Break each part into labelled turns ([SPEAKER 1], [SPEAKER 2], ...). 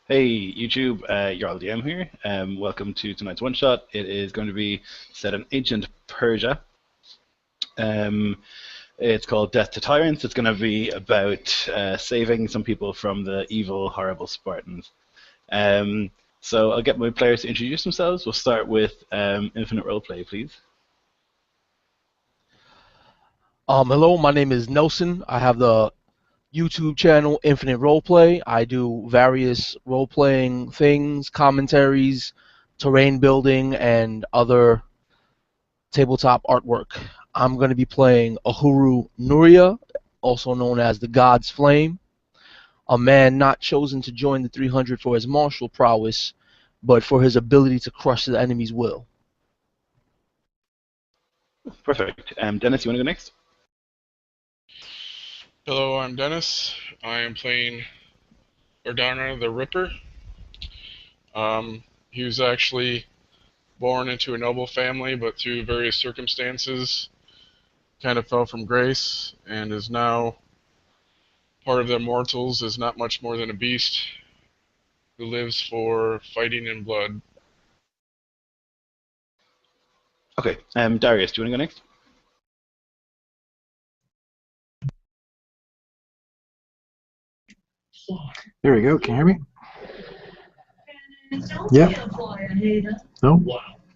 [SPEAKER 1] Hey YouTube, Jarl DM here. Welcome to tonight's one shot. It is going to be set in ancient Persia. Um, it's called Death to Tyrants. It's going to be about saving some people from the evil, horrible Spartans. Um, so I'll get my players to introduce themselves. We'll start with Infinite Roleplay, please.
[SPEAKER 2] Hello, my name is Nelson. I have the YouTube channel Infinite Roleplay. I do various role-playing things, commentaries, terrain building, and other tabletop artwork. I'm going to be playing Ahuru Nuria, also known as the God's Flame, a man not chosen to join the 300 for his martial prowess, but for his ability to crush the enemy's will.
[SPEAKER 1] Perfect. Dennis, you want to go next?
[SPEAKER 3] Hello, I'm Dennis. I am playing Ordana the Ripper. He was actually born into a noble family, but through various circumstances kind of fell from grace and is now part of the immortals, is not much more than a beast who lives for fighting and blood.
[SPEAKER 1] Okay. Darius, do you want to go next?
[SPEAKER 4] There we go. Can you hear me? Yeah. No?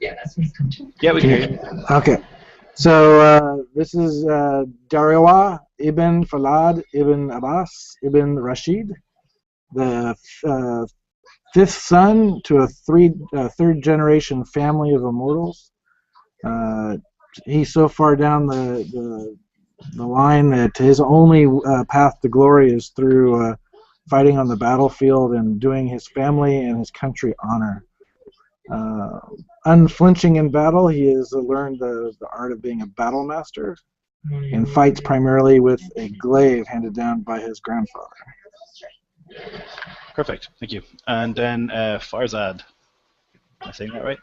[SPEAKER 1] Yeah, we can hear you.
[SPEAKER 4] Okay. So this is Dariwa ibn Falad ibn Abbas ibn Rashid, the fifth son to a third generation family of immortals. He's so far down the line that his only path to glory is through fighting on the battlefield and doing his family and his country honor. Unflinching in battle, he has learned the art of being a battle master and fights primarily with a glaive handed down by his grandfather.
[SPEAKER 1] Perfect. Thank you. And then Farzad. Am I saying that right?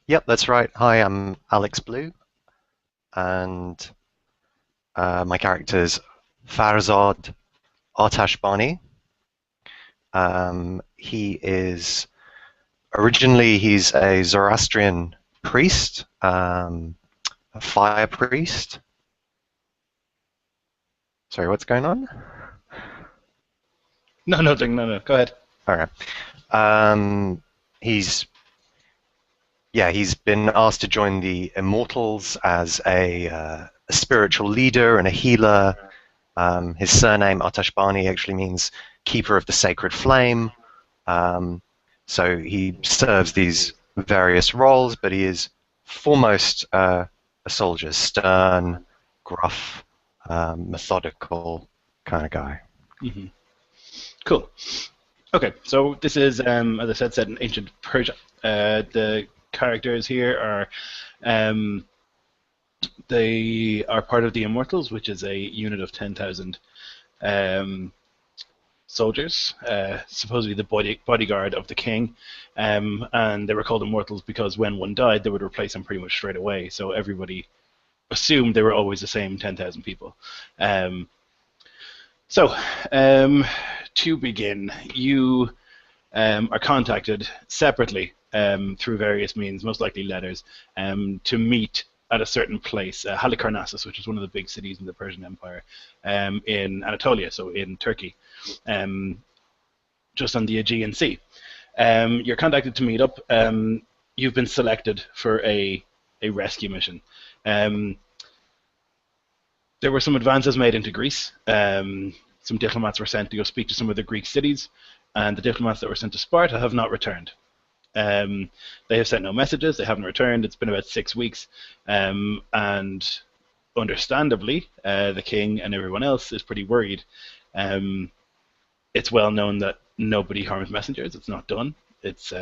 [SPEAKER 5] Yep, that's right. Hi, I'm Alex Blue, and my character is Farzad Artashbani. He's a Zoroastrian priest, a fire priest. Sorry, what's going on?
[SPEAKER 1] No, nothing. No. Go ahead.
[SPEAKER 5] All right. He's been asked to join the Immortals as a spiritual leader and a healer. His surname, Atashbani, actually means keeper of the sacred flame. So he serves these various roles, but he is foremost a soldier, stern, gruff, methodical kind of guy.
[SPEAKER 1] Mm-hmm. Cool. Okay, so this is, as I said, set in ancient Persia. The characters here are they are part of the Immortals, which is a unit of 10,000 soldiers, supposedly the bodyguard of the king, and they were called Immortals because when one died, they would replace him pretty much straight away. So everybody assumed they were always the same 10,000 people. To begin, you are contacted separately through various means, most likely letters, to meet at a certain place, Halicarnassus, which is one of the big cities in the Persian Empire, in Anatolia, so in Turkey, just on the Aegean Sea. You're contacted to meet up. You've been selected for a rescue mission. There were some advances made into Greece. Some diplomats were sent to go speak to some of the Greek cities, and the diplomats that were sent to Sparta have not returned. They have sent no messages. They haven't returned. It's been about 6 weeks, and understandably, the king and everyone else is pretty worried. It's well known that nobody harms messengers. It's not done. It's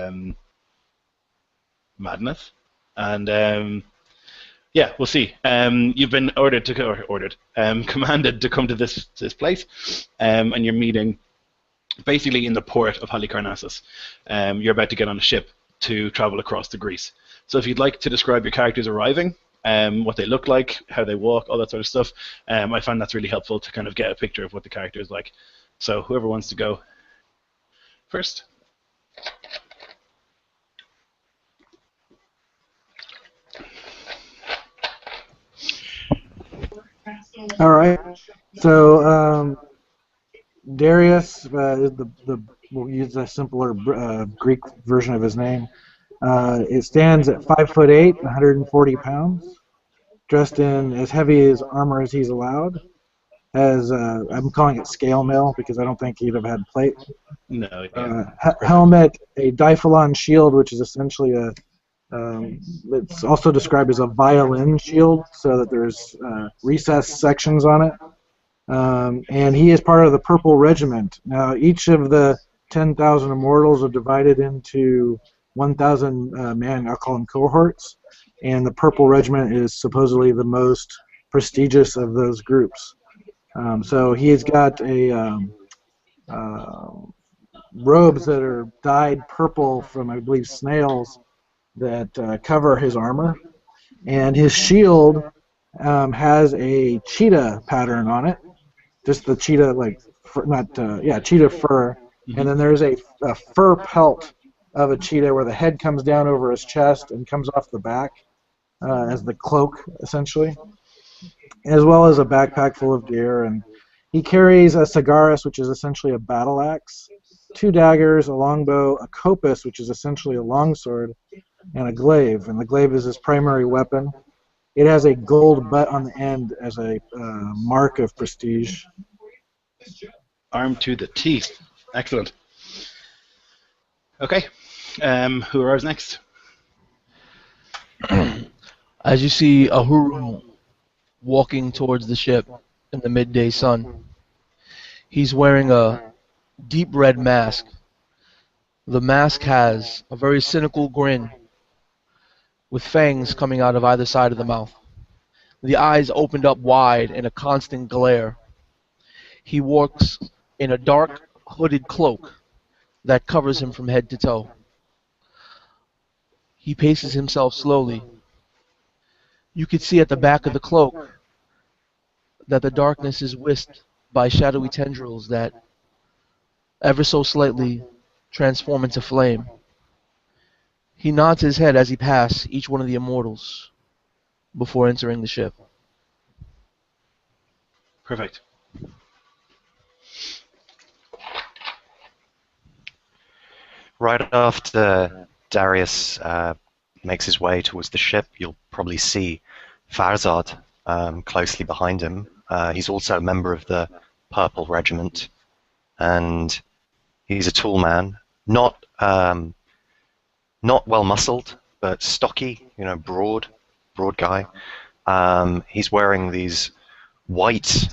[SPEAKER 1] madness, and yeah, we'll see. You've been commanded to come to this place, and you're meeting basically in the port of Halicarnassus. You're about to get on a ship to travel across to Greece. So if you'd like to describe your characters arriving, what they look like, how they walk, all that sort of stuff. I find that's really helpful to kind of get a picture of what the character is like. So whoever wants to go first.
[SPEAKER 4] All right. So Darius is we'll use a simpler Greek version of his name. It stands at 5'8", 140 pounds, dressed in as heavy as armor as he's allowed. Has I'm calling it scale mail because I don't think he'd have had plate.
[SPEAKER 1] No, yeah.
[SPEAKER 4] Helmet, a Dyphilon shield, which is essentially a it's also described as a violin shield, so that there's recessed sections on it. And he is part of the Purple Regiment. Now, each of the 10,000 immortals are divided into 1,000 man, I'll call them cohorts, and the Purple Regiment is supposedly the most prestigious of those groups. So he's got a robes that are dyed purple from, I believe, snails that cover his armor, and his shield has a cheetah pattern on it, just the cheetah, like cheetah fur, and then there's a fur pelt of a cheetah where the head comes down over his chest and comes off the back as the cloak, essentially, as well as a backpack full of gear. And he carries a sagaris, which is essentially a battle axe, 2 daggers, a longbow, a kopis, which is essentially a longsword, and a glaive. And the glaive is his primary weapon. It has a gold butt on the end as a mark of prestige.
[SPEAKER 1] Armed to the teeth. Excellent. Okay. Who arrives next?
[SPEAKER 2] As you see Ahuru walking towards the ship in the midday sun, he's wearing a deep red mask. The mask has a very cynical grin with fangs coming out of either side of the mouth. The eyes opened up wide in a constant glare. He walks in a dark hooded cloak that covers him from head to toe. He paces himself slowly. You could see at the back of the cloak that the darkness is whisked by shadowy tendrils that, ever so slightly, transform into flame. He nods his head as he passes each one of the immortals before entering the ship.
[SPEAKER 1] Perfect.
[SPEAKER 5] Right after Darius makes his way towards the ship, you'll probably see Farzad closely behind him. He's also a member of the Purple Regiment, and he's a tall man, not well muscled, but stocky, broad guy. He's wearing these white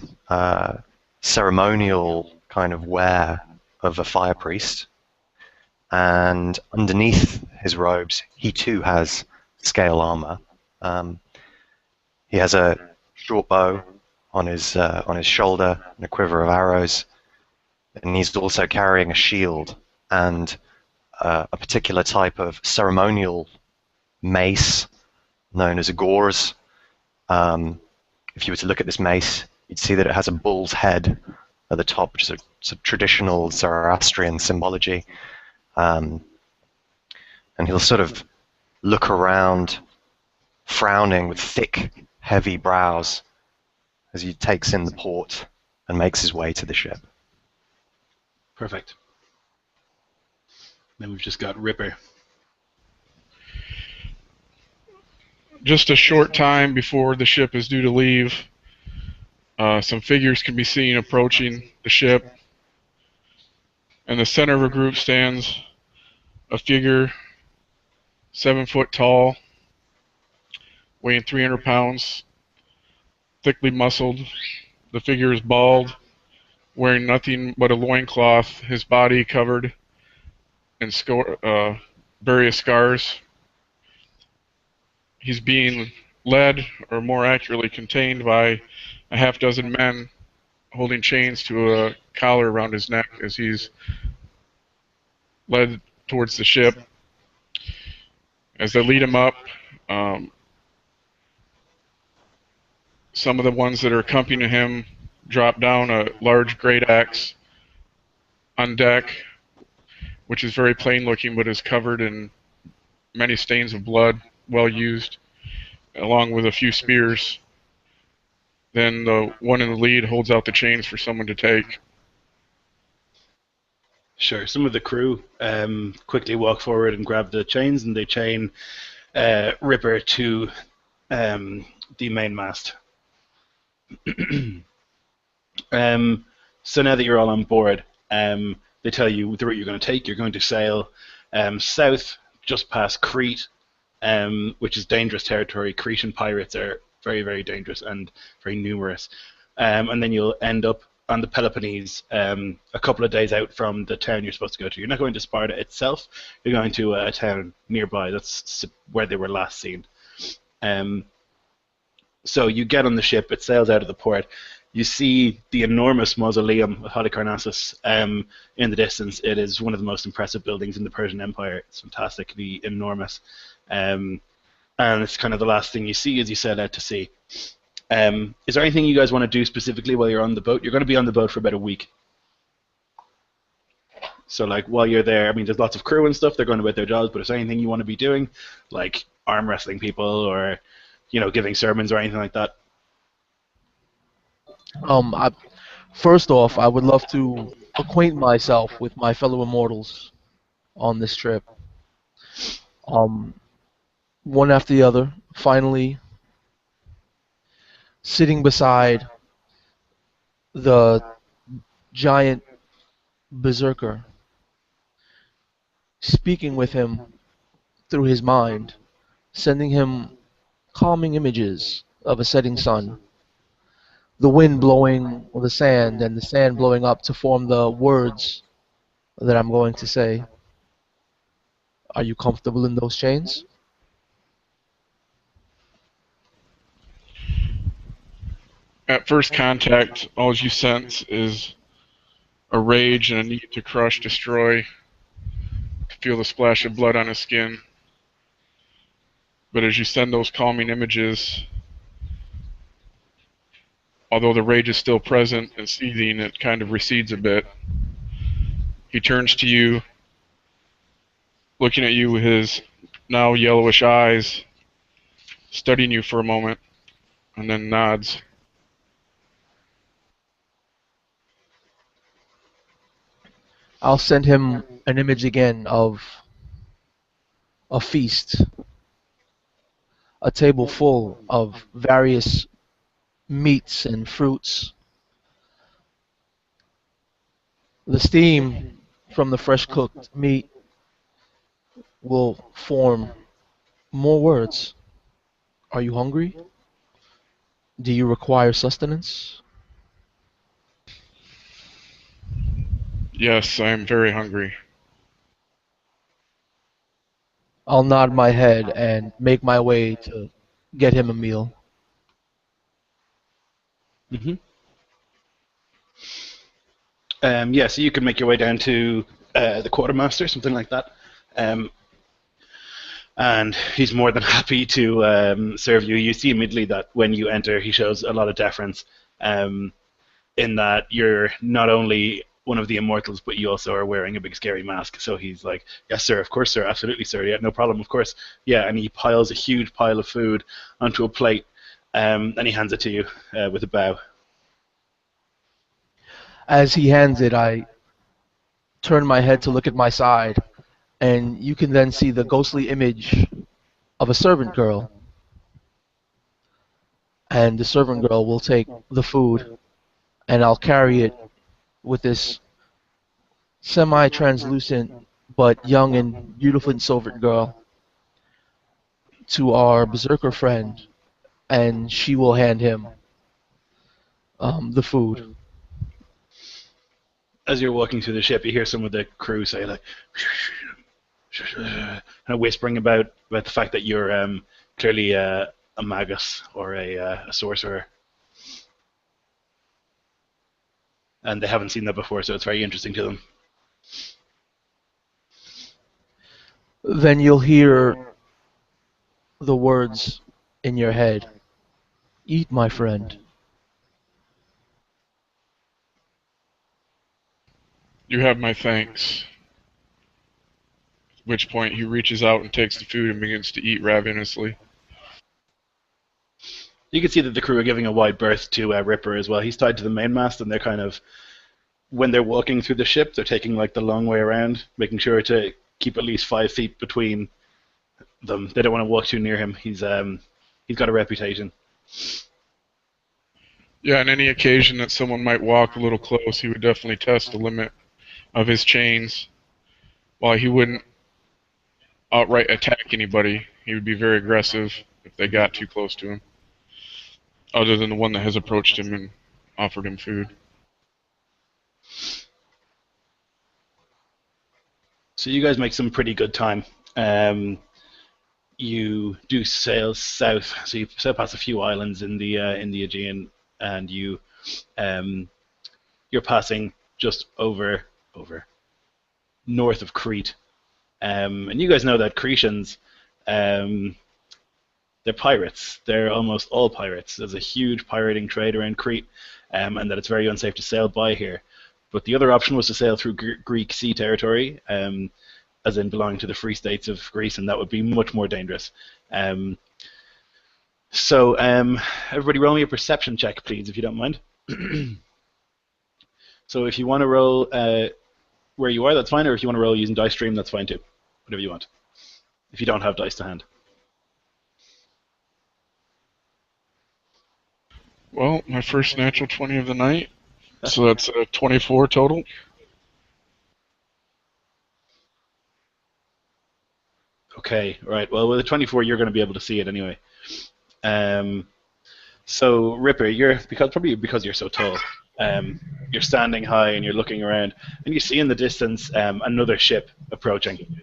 [SPEAKER 5] ceremonial kind of wear of a fire priest, and underneath his robes, he too has scale armor. He has a short bow on his shoulder and a quiver of arrows, and he's also carrying a shield and a particular type of ceremonial mace known as a gauze. If you were to look at this mace, you'd see that it has a bull's head at the top, which is a traditional Zoroastrian symbology. And he'll sort of look around, frowning with thick, heavy brows as he takes in the port and makes his way to the ship.
[SPEAKER 1] Perfect. Then we've just got Ripper.
[SPEAKER 3] Just a short time before the ship is due to leave, some figures can be seen approaching the ship. In the center of a group stands a figure 7 foot tall, weighing 300 pounds, thickly muscled. The figure is bald, wearing nothing but a loincloth, his body covered in various scars. He's being led, or more accurately contained, by a half dozen men holding chains to a collar around his neck as he's led towards the ship. As they lead him up, some of the ones that are accompanying him drop down a large great axe on deck, which is very plain looking but is covered in many stains of blood, well used, along with a few spears. Then the one in the lead holds out the chains for someone to take.
[SPEAKER 1] Sure. Some of the crew quickly walk forward and grab the chains, and they chain Ripper to the main mast. So now that you're all on board, they tell you the route you're going to take. You're going to sail south just past Crete, which is dangerous territory. Cretan pirates are very, very dangerous and very numerous. And then you'll end up on the Peloponnese, a couple of days out from the town you're supposed to go to. You're not going to Sparta itself. You're going to a town nearby. That's where they were last seen. So you get on the ship. It sails out of the port. You see the enormous mausoleum of Halicarnassus in the distance. It is one of the most impressive buildings in the Persian Empire. It's fantastically enormous. And it's kind of the last thing you see as you sail out to sea. Is there anything you guys want to do specifically while you're on the boat? You're going to be on the boat for about a week. So, like, while you're there, I mean, there's lots of crew and stuff. They're going about their jobs, but is there anything you want to be doing? Like arm wrestling people or, giving sermons or anything like that?
[SPEAKER 2] First off, I would love to acquaint myself with my fellow immortals on this trip. One after the other, finally sitting beside the giant berserker, speaking with him through his mind, sending him calming images of a setting sun, the wind blowing on the sand and the sand blowing up to form the words that I'm going to say. Are you comfortable in those chains?
[SPEAKER 3] At first contact, all you sense is a rage and a need to crush, destroy, to feel the splash of blood on his skin. But as you send those calming images, although the rage is still present and seething, it kind of recedes a bit. He turns to you, looking at you with his now yellowish eyes, studying you for a moment, and then nods.
[SPEAKER 2] I'll send him an image again of a feast, a table full of various meats and fruits. The steam from the fresh cooked meat will form more words. Are you hungry? Do you require sustenance?
[SPEAKER 3] Yes, I am very hungry.
[SPEAKER 2] I'll nod my head and make my way to get him a meal.
[SPEAKER 1] Mm-hmm. Yeah, so you can make your way down to the quartermaster, something like that. And he's more than happy to serve you. You see immediately that when you enter, he shows a lot of deference in that you're not only one of the immortals, but you also are wearing a big scary mask. So he's like, yes, sir, of course, sir, absolutely, sir, yeah, no problem, of course. Yeah, and he piles a huge pile of food onto a plate, and he hands it to you with a bow.
[SPEAKER 2] As he hands it, I turn my head to look at my side, and you can then see the ghostly image of a servant girl. And the servant girl will take the food, and I'll carry it with this semi-translucent but young and beautiful servant girl to our berserker friend, and she will hand him the food.
[SPEAKER 1] As you're walking through the ship, you hear some of the crew say, like, kind of whispering about the fact that you're clearly a magus or a sorcerer. And they haven't seen that before, so it's very interesting to them.
[SPEAKER 2] Then you'll hear the words in your head. Eat, my friend.
[SPEAKER 3] You have my thanks. At which point he reaches out and takes the food and begins to eat ravenously.
[SPEAKER 1] You can see that the crew are giving a wide berth to Ripper as well. He's tied to the mainmast, and they're kind of, when they're walking through the ship, they're taking like the long way around, making sure to keep at least 5 feet between them. They don't want to walk too near him. He's got a reputation.
[SPEAKER 3] Yeah, on any occasion that someone might walk a little close, he would definitely test the limit of his chains. While he wouldn't outright attack anybody, he would be very aggressive if they got too close to him, other than the one that has approached him and offered him food.
[SPEAKER 1] So you guys make some pretty good time. You do sail south, so you sail past a few islands in the Aegean, and you're passing just over north of Crete. And you guys know that Cretans, they're pirates. They're almost all pirates. There's a huge pirating trade around Crete, and that it's very unsafe to sail by here. But the other option was to sail through Greek sea territory, as in belonging to the free states of Greece, and that would be much more dangerous. So everybody roll me a perception check, please, if you don't mind. So if you want to roll where you are, that's fine, or if you want to roll using dice stream, that's fine too. Whatever you want. If you don't have dice to hand.
[SPEAKER 3] Well, my first natural 20 of the night, so that's a 24 total.
[SPEAKER 1] Okay, right. Well, with a 24, you're going to be able to see it anyway. So Ripper, probably because you're so tall, you're standing high and you're looking around, and you see in the distance another ship approaching.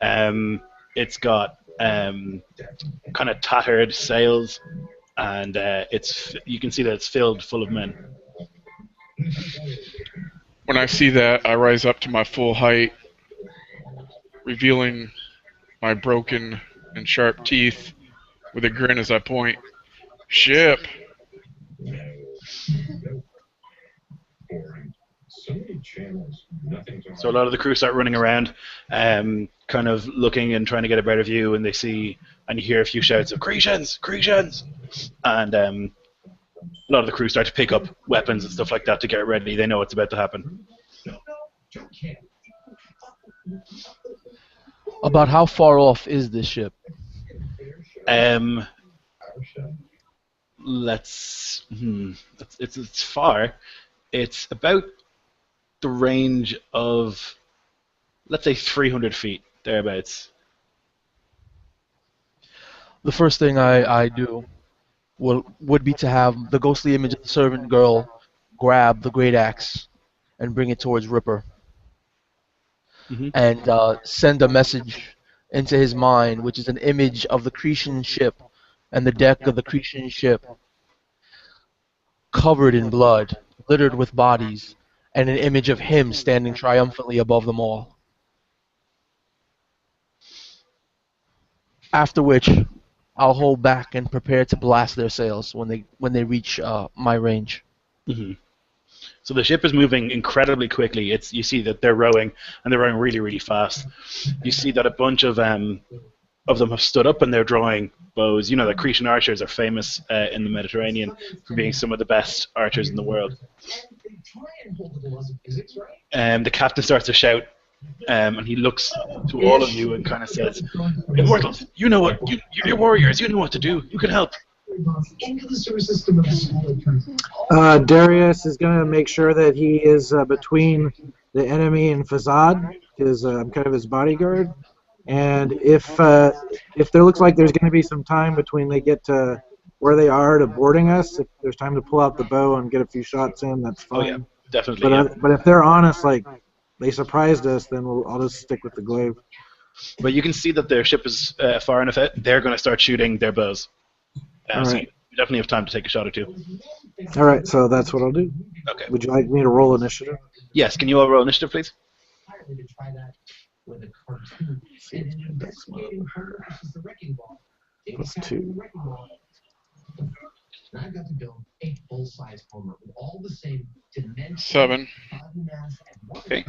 [SPEAKER 1] It's got kind of tattered sails, and you can see that it's filled full of men.
[SPEAKER 3] When I see that, I rise up to my full height, revealing my broken and sharp teeth with a grin as I point. Ship!
[SPEAKER 1] So a lot of the crew start running around, kind of looking and trying to get a better view, and you hear a few shouts of Cretans, Cretans, and a lot of the crew start to pick up weapons and stuff like that to get ready. They know what's about to happen.
[SPEAKER 2] About how far off is this ship?
[SPEAKER 1] It's far. It's about the range of, let's say, 300 feet, thereabouts.
[SPEAKER 2] The first thing I do would be to have the ghostly image of the servant girl grab the great axe and bring it towards Ripper, and send a message into his mind, which is an image of the Cretan ship and the deck of the Cretan ship covered in blood, littered with bodies, and an image of him standing triumphantly above them all. After which, I'll hold back and prepare to blast their sails when they reach my range.
[SPEAKER 1] Mm-hmm. So the ship is moving incredibly quickly. You see that they're rowing, and they're rowing really, really fast. You see that a bunch of them have stood up and they're drawing bows. You know that Cretan archers are famous in the Mediterranean for being some of the best archers in the world. The captain starts to shout, and he looks to all of you and kind of says, "Immortals, you know what? You're warriors. You know what to do. You can help."
[SPEAKER 4] Darius is going to make sure that he is between the enemy and Fazad, because I'm kind of his bodyguard. And if there looks like there's going to be some time between they get to where they are to boarding us, if there's time to pull out the bow and get a few shots in, that's fine.
[SPEAKER 1] Oh yeah, definitely.
[SPEAKER 4] But if they're honest, like they surprised us, then I'll just stick with the glaive.
[SPEAKER 1] But you can see that their ship is far enough out. They're going to start shooting their bows.
[SPEAKER 4] All
[SPEAKER 1] so
[SPEAKER 4] right.
[SPEAKER 1] you definitely have time to take a shot or two.
[SPEAKER 4] All right, so that's what I'll do.
[SPEAKER 1] Okay.
[SPEAKER 4] Would you like me to roll initiative?
[SPEAKER 1] Yes. Can you all roll initiative, please?
[SPEAKER 4] +2.
[SPEAKER 3] Seven.
[SPEAKER 1] Okay.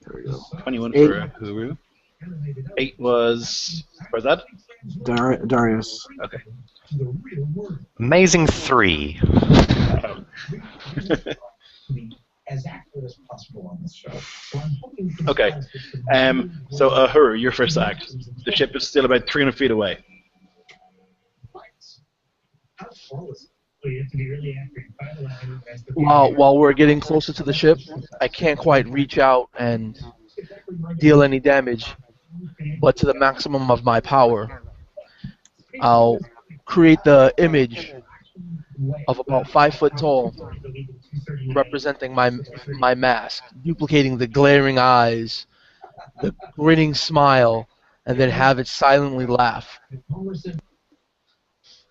[SPEAKER 4] There we go.
[SPEAKER 1] 21
[SPEAKER 4] Eight.
[SPEAKER 1] for Huru. 8 was Farzad.
[SPEAKER 4] Darius.
[SPEAKER 1] Okay.
[SPEAKER 5] Amazing 3.
[SPEAKER 1] Okay. So Huru, your first act. The ship is still about 300 feet away.
[SPEAKER 2] While we're getting closer to the ship, I can't quite reach out and deal any damage, but to the maximum of my power, I'll create the image of about 5 foot tall, representing my mask, duplicating the glaring eyes, the grinning smile, and then have it silently laugh.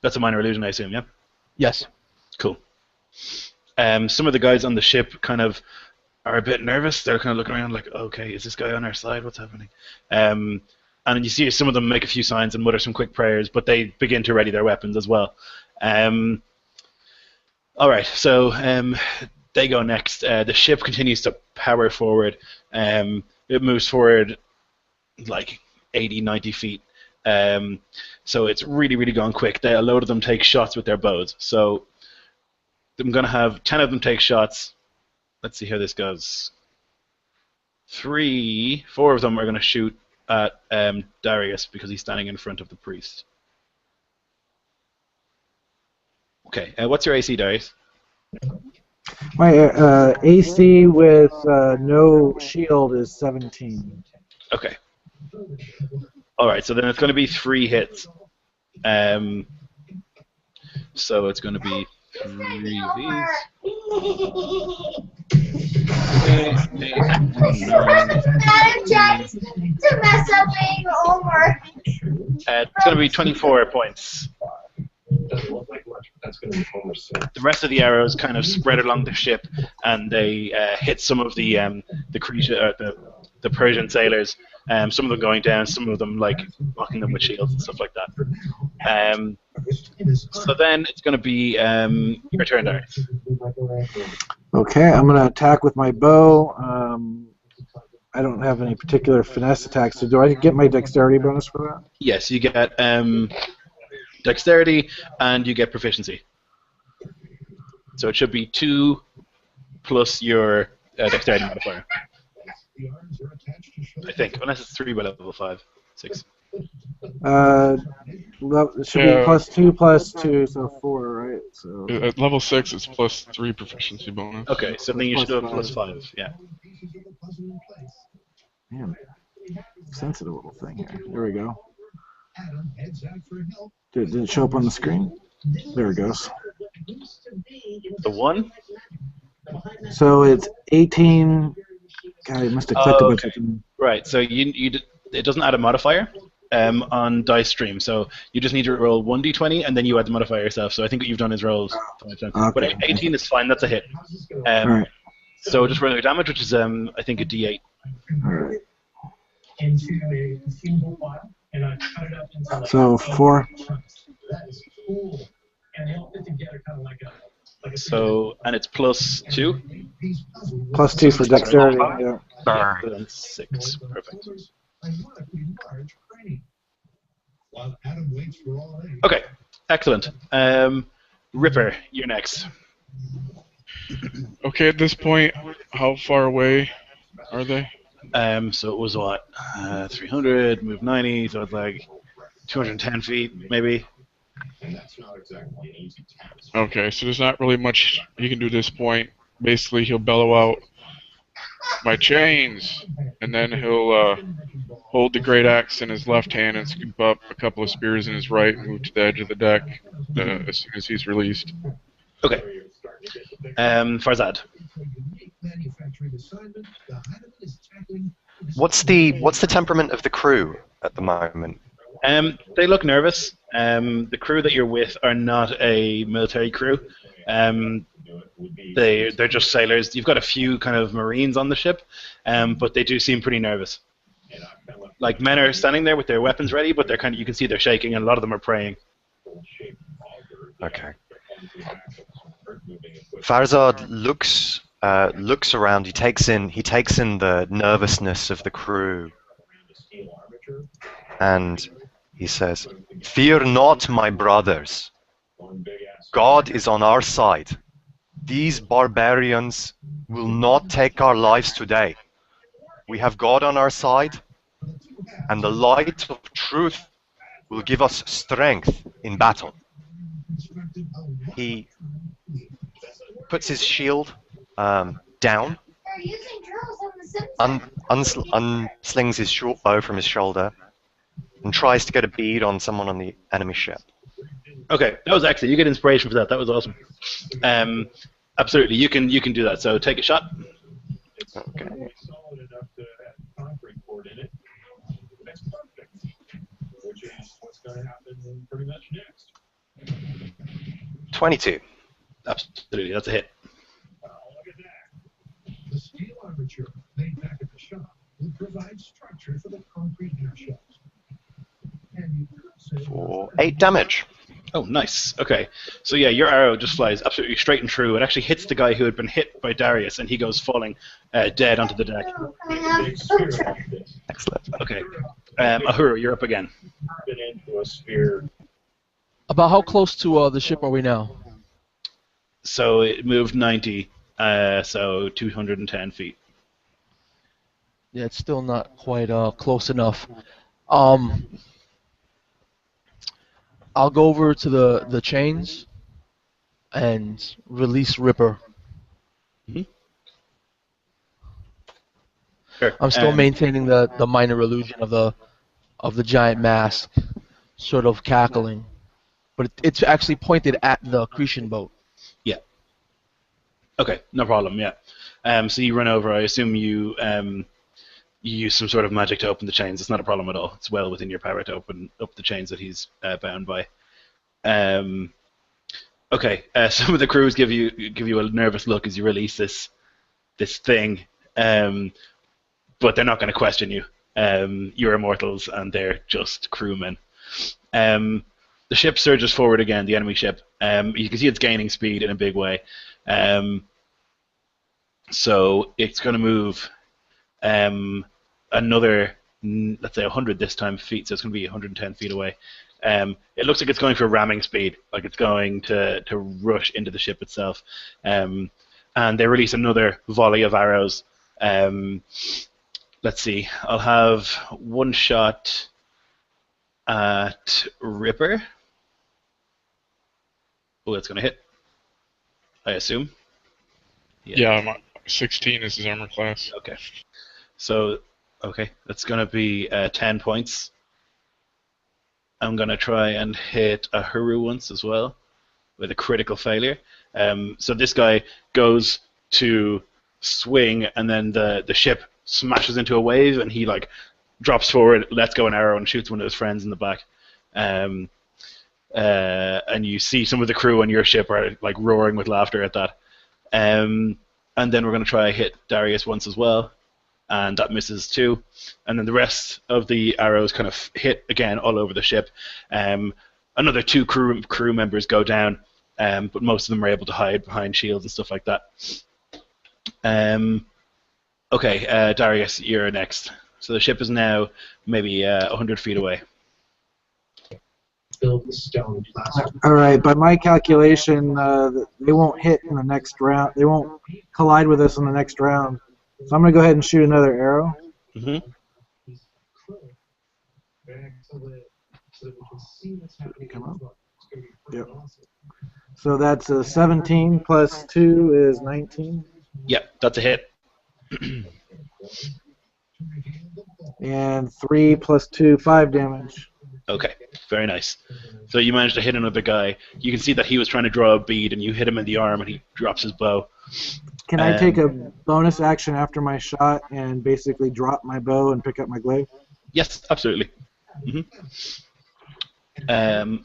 [SPEAKER 1] That's a minor illusion, I assume, yeah?
[SPEAKER 2] Yes.
[SPEAKER 1] Cool. Some of the guys on the ship kind of are a bit nervous. They're kind of looking around like, okay, is this guy on our side? What's happening? And you see some of them make a few signs and mutter some quick prayers, but they begin to ready their weapons as well. All right, so they go next. The ship continues to power forward. It moves forward like 80, 90 feet. So it's really, really going quick. A load of them take shots with their bows. So I'm going to have 10 of them take shots. Let's see how this goes. 4 of them are going to shoot at Darius because he's standing in front of the priest. Okay, what's your AC, Darius?
[SPEAKER 4] My AC with no shield is 17.
[SPEAKER 1] Okay. All right, so then it's going to be 3 hits. So it's going to be 3 of these. It's going to be 24 points. The rest of the arrows kind of spread along the ship, and they hit some of the Persian sailors. Some of them going down, some of them like blocking them with shields and stuff like that. So then it's going to be your turn, Darius.
[SPEAKER 4] Okay, I'm going to attack with my bow. I don't have any particular finesse attacks, so do I get my dexterity bonus for that?
[SPEAKER 1] Yes, you get dexterity and you get proficiency. So it should be 2 plus your dexterity modifier. I think, unless it's 3 by level 5, 6.
[SPEAKER 4] It should be +2, so 4, right? So
[SPEAKER 3] At level 6, it's +3 proficiency bonus.
[SPEAKER 1] Okay, so then you should have +5, yeah.
[SPEAKER 4] Man, sensitive little thing here. There we go. Did it show up on the screen? There it goes.
[SPEAKER 1] The 1?
[SPEAKER 4] So it's 18. God, it must have clicked a bunch of them.
[SPEAKER 1] Right, so it doesn't add a modifier on dice stream, so you just need to roll 1d20 and then you add the modifier yourself. So I think what you've done is roll 5 times.
[SPEAKER 4] Okay.
[SPEAKER 1] But 18 is fine, that's a hit.
[SPEAKER 4] Alright.
[SPEAKER 1] So just roll your damage, which is I think a d8.
[SPEAKER 4] Alright. So 4.
[SPEAKER 1] So, and it's +2?
[SPEAKER 4] +2 for dexterity, yeah.
[SPEAKER 1] Then 6, perfect. Okay, excellent. Ripper, you're next.
[SPEAKER 3] Okay, at this point, how far away are they?
[SPEAKER 1] So it was what? 300, move 90, so it's like 210 feet, maybe.
[SPEAKER 3] Okay, so there's not really much he can do at this point. Basically, he'll bellow out, "My chains!" And then he'll hold the great axe in his left hand and scoop up a couple of spears in his right and move to the edge of the deck as soon as he's released.
[SPEAKER 1] Okay. Farzad.
[SPEAKER 5] What's the temperament of the crew at the moment?
[SPEAKER 1] They look nervous. The crew that you're with are not a military crew. They're just sailors. You've got a few kind of marines on the ship, but they do seem pretty nervous. Like men are standing there with their weapons ready, but they're kind of, you can see they're shaking, and a lot of them are praying.
[SPEAKER 5] Okay. Farzad looks around. He takes in the nervousness of the crew, and he says, "Fear not, my brothers. God is on our side. These barbarians will not take our lives today. We have God on our side, and the light of truth will give us strength in battle." He puts his shield down, unslings his short bow from his shoulder, and tries to get a bead on someone on the enemy ship.
[SPEAKER 1] Okay, that was excellent. You get inspiration for that. That was awesome. Absolutely, you can do that. So take a shot.
[SPEAKER 5] Okay. 22.
[SPEAKER 1] Absolutely, that's a hit.
[SPEAKER 6] The steel armature made back at the shop will provide structure for the concrete airshells.
[SPEAKER 5] For 8 damage.
[SPEAKER 1] Oh, nice. Okay, so yeah, your arrow just flies absolutely straight and true. It actually hits the guy who had been hit by Darius, and he goes falling dead onto the deck.
[SPEAKER 5] Excellent.
[SPEAKER 1] Okay, Ahura, you're up again.
[SPEAKER 2] About how close to the ship are we now?
[SPEAKER 1] So it moved 90, so 210 feet.
[SPEAKER 2] Yeah, it's still not quite close enough. I'll go over to the chains and release Ripper.
[SPEAKER 1] Sure.
[SPEAKER 2] I'm still maintaining the minor illusion of the giant mask, sort of cackling, but it's actually pointed at the Cretan boat.
[SPEAKER 1] Yeah. Okay, no problem. Yeah. So you run over. I assume you use some sort of magic to open the chains. It's not a problem at all. It's well within your power to open up the chains that he's bound by. Okay. Some of the crews give you a nervous look as you release this thing, but they're not going to question you. You're immortals, and they're just crewmen. The ship surges forward again. The enemy ship. You can see it's gaining speed in a big way. So it's going to move another, let's say 100 this time feet, so it's going to be 110 feet away. It looks like it's going for ramming speed, like it's going to rush into the ship itself. And they release another volley of arrows. Let's see, I'll have one shot at Ripper. Oh, that's going to hit, I assume.
[SPEAKER 3] Yeah, 16 is his armor class.
[SPEAKER 1] Okay. So, okay, that's going to be 10 points. I'm going to try and hit Ahura once as well with a critical failure. So this guy goes to swing, and then the ship smashes into a wave, and he like drops forward, lets go an arrow, and shoots one of his friends in the back. And you see some of the crew on your ship are like roaring with laughter at that. And then we're going to try hit Darius once as well, and that misses too. And then the rest of the arrows kind of hit again all over the ship. Another 2 crew members go down, but most of them are able to hide behind shields and stuff like that. Okay, Darius, you're next. So the ship is now maybe 100 feet away.
[SPEAKER 4] All right, by my calculation, they won't hit in the next round. They won't collide with us in the next round. So I'm going to go ahead and shoot another arrow.
[SPEAKER 1] Mm-hmm.
[SPEAKER 4] Come on. Yep. So that's a 17 plus 2 is 19.
[SPEAKER 1] Yep, that's a hit.
[SPEAKER 4] And 3 plus 2, 5 damage.
[SPEAKER 1] Okay, very nice. So you managed to hit another guy. You can see that he was trying to draw a bead, and you hit him in the arm, and he drops his bow.
[SPEAKER 4] Can I take a bonus action after my shot and basically drop my bow and pick up my glaive?
[SPEAKER 1] Yes, absolutely. Mm-hmm.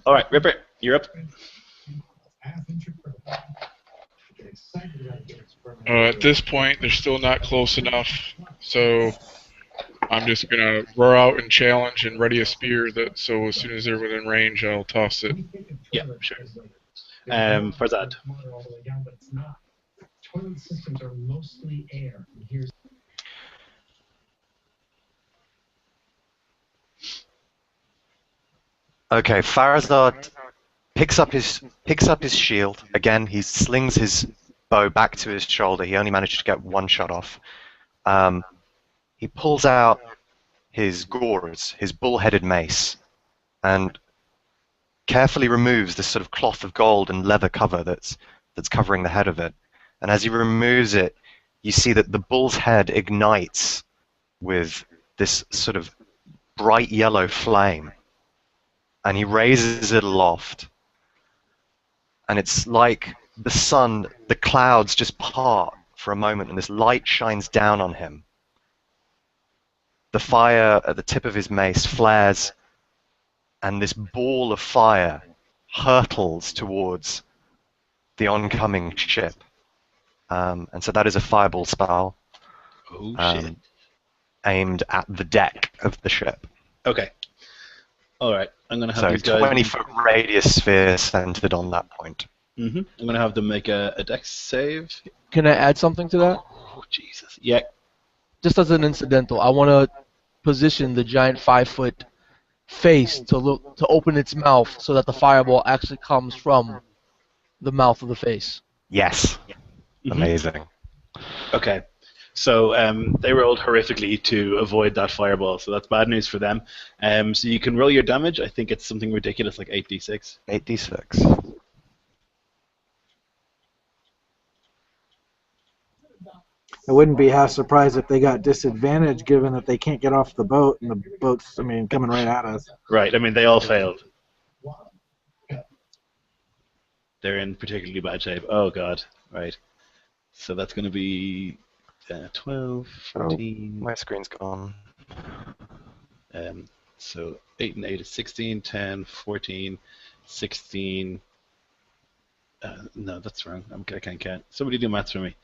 [SPEAKER 1] All right, Ripper, you're up.
[SPEAKER 3] At this point, they're still not close enough, so I'm just gonna roar out and challenge and ready a spear. So as soon as they're within range, I'll toss it.
[SPEAKER 1] Yeah, sure. Farzad.
[SPEAKER 6] Toilet systems are mostly air. And here's
[SPEAKER 5] Okay, Farazad picks up his shield. Again, he slings his bow back to his shoulder. He only managed to get one shot off. He pulls out his gores, his bull-headed mace, and carefully removes this sort of cloth of gold and leather cover that's covering the head of it. And as he removes it, you see that the bull's head ignites with this sort of bright yellow flame. And he raises it aloft. And it's like the sun, the clouds just part for a moment, and this light shines down on him. The fire at the tip of his mace flares, and this ball of fire hurtles towards the oncoming ship. And so that is a fireball spell
[SPEAKER 1] Oh, shit.
[SPEAKER 5] aimed at the deck of the ship.
[SPEAKER 1] Okay. All right. I'm going to have
[SPEAKER 5] So
[SPEAKER 1] these guys...
[SPEAKER 5] 20-foot radius sphere centered on that point.
[SPEAKER 1] I'm going to have them make a dex save.
[SPEAKER 2] Can I add something to that?
[SPEAKER 1] Oh, Jesus. Yeah.
[SPEAKER 2] Just as an incidental, I want to position the giant 5-foot face to open its mouth so that the fireball actually comes from the mouth of the face.
[SPEAKER 5] Yes.
[SPEAKER 1] Mhm.
[SPEAKER 5] Amazing.
[SPEAKER 1] Okay. So they rolled horrifically to avoid that fireball, so that's bad news for them. So you can roll your damage. I think it's something ridiculous like 8d6.
[SPEAKER 5] 8d6.
[SPEAKER 4] I wouldn't be half surprised if they got disadvantaged given that they can't get off the boat and the boat's, coming right at us.
[SPEAKER 1] Right. I mean, they all failed. They're in particularly bad shape. Oh, God. Right. So that's going to be 12, 14...
[SPEAKER 5] My screen's gone.
[SPEAKER 1] So 8 and 8 is 16, 10, 14, 16... no, that's wrong. I can't count. Somebody do maths for me.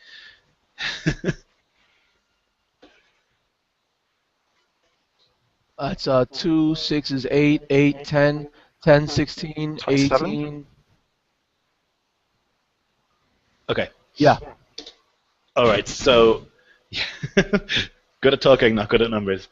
[SPEAKER 2] That's 2, 6 is 8, 8, 10, 10, 16,
[SPEAKER 5] 27?
[SPEAKER 2] 18.
[SPEAKER 1] Okay.
[SPEAKER 2] Yeah.
[SPEAKER 1] All right. So good at talking, not good at numbers.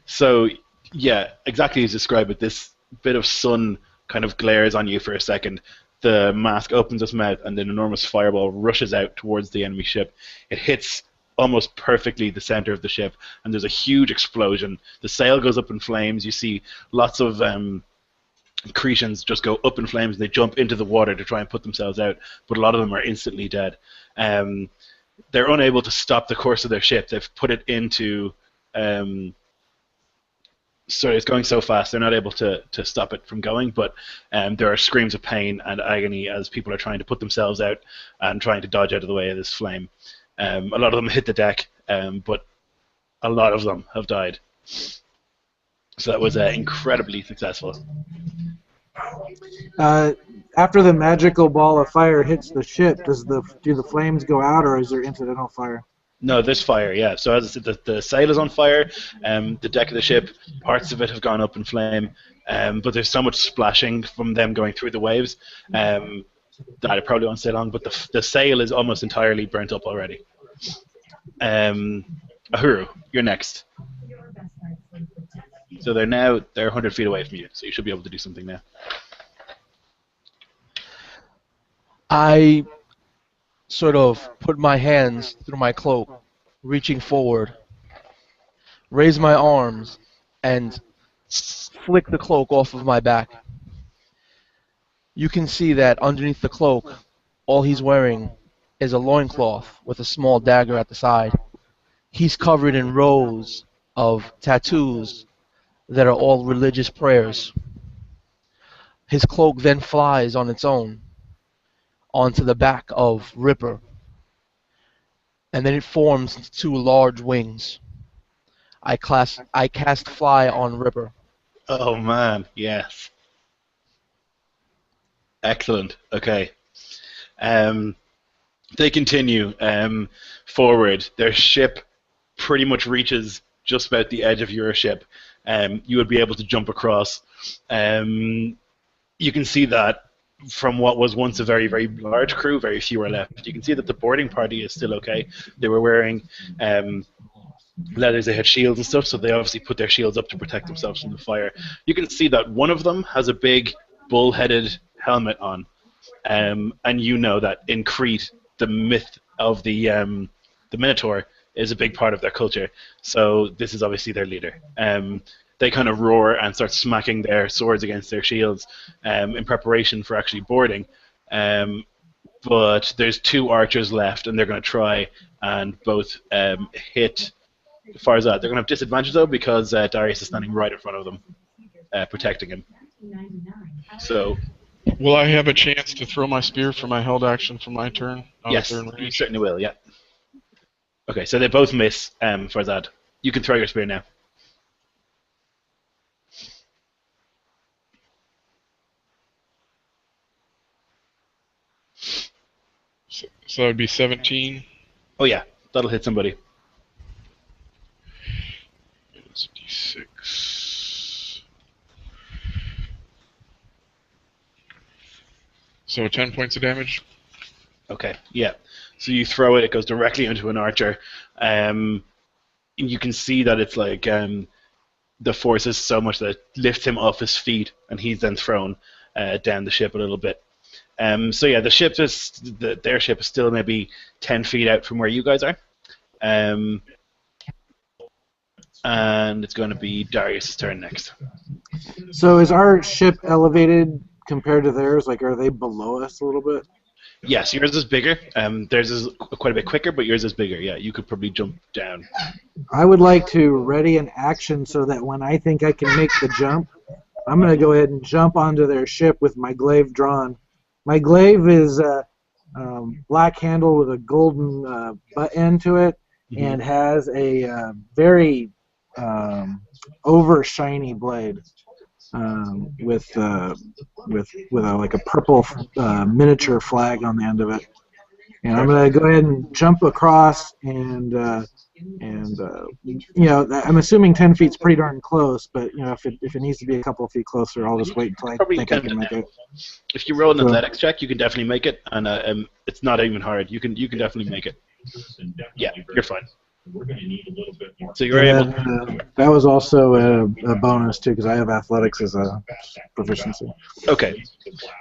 [SPEAKER 1] So yeah, exactly as described it. This bit of sun kind of glares on you for a second. The mask opens its mouth, and an enormous fireball rushes out towards the enemy ship. It hits almost perfectly the center of the ship, and there's a huge explosion. The sail goes up in flames. You see lots of Cretans just go up in flames, and they jump into the water to try and put themselves out, but a lot of them are instantly dead. They're unable to stop the course of their ship. They've put it into... Sorry, it's going so fast, they're not able to stop it from going, but there are screams of pain and agony as people are trying to put themselves out and trying to dodge out of the way of this flame. A lot of them hit the deck, but a lot of them have died. So that was incredibly successful.
[SPEAKER 4] After the magical ball of fire hits the ship, do the flames go out, or is there incidental fire?
[SPEAKER 1] No, there's fire, yeah. So as I said, the sail is on fire, the deck of the ship, parts of it have gone up in flame, but there's so much splashing from them going through the waves that I probably won't stay long, but the sail is almost entirely burnt up already. Ahuru, you're next. So they're 100 feet away from you, so you should be able to do something now.
[SPEAKER 2] I sort of put my hands through my cloak, reaching forward, raise my arms, and flick the cloak off of my back. You can see that underneath the cloak, all he's wearing is a loincloth with a small dagger at the side. He's covered in rows of tattoos that are all religious prayers. His cloak then flies on its own onto the back of Ripper, and then it forms 2 large wings. I cast Fly on Ripper.
[SPEAKER 1] Oh man, yes. Excellent. Okay. They continue forward. Their ship pretty much reaches just about the edge of your ship. You would be able to jump across. You can see that from what was once a very, very large crew, very few are left. You can see that the boarding party is still okay. They were wearing leathers, they had shields and stuff, so they obviously put their shields up to protect themselves from the fire. You can see that one of them has a big bull-headed helmet on, and you know that in Crete, the myth of the Minotaur is a big part of their culture. So this is obviously their leader. They kind of roar and start smacking their swords against their shields in preparation for actually boarding. But there's 2 archers left, and they're going to try and both hit Farzad. They're going to have disadvantage, though, because Darius is standing right in front of them, protecting him. So,
[SPEAKER 3] Will I have a chance to throw my spear for my held action for my turn?
[SPEAKER 1] yes, you certainly will, yeah. Okay, so they both miss Farzad. You can throw your spear now.
[SPEAKER 3] So that would be 17.
[SPEAKER 1] Oh, yeah, that'll hit somebody.
[SPEAKER 3] It's D6. So 10 points of damage.
[SPEAKER 1] Okay, yeah. So you throw it, it goes directly into an archer. You can see that it's like the force is so much that it lifts him off his feet, and he's then thrown down the ship a little bit. So yeah, their ship is still maybe 10 feet out from where you guys are. And it's going to be Darius' turn next.
[SPEAKER 4] So is our ship elevated compared to theirs? Like, are they below us a little bit?
[SPEAKER 1] Yes, yours is bigger. Theirs is quite a bit quicker, but yours is bigger. Yeah, you could probably jump down.
[SPEAKER 4] I would like to ready an action so that when I think I can make the jump, I'm going to go ahead and jump onto their ship with my glaive drawn. My glaive is black handle with a golden butt end to it, and has a very over shiny blade with like a purple miniature flag on the end of it. And I'm going to go ahead and jump across and you know, I'm assuming 10 feet's pretty darn close, but you know, if it needs to be a couple of feet closer, I'll just wait until I think I can make it.
[SPEAKER 1] If you roll an athletics check, you can definitely make it, and it's not even hard. You can definitely make it. Yeah, you're fine. So you're able.
[SPEAKER 4] That was also a bonus too, because I have athletics as a proficiency.
[SPEAKER 1] Okay.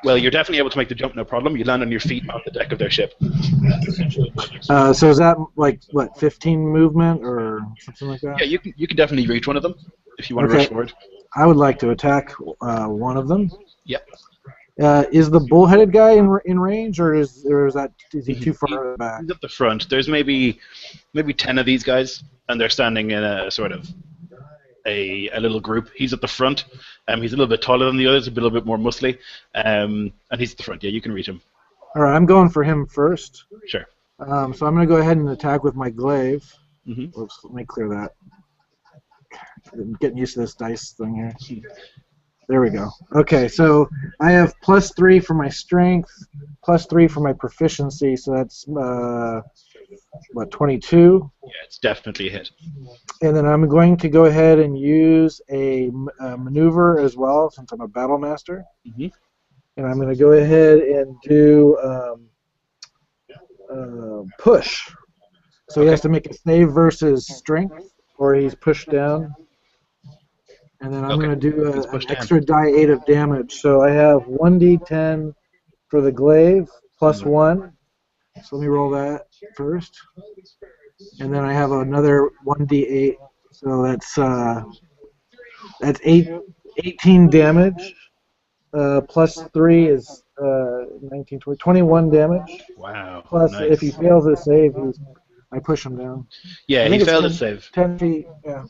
[SPEAKER 1] Well, you're definitely able to make the jump, no problem. You land on your feet on the deck of their ship.
[SPEAKER 4] So is that like what, 15 movement or something like that?
[SPEAKER 1] Yeah, you can definitely reach one of them if you want to rush forward.
[SPEAKER 4] I would like to attack one of them.
[SPEAKER 1] Yep.
[SPEAKER 4] Is the bullheaded guy in range, or is he too far back?
[SPEAKER 1] He's at the front. There's maybe 10 of these guys, and they're standing in a sort of a little group. He's at the front. He's a little bit taller than the others, a little bit more muscly, and he's at the front. Yeah, you can reach him.
[SPEAKER 4] All right, I'm going for him first.
[SPEAKER 1] Sure.
[SPEAKER 4] So I'm going to go ahead and attack with my glaive.
[SPEAKER 1] Mm-hmm.
[SPEAKER 4] Oops, let me clear that. I'm getting used to this dice thing here. There we go. Okay, so I have +3 for my strength, +3 for my proficiency, so that's, what, 22?
[SPEAKER 1] Yeah, it's definitely a hit.
[SPEAKER 4] And then I'm going to go ahead and use a maneuver as well, since I'm a battle master.
[SPEAKER 1] Mm-hmm.
[SPEAKER 4] And I'm going to go ahead and do push. So he has to make a save versus strength, or he's pushed down. And then I'm going to do an extra die 8 of damage. So I have 1d10 for the glaive, +1. So let me roll that first. And then I have another 1d8. So that's 18 damage. +3 is 19, 20, 21 damage.
[SPEAKER 1] Wow.
[SPEAKER 4] Plus,
[SPEAKER 1] nice.
[SPEAKER 4] if he fails his save, I push him down.
[SPEAKER 1] Yeah, he failed his save.
[SPEAKER 4] 10 feet, yeah.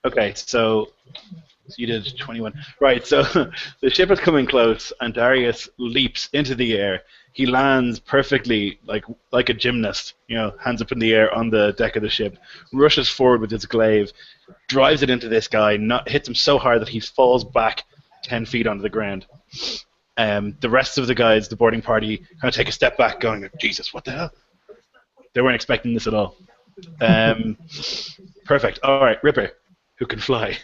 [SPEAKER 1] Okay, so you did 21. Right, so the ship is coming close, and Darius leaps into the air. He lands perfectly, like a gymnast, you know, hands up in the air on the deck of the ship, rushes forward with his glaive, drives it into this guy, hits him so hard that he falls back 10 feet onto the ground. The rest of the guys, the boarding party, kind of take a step back, going, "Jesus, what the hell?" They weren't expecting this at all. Perfect. All right, Ripper, who can fly.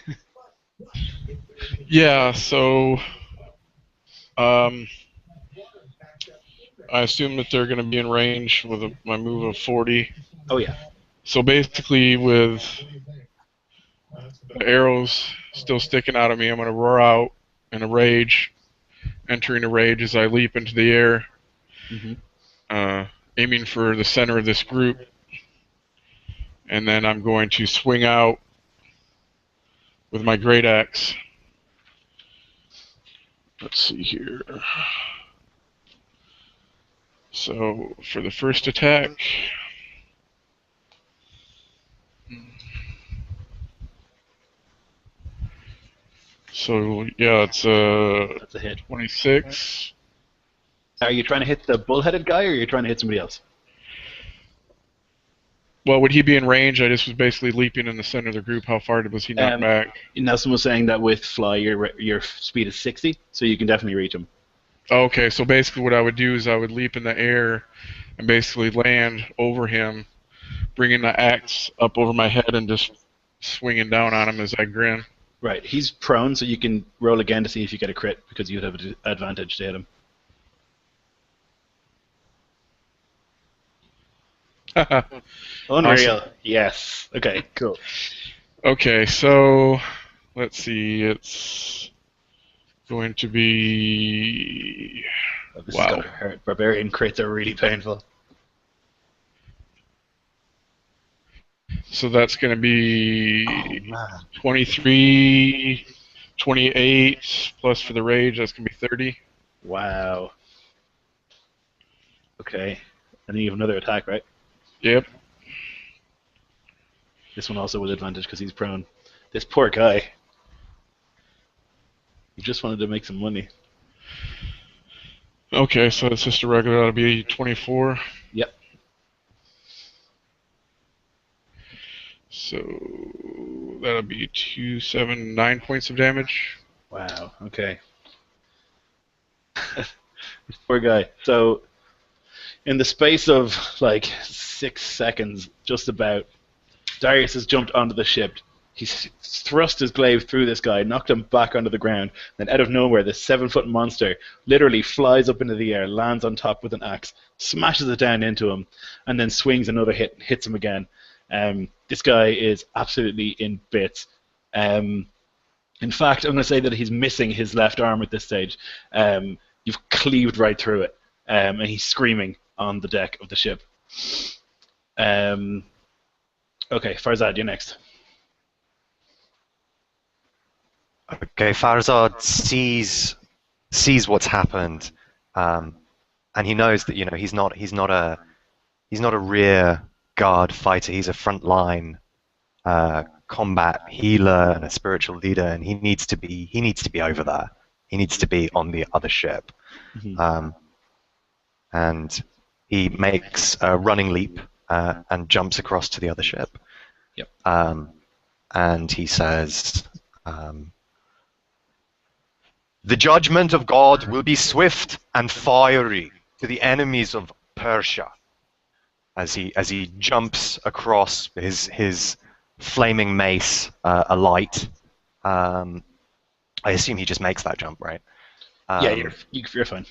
[SPEAKER 3] Yeah, so I assume that they're going to be in range with my move of 40.
[SPEAKER 1] Oh yeah.
[SPEAKER 3] So basically, with the arrows still sticking out of me, I'm going to roar out in a rage, entering a rage as I leap into the air, aiming for the center of this group. And then I'm going to swing out with my great axe. Let's see here. So for the first attack, so yeah, it's
[SPEAKER 1] That's a hit.
[SPEAKER 3] 26.
[SPEAKER 1] Are you trying to hit the bull-headed guy, or are you trying to hit somebody else?
[SPEAKER 3] Well, would he be in range? I just was basically leaping in the center of the group. How far was he knocked back?
[SPEAKER 1] Nelson was saying that with fly, your speed is 60, so you can definitely reach him.
[SPEAKER 3] Okay, so basically what I would do is I would leap in the air and basically land over him, bringing the axe up over my head and just swinging down on him as I grin.
[SPEAKER 1] Right. He's prone, so you can roll again to see if you get a crit, because you'd have an advantage to hit him. Unreal. Awesome. Yes. Okay, cool.
[SPEAKER 3] Okay, so let's see. It's going to be...
[SPEAKER 1] Oh, this is going to hurt. Barbarian crits are really painful.
[SPEAKER 3] So that's going to be 23, 28, plus for the rage, that's going to be 30.
[SPEAKER 1] Wow. Okay. And then you have another attack, right?
[SPEAKER 3] Yep.
[SPEAKER 1] This one also with advantage because he's prone. This poor guy. He just wanted to make some money.
[SPEAKER 3] Okay, so it's just a regular, that'll be 24.
[SPEAKER 1] Yep.
[SPEAKER 3] So that'll be 9 points of damage.
[SPEAKER 1] Wow, okay. This poor guy. So, in the space of like 6 seconds, just about, Darius has jumped onto the ship. He's thrust his glaive through this guy, knocked him back onto the ground. Then out of nowhere, this 7-foot monster literally flies up into the air, lands on top with an axe, smashes it down into him, and then swings another hit and hits him again. This guy is absolutely in bits. In fact, I'm going to say that he's missing his left arm at this stage. You've cleaved right through it, and he's screaming on the deck of the ship. Okay, Farzad, you're next.
[SPEAKER 5] Okay, Farzad sees what's happened, and he knows that he's not a rear guard fighter. He's a frontline combat healer and a spiritual leader, and he needs to be over there. He needs to be on the other ship, and he makes a running leap and jumps across to the other ship.
[SPEAKER 1] Yep.
[SPEAKER 5] And he says, "The judgment of God will be swift and fiery to the enemies of Persia." As he jumps across, his flaming mace alight. I assume he just makes that jump, right?
[SPEAKER 1] Yeah, you're fine.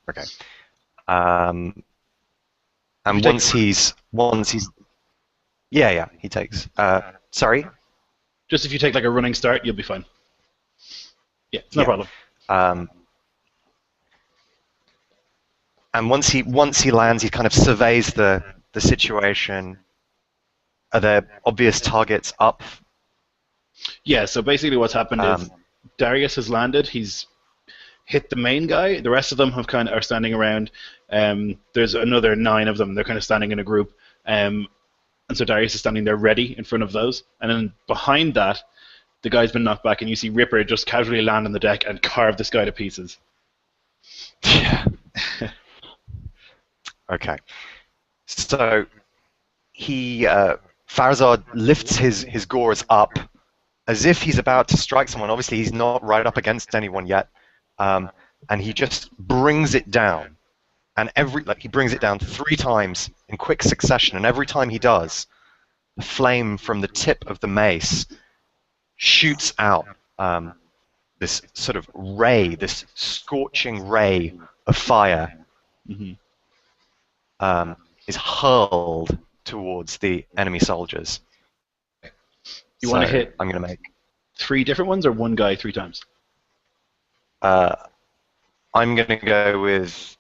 [SPEAKER 5] Okay. And once he's yeah, he takes. Sorry.
[SPEAKER 1] Just if you take like a running start, you'll be fine. Yeah, it's no problem.
[SPEAKER 5] And once he lands, he kind of surveys the situation. Are there obvious targets up?
[SPEAKER 1] Yeah, so basically what's happened is Darius has landed. He's hit the main guy. The rest of them are standing around. There's another 9 of them. They're kind of standing in a group. And so Darius is standing there ready in front of those. And then behind that, the guy's been knocked back, and you see Ripper just casually land on the deck and carve this guy to pieces.
[SPEAKER 5] Yeah. Okay. So Farzad lifts his gores up as if he's about to strike someone. Obviously, he's not right up against anyone yet. and he just brings it down. And he brings it down 3 times in quick succession, and every time he does, the flame from the tip of the mace shoots out this sort of ray, this scorching ray of fire,
[SPEAKER 1] Mhm.
[SPEAKER 5] is hurled towards the enemy soldiers.
[SPEAKER 1] You want to
[SPEAKER 5] So
[SPEAKER 1] hit
[SPEAKER 5] I'm going to make.
[SPEAKER 1] 3 different ones or one guy 3 times?
[SPEAKER 5] I'm going to go with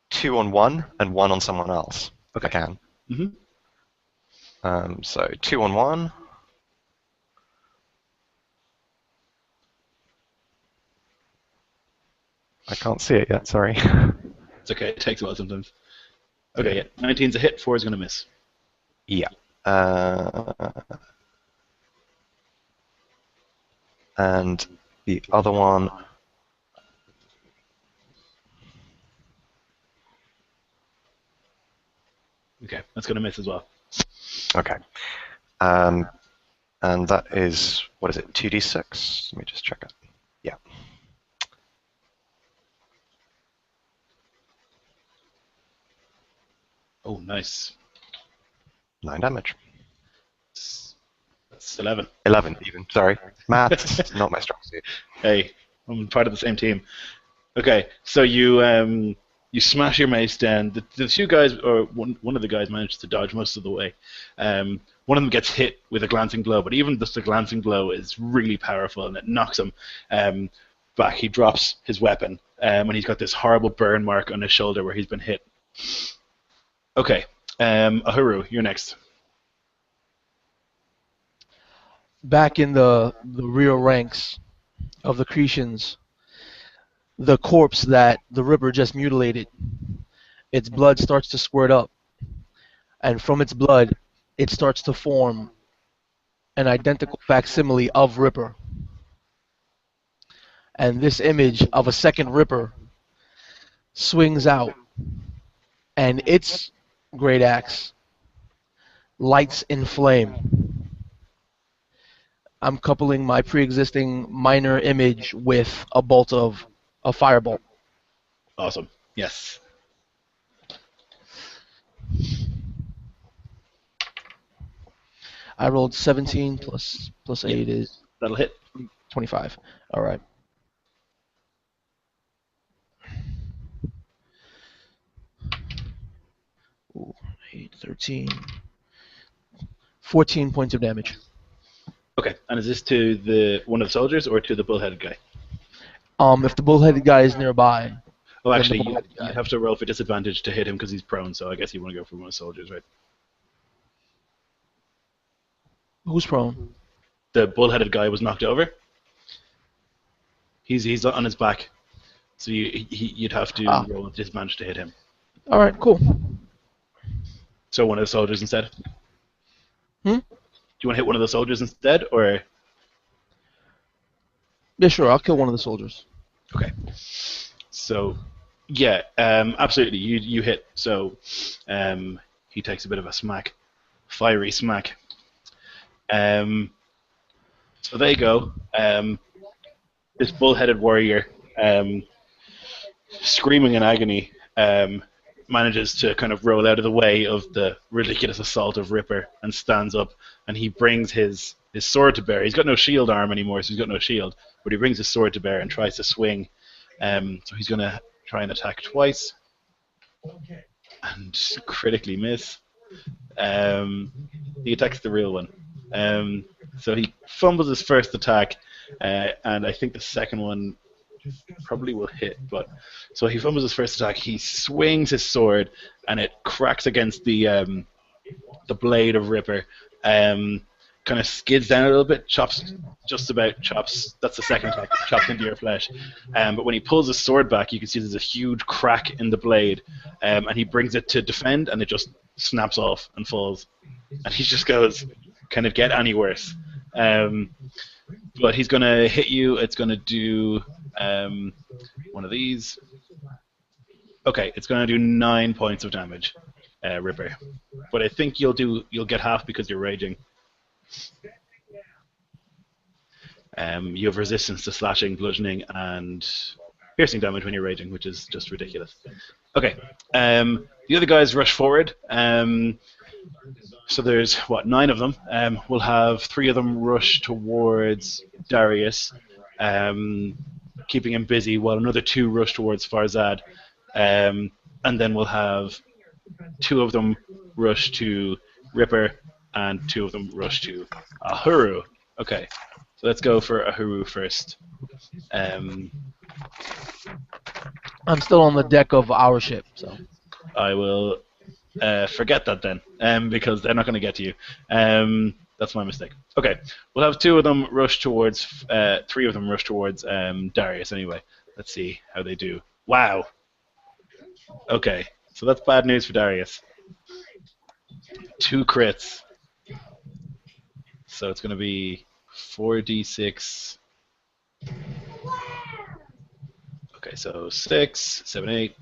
[SPEAKER 5] 2 on one and 1 on someone else, if I can.
[SPEAKER 1] Mhm.
[SPEAKER 5] So 2 on 1. I can't see it yet, sorry.
[SPEAKER 1] It's okay. It takes a while sometimes. Okay, yeah. 19's a hit. 4 is going to miss.
[SPEAKER 5] Yeah. And the other one.
[SPEAKER 1] Okay, that's going to miss as well.
[SPEAKER 5] Okay. And that is, what is it, 2d6? Let me just check it. Yeah.
[SPEAKER 1] Oh, nice.
[SPEAKER 5] 9 damage.
[SPEAKER 1] That's 11.
[SPEAKER 5] 11 even, sorry. Maths, not my strong suit.
[SPEAKER 1] Hey, I'm part of the same team. Okay, so you smash your mace down. The 2 guys, or one of the guys, manages to dodge most of the way. One of them gets hit with a glancing blow, but even just a glancing blow is really powerful, and it knocks him back. He drops his weapon, and he's got this horrible burn mark on his shoulder where he's been hit. Okay, Ahuru, you're next.
[SPEAKER 2] Back in the rear ranks of the Cretians, the corpse that the Ripper just mutilated, its blood starts to squirt up, and from its blood, it starts to form an identical facsimile of Ripper. And this image of a second Ripper swings out, and its great axe lights in flame. I'm coupling my pre-existing minor image with a bolt of a firebolt.
[SPEAKER 1] Awesome. Yes.
[SPEAKER 2] I rolled 17 plus 8 is
[SPEAKER 1] That'll hit.
[SPEAKER 2] 25. All right. Ooh, 8, 13. 14 points of damage.
[SPEAKER 1] Okay, and is this to one of the soldiers or to the bullheaded guy?
[SPEAKER 2] If the bullheaded guy is nearby.
[SPEAKER 1] Oh,
[SPEAKER 2] then
[SPEAKER 1] actually,
[SPEAKER 2] the bullheaded guy.
[SPEAKER 1] you have to roll for disadvantage to hit him because he's prone, so I guess you want to go for one of the soldiers, right?
[SPEAKER 2] Who's prone?
[SPEAKER 1] The bullheaded guy was knocked over. He's on his back, so you'd have to roll with disadvantage to hit him.
[SPEAKER 2] All right, cool.
[SPEAKER 1] So one of the soldiers instead?
[SPEAKER 2] Hmm?
[SPEAKER 1] Do you want to hit one of the soldiers instead, or?
[SPEAKER 2] Yeah, sure. I'll kill one of the soldiers.
[SPEAKER 1] Okay. So, yeah, absolutely. You hit. So, he takes a bit of a smack, fiery smack. So there you go. This bull-headed warrior, screaming in agony, manages to kind of roll out of the way of the ridiculous assault of Ripper and stands up, and he brings his sword to bear. He's got no shield arm anymore, so he's got no shield, but he brings his sword to bear and tries to swing. So he's going to try and attack twice and critically miss. He attacks the real one. So he fumbles his first attack, and I think the second one probably will hit. But so he fumbles his first attack. He swings his sword, and it cracks against the blade of Ripper. Kind of skids down a little bit, chops. That's the second attack, chops into your flesh. But when he pulls his sword back, you can see there's a huge crack in the blade, and he brings it to defend, and it just snaps off and falls. And he just goes, "Can it get any worse?" But he's going to hit you. It's going to do one of these. Okay, it's going to do 9 points of damage, Ripper. But I think you'll get half because you're raging. You have resistance to slashing, bludgeoning, and piercing damage when you're raging, which is just ridiculous. Okay. The other guys rush forward. So there's, 9 of them. We'll have 3 of them rush towards Darius, keeping him busy, while another 2 rush towards Farzad. And then we'll have 2 of them rush to Ripper, and 2 of them rush to Ahuru. Okay, so let's go for Ahuru first.
[SPEAKER 2] I'm still on the deck of our ship, so.
[SPEAKER 1] I will forget that then, because they're not going to get to you. That's my mistake. Okay, we'll have 2 of them rush towards, 3 of them rush towards Darius anyway. Let's see how they do. Wow. Okay, so that's bad news for Darius. 2 crits. So it's going to be 4d6. Okay, so 6, 7, 8.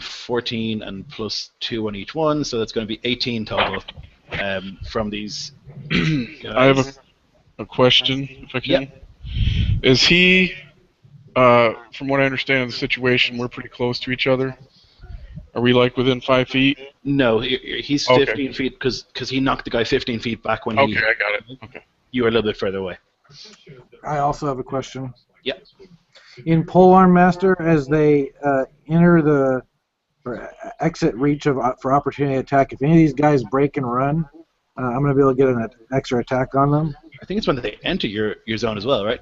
[SPEAKER 1] 14 and plus 2 on each one, so that's going to be 18 total from these guys.
[SPEAKER 3] I have a question, if I can. Yep. Is he, from what I understand of the situation, we're pretty close to each other? Are we like within 5 feet?
[SPEAKER 1] No, he's 15 feet because he knocked the guy 15 feet back when he...
[SPEAKER 3] Okay, I got it. Okay.
[SPEAKER 1] You were a little bit further away.
[SPEAKER 4] I also have a question.
[SPEAKER 1] Yep.
[SPEAKER 4] In Polearm Master, as they enter the or exit reach for opportunity attack, if any of these guys break and run, I'm going to be able to get an extra attack on them.
[SPEAKER 1] I think it's when they enter your zone as well, right?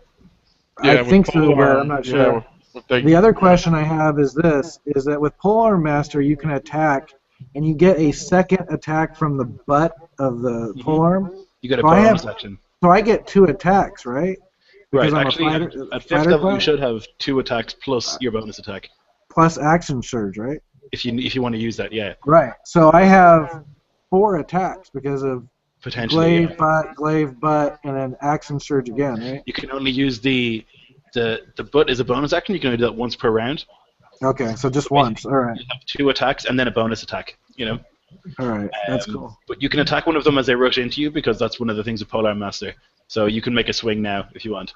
[SPEAKER 3] Yeah,
[SPEAKER 4] I think so, but I'm not sure. The other question I have is this, is that with Polearm Master, you can attack, and you get a second attack from the butt of the polearm.
[SPEAKER 1] You get a bonus action.
[SPEAKER 4] So I get 2 attacks, right? Because
[SPEAKER 1] right,
[SPEAKER 4] I'm
[SPEAKER 1] actually,
[SPEAKER 4] at
[SPEAKER 1] 5th level you should have 2 attacks plus your bonus attack.
[SPEAKER 4] Plus action surge, right?
[SPEAKER 1] If you want to use that, yeah.
[SPEAKER 4] Right. So I have 4 attacks because of
[SPEAKER 1] potentially
[SPEAKER 4] glaive butt, and then action surge again, right?
[SPEAKER 1] You can only use the butt as a bonus action. You can only do that once per round.
[SPEAKER 4] Okay, so just once. All right.
[SPEAKER 1] You have 2 attacks and then a bonus attack. You know.
[SPEAKER 4] All right, that's cool.
[SPEAKER 1] But you can attack one of them as they rush into you because that's one of the things of Polearm Master. So you can make a swing now if you want.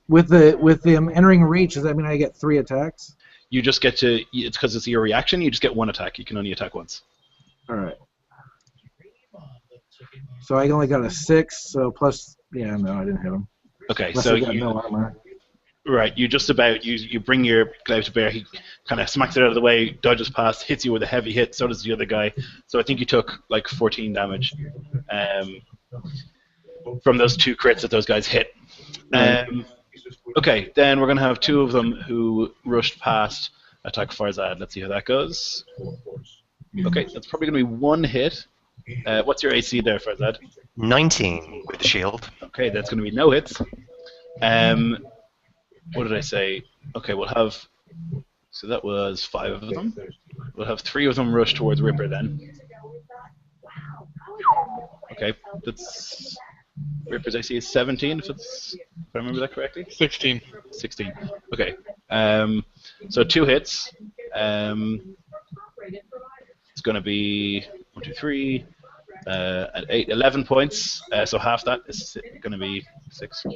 [SPEAKER 4] With them entering reach, does that mean I get 3 attacks?
[SPEAKER 1] You just get to. It's because it's your reaction. You just get 1 attack. You can only attack once.
[SPEAKER 4] All right. So I only got a 6. So plus, yeah, no, I didn't hit him.
[SPEAKER 1] Okay,
[SPEAKER 4] Unless
[SPEAKER 1] so
[SPEAKER 4] I got no armor.
[SPEAKER 1] Right, you just about you bring your glaive to bear. He kind of smacks it out of the way, dodges past, hits you with a heavy hit. So does the other guy. So I think you took like 14 damage from those 2 crits that those guys hit. Okay, then we're gonna have 2 of them who rushed past attack Farzad. Let's see how that goes. Okay, that's probably gonna be 1 hit. What's your AC there, Farzad?
[SPEAKER 5] 19 with the shield.
[SPEAKER 1] Okay, that's gonna be no hits. What did I say? Okay, we'll have... So that was 5 of them. We'll have 3 of them rush towards Ripper then. Okay, that's... Ripper's AC is 17, if I remember that correctly?
[SPEAKER 3] 16.
[SPEAKER 1] 16. Okay. So 2 hits. It's going to be 1, 2, 3, 8, 11 points. So half that is going to be 6.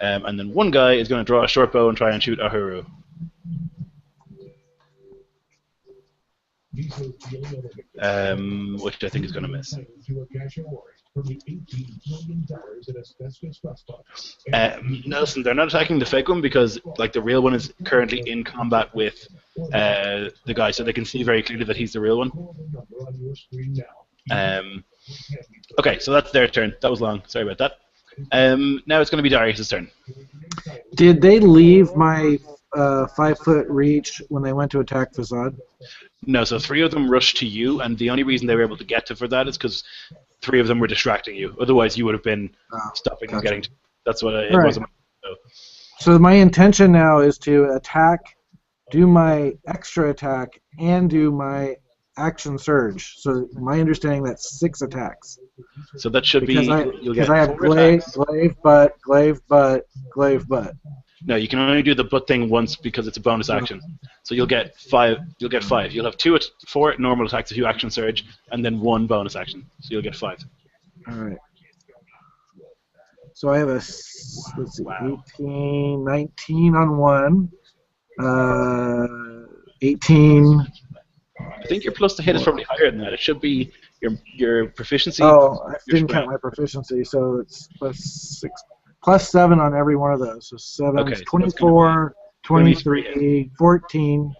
[SPEAKER 1] And then 1 guy is going to draw a short bow and try and shoot Ahuru. Which I think is going to miss. Nelson, they're not attacking the fake one because like the real one is currently in combat with the guy, so they can see very clearly that he's the real one. Okay, so that's their turn. That was long. Sorry about that. Now it's going to be Darius' turn.
[SPEAKER 4] Did they leave my 5-foot reach when they went to attack Farzad?
[SPEAKER 1] No, so 3 of them rushed to you, and the only reason they were able to get to Farzad is because 3 of them were distracting you. Otherwise, you would have been stopping and getting to. That's what it was.
[SPEAKER 4] So my intention now is to attack, do my extra attack, and do my action surge. So my understanding that's 6 attacks.
[SPEAKER 1] So that should be.
[SPEAKER 4] Because I have glaive butt, glaive butt.
[SPEAKER 1] No, you can only do the butt thing once because it's a bonus action. So you'll get 5. You'll get 5. You'll have 4 normal attacks if you action surge, and then 1 bonus action. So you'll get 5.
[SPEAKER 4] All right. So I have let's see, 18, 19 on one, 18.
[SPEAKER 1] I think your plus to hit is probably higher than that. It should be your proficiency.
[SPEAKER 4] Oh, I
[SPEAKER 1] your
[SPEAKER 4] didn't count my proficiency, so it's plus 7 on every one of those. So 7,
[SPEAKER 1] Okay, so that's
[SPEAKER 4] 24,
[SPEAKER 1] gonna be 3
[SPEAKER 4] 23, 14.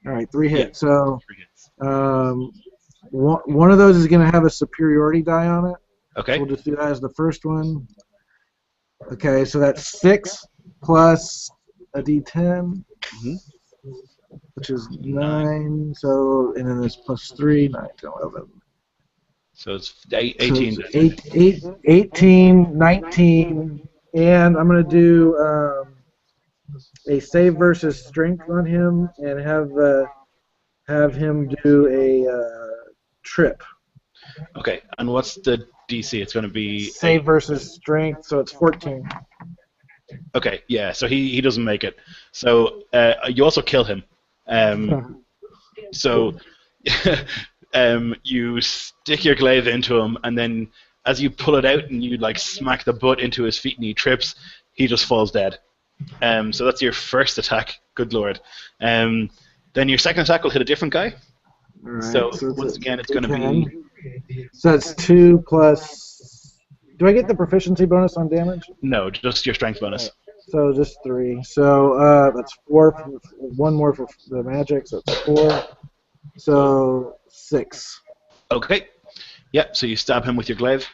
[SPEAKER 4] All right, 3 hits. So
[SPEAKER 1] 3 hits.
[SPEAKER 4] one of those is going to have a superiority die on it.
[SPEAKER 1] Okay.
[SPEAKER 4] So we'll just do that as the first one. Okay, so that's 6 plus a d10, which is 9. So, and then there's plus 3, 9, 10, 11.
[SPEAKER 1] So it's 18.
[SPEAKER 4] So it's 18, 19, and I'm going to do a save versus strength on him and have him do a trip.
[SPEAKER 1] Okay, and what's the DC? It's going to be
[SPEAKER 4] Save versus strength, so it's 14.
[SPEAKER 1] Okay, yeah, so he doesn't make it. So you also kill him. So you stick your glaive into him, and then as you pull it out and you like smack the butt into his feet and he trips, he just falls dead. So that's your first attack. Good lord. Then your second attack will hit a different guy.
[SPEAKER 4] Right,
[SPEAKER 1] So once again, it's going to be...
[SPEAKER 4] So it's 2 plus... Do I get the proficiency bonus on damage?
[SPEAKER 1] No, just your strength bonus.
[SPEAKER 4] So just 3. So that's 4. 1 more for the magic, so it's 4. So 6.
[SPEAKER 1] Okay. Yep, so you stab him with your glaive.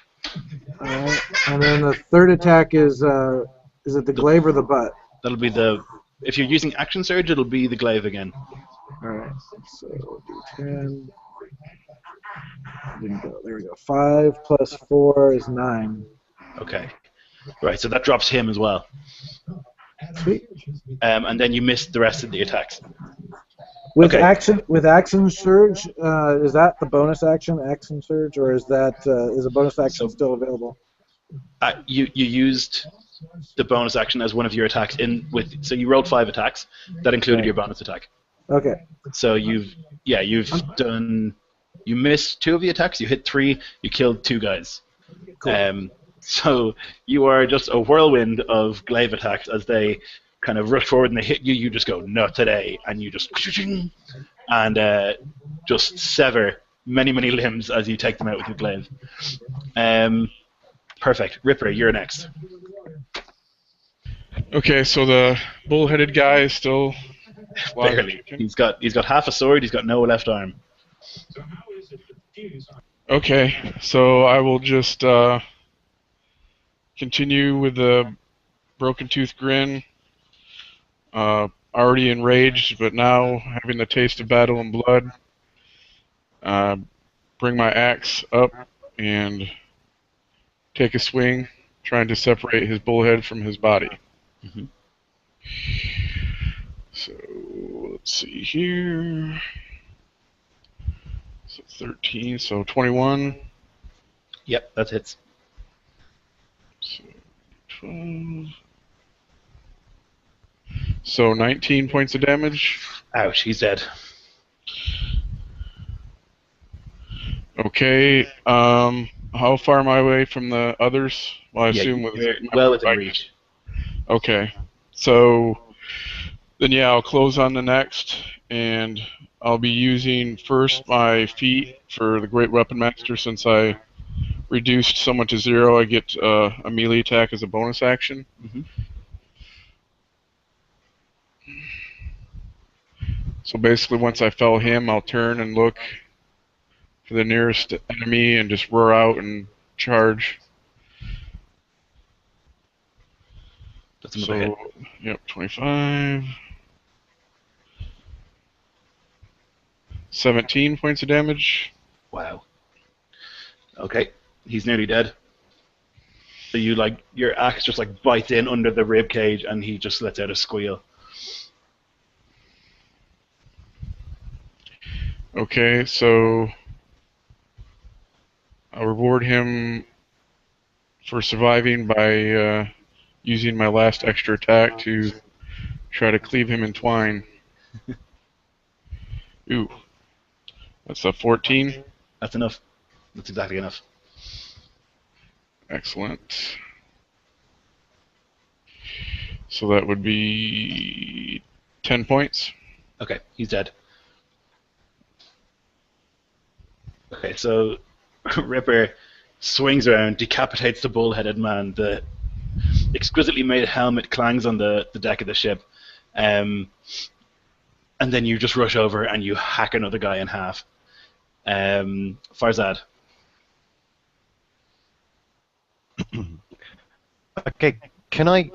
[SPEAKER 4] Alright, and then the third attack is it the glaive or the butt?
[SPEAKER 1] That'll be the... If you're using action surge, it'll be the glaive again.
[SPEAKER 4] Alright, so we'll do 10. Didn't go. There we go. 5 plus 4 is 9.
[SPEAKER 1] Okay. Right, so that drops him as well.
[SPEAKER 4] Sweet.
[SPEAKER 1] And then you missed the rest of the attacks.
[SPEAKER 4] With
[SPEAKER 1] Okay.
[SPEAKER 4] action surge, is that the bonus action surge, or is a bonus action still available?
[SPEAKER 1] You used the bonus action as one of your attacks so you rolled 5 attacks. That included your bonus attack.
[SPEAKER 4] Okay.
[SPEAKER 1] So you missed 2 of the attacks, you hit 3, you killed 2 guys.
[SPEAKER 4] Cool.
[SPEAKER 1] So you are just a whirlwind of glaive attacks as they kind of rush forward and they hit you. You just go, not today, and you just and just sever many limbs as you take them out with your glaive. Perfect. Ripper, you're next.
[SPEAKER 3] Okay, so the bull-headed guy is still alive.
[SPEAKER 1] Barely. He's got half a sword. He's got no left arm.
[SPEAKER 3] Okay, so I will just continue with the broken tooth grin. Already enraged, but now having the taste of battle and blood. Bring my axe up and take a swing, trying to separate his bullhead from his body.
[SPEAKER 1] Mm-hmm.
[SPEAKER 3] So let's see here. So 13, so 21.
[SPEAKER 1] Yep, that hits.
[SPEAKER 3] So 12. So 19 points of damage.
[SPEAKER 1] Ouch, he's dead.
[SPEAKER 3] Okay, how far am I away from the others? Well, I assume
[SPEAKER 1] you're well within reach.
[SPEAKER 3] Okay, so then yeah, I'll close on the next, and I'll be using first my feet for the Great Weapon Master. Since I reduced someone to 0, I get a melee attack as a bonus action.
[SPEAKER 1] Mm-hmm.
[SPEAKER 3] So basically, once I fell him, I'll turn and look for the nearest enemy and just roar out and charge.
[SPEAKER 1] That's another hit.
[SPEAKER 3] Yep, 25. 17 points of damage.
[SPEAKER 1] Wow. Okay, he's nearly dead. So your axe just bites in under the rib cage, and he just lets out a squeal.
[SPEAKER 3] Okay, so I'll reward him for surviving by using my last extra attack to try to cleave him in twine. Ooh, that's a 14.
[SPEAKER 1] That's enough. That's exactly enough.
[SPEAKER 3] Excellent. So that would be 10 points.
[SPEAKER 1] Okay, he's dead. Okay, so Ripper swings around, decapitates the bull-headed man. The exquisitely made helmet clangs on the deck of the ship. And then you just rush over and you hack another guy in half. Farzad.
[SPEAKER 5] Okay, can I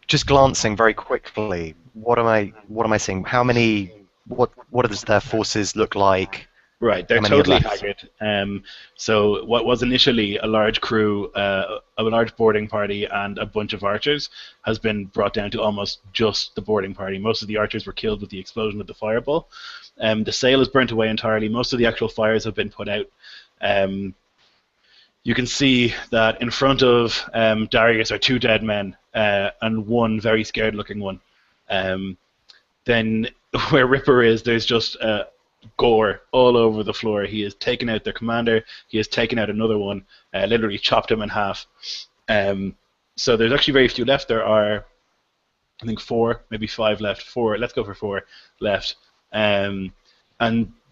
[SPEAKER 5] just glancing very quickly? What am I seeing? How many? What does their forces look like?
[SPEAKER 1] Right, they're
[SPEAKER 5] How many are
[SPEAKER 1] totally
[SPEAKER 5] left?
[SPEAKER 1] haggard. So what was initially a large crew, a large boarding party, and a bunch of archers has been brought down to almost just the boarding party. Most of the archers were killed with the explosion of the fireball. The sail is burnt away entirely. Most of the actual fires have been put out. You can see that in front of Darius are two dead men and one very scared-looking one. Then where Ripper is, there's just gore all over the floor. He has taken out their commander. He has taken out another one, literally chopped him in half. So there's actually very few left. There are, I think, 4, maybe 5 left. 4. Let's go for 4 left. And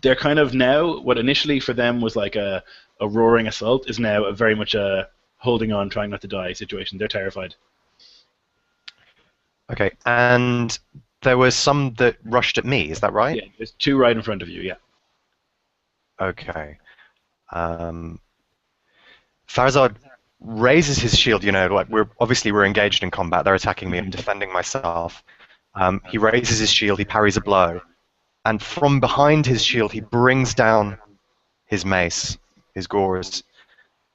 [SPEAKER 1] they're kind of now, what initially for them was like a roaring assault is now very much a holding on, trying not to die situation. They're terrified.
[SPEAKER 5] Okay, and there were some that rushed at me. Is that right?
[SPEAKER 1] Yeah, there's 2 right in front of you. Yeah.
[SPEAKER 5] Okay. Farzad raises his shield. You know, like we're engaged in combat. They're attacking me. I'm defending myself. He raises his shield. He parries a blow, and from behind his shield, he brings down his mace, his gores,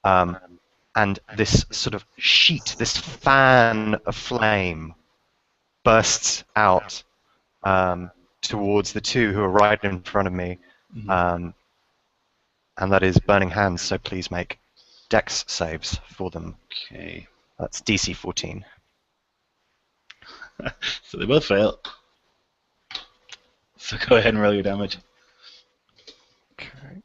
[SPEAKER 5] and this sort of sheet, this fan of flame, bursts out towards the 2 who are right in front of me. And that is Burning Hands, so please make Dex saves for them.
[SPEAKER 1] Okay.
[SPEAKER 5] That's DC 14.
[SPEAKER 1] So they both fail. So go ahead and roll your damage.
[SPEAKER 5] Okay.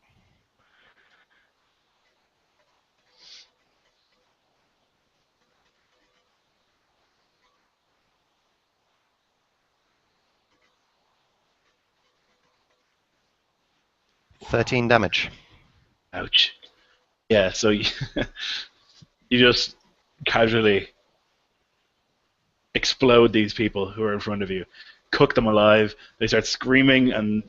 [SPEAKER 5] $13 damage.
[SPEAKER 1] Ouch. Yeah, so you, you just casually explode these people who are in front of you, cook them alive. They start screaming and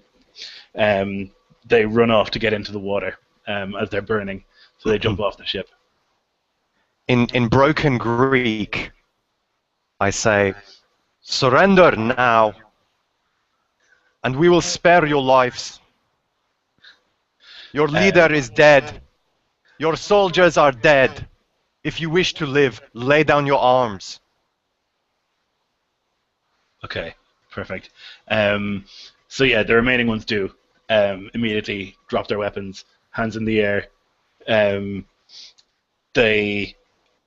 [SPEAKER 1] they run off to get into the water as they're burning. So they jump off the ship.
[SPEAKER 5] In broken Greek, I say, surrender now, and we will spare your lives. Your leader is dead. Your soldiers are dead. If you wish to live, lay down your arms.
[SPEAKER 1] Okay, perfect. So yeah, the remaining ones do immediately drop their weapons, hands in the air. They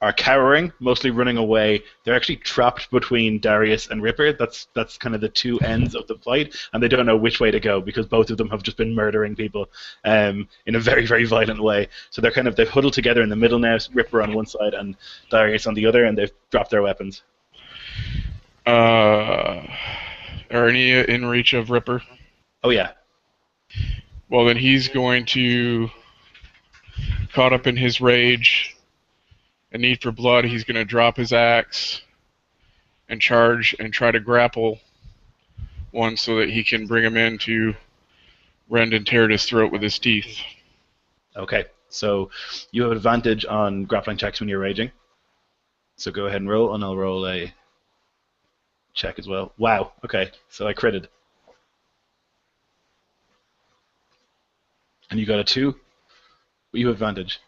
[SPEAKER 1] are cowering, mostly running away. They're actually trapped between Darius and Ripper. That's kind of the 2 ends of the fight, and they don't know which way to go because both of them have just been murdering people in a very, very violent way. So they've huddled together in the middle now, Ripper on one side and Darius on the other, and they've dropped their weapons.
[SPEAKER 3] Are any in reach of Ripper?
[SPEAKER 1] Oh yeah.
[SPEAKER 3] Well, then he's going to, caught up in his rage, a need for blood, he's going to drop his axe and charge and try to grapple one so that he can bring him in to rend and tear at his throat with his teeth.
[SPEAKER 1] Okay, so you have advantage on grappling checks when you're raging. So go ahead and roll, and I'll roll a check as well. Wow, okay, so I critted. And you got a 2? You have advantage.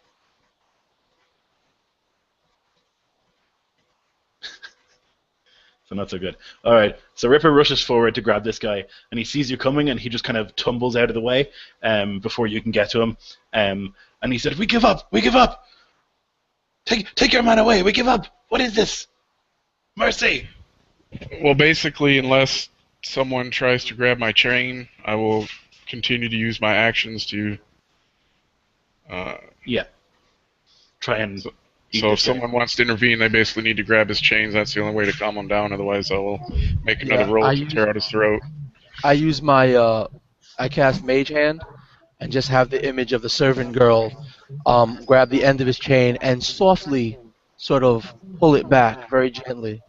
[SPEAKER 1] So not so good. All right. So Ripper rushes forward to grab this guy, and he sees you coming, and he just kind of tumbles out of the way before you can get to him. And he said, "We give up. We give up. Take your man away. We give up. What is this? Mercy."
[SPEAKER 3] Well, basically, unless someone tries to grab my chain, I will continue to use my actions to.
[SPEAKER 1] Yeah. Try and
[SPEAKER 3] So if someone wants to intervene, they basically need to grab his chains. That's the only way to calm him down. Otherwise, I will make another
[SPEAKER 2] Yeah,
[SPEAKER 3] roll to tear out his throat.
[SPEAKER 2] I use my I cast Mage Hand and just have the image of the servant girl grab the end of his chain and softly sort of pull it back very gently.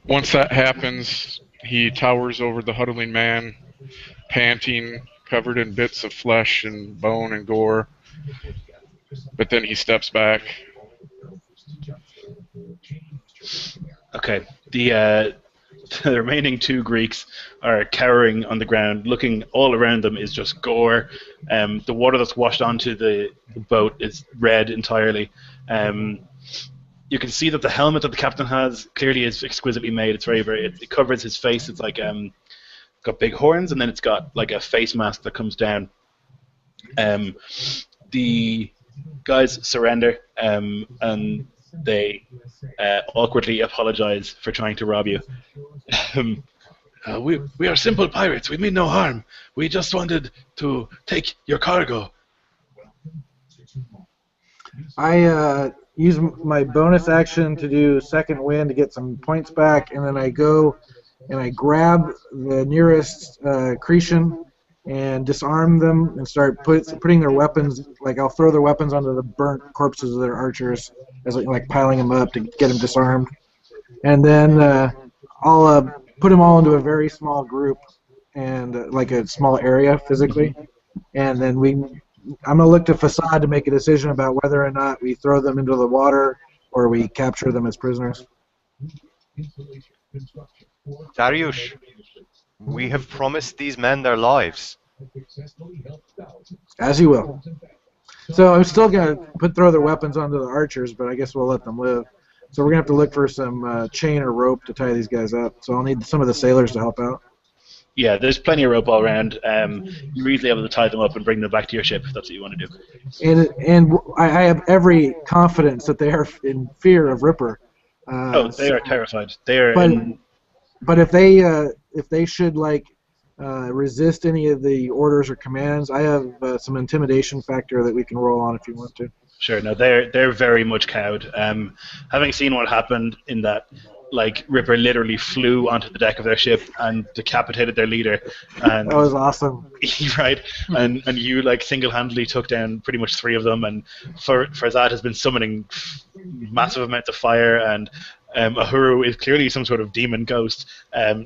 [SPEAKER 3] Once that happens, he towers over the huddling man, panting, covered in bits of flesh and bone and gore. But then he steps back.
[SPEAKER 1] Okay. The the remaining two Greeks are cowering on the ground. Looking all around them is just gore. The water that's washed onto the boat is red entirely. You can see that the helmet that the captain has clearly is exquisitely made. It's it covers his face. It's like got big horns, and then it's got like a face mask that comes down. The guys surrender, and they awkwardly apologize for trying to rob you. We are simple pirates. We mean no harm. We just wanted to take your cargo.
[SPEAKER 4] I use my bonus action to do second wind to get some points back, and then I go and I grab the nearest Cretan and disarm them and start putting their weapons, like I'll throw their weapons onto the burnt corpses of their archers, as like piling them up to get them disarmed. And then I'll put them all into a very small group and like a small area physically. And then I'm going to look to Facade to make a decision about whether or not we throw them into the water or we capture them as prisoners.
[SPEAKER 5] Darius, we have promised these men their lives.
[SPEAKER 4] As you will. So I'm still going to throw their weapons onto the archers, but I guess we'll let them live. So we're going to have to look for some chain or rope to tie these guys up. So I'll need some of the sailors to help out.
[SPEAKER 1] Yeah, there's plenty of rope all around. You're easily able to tie them up and bring them back to your ship if that's what you want to do.
[SPEAKER 4] And I have every confidence that they are in fear of Ripper.
[SPEAKER 1] They are terrified. They are.
[SPEAKER 4] But if they should resist any of the orders or commands, I have some intimidation factor that we can roll on if you want to.
[SPEAKER 1] Sure. No, they're very much cowed. Having seen what happened in that, like Ripper literally flew onto the deck of their ship and decapitated their leader. And
[SPEAKER 4] that was awesome.
[SPEAKER 1] Right. And you like single-handedly took down pretty much 3 of them. And Farzad has been summoning massive amounts of fire, and Ahuru is clearly some sort of demon ghost.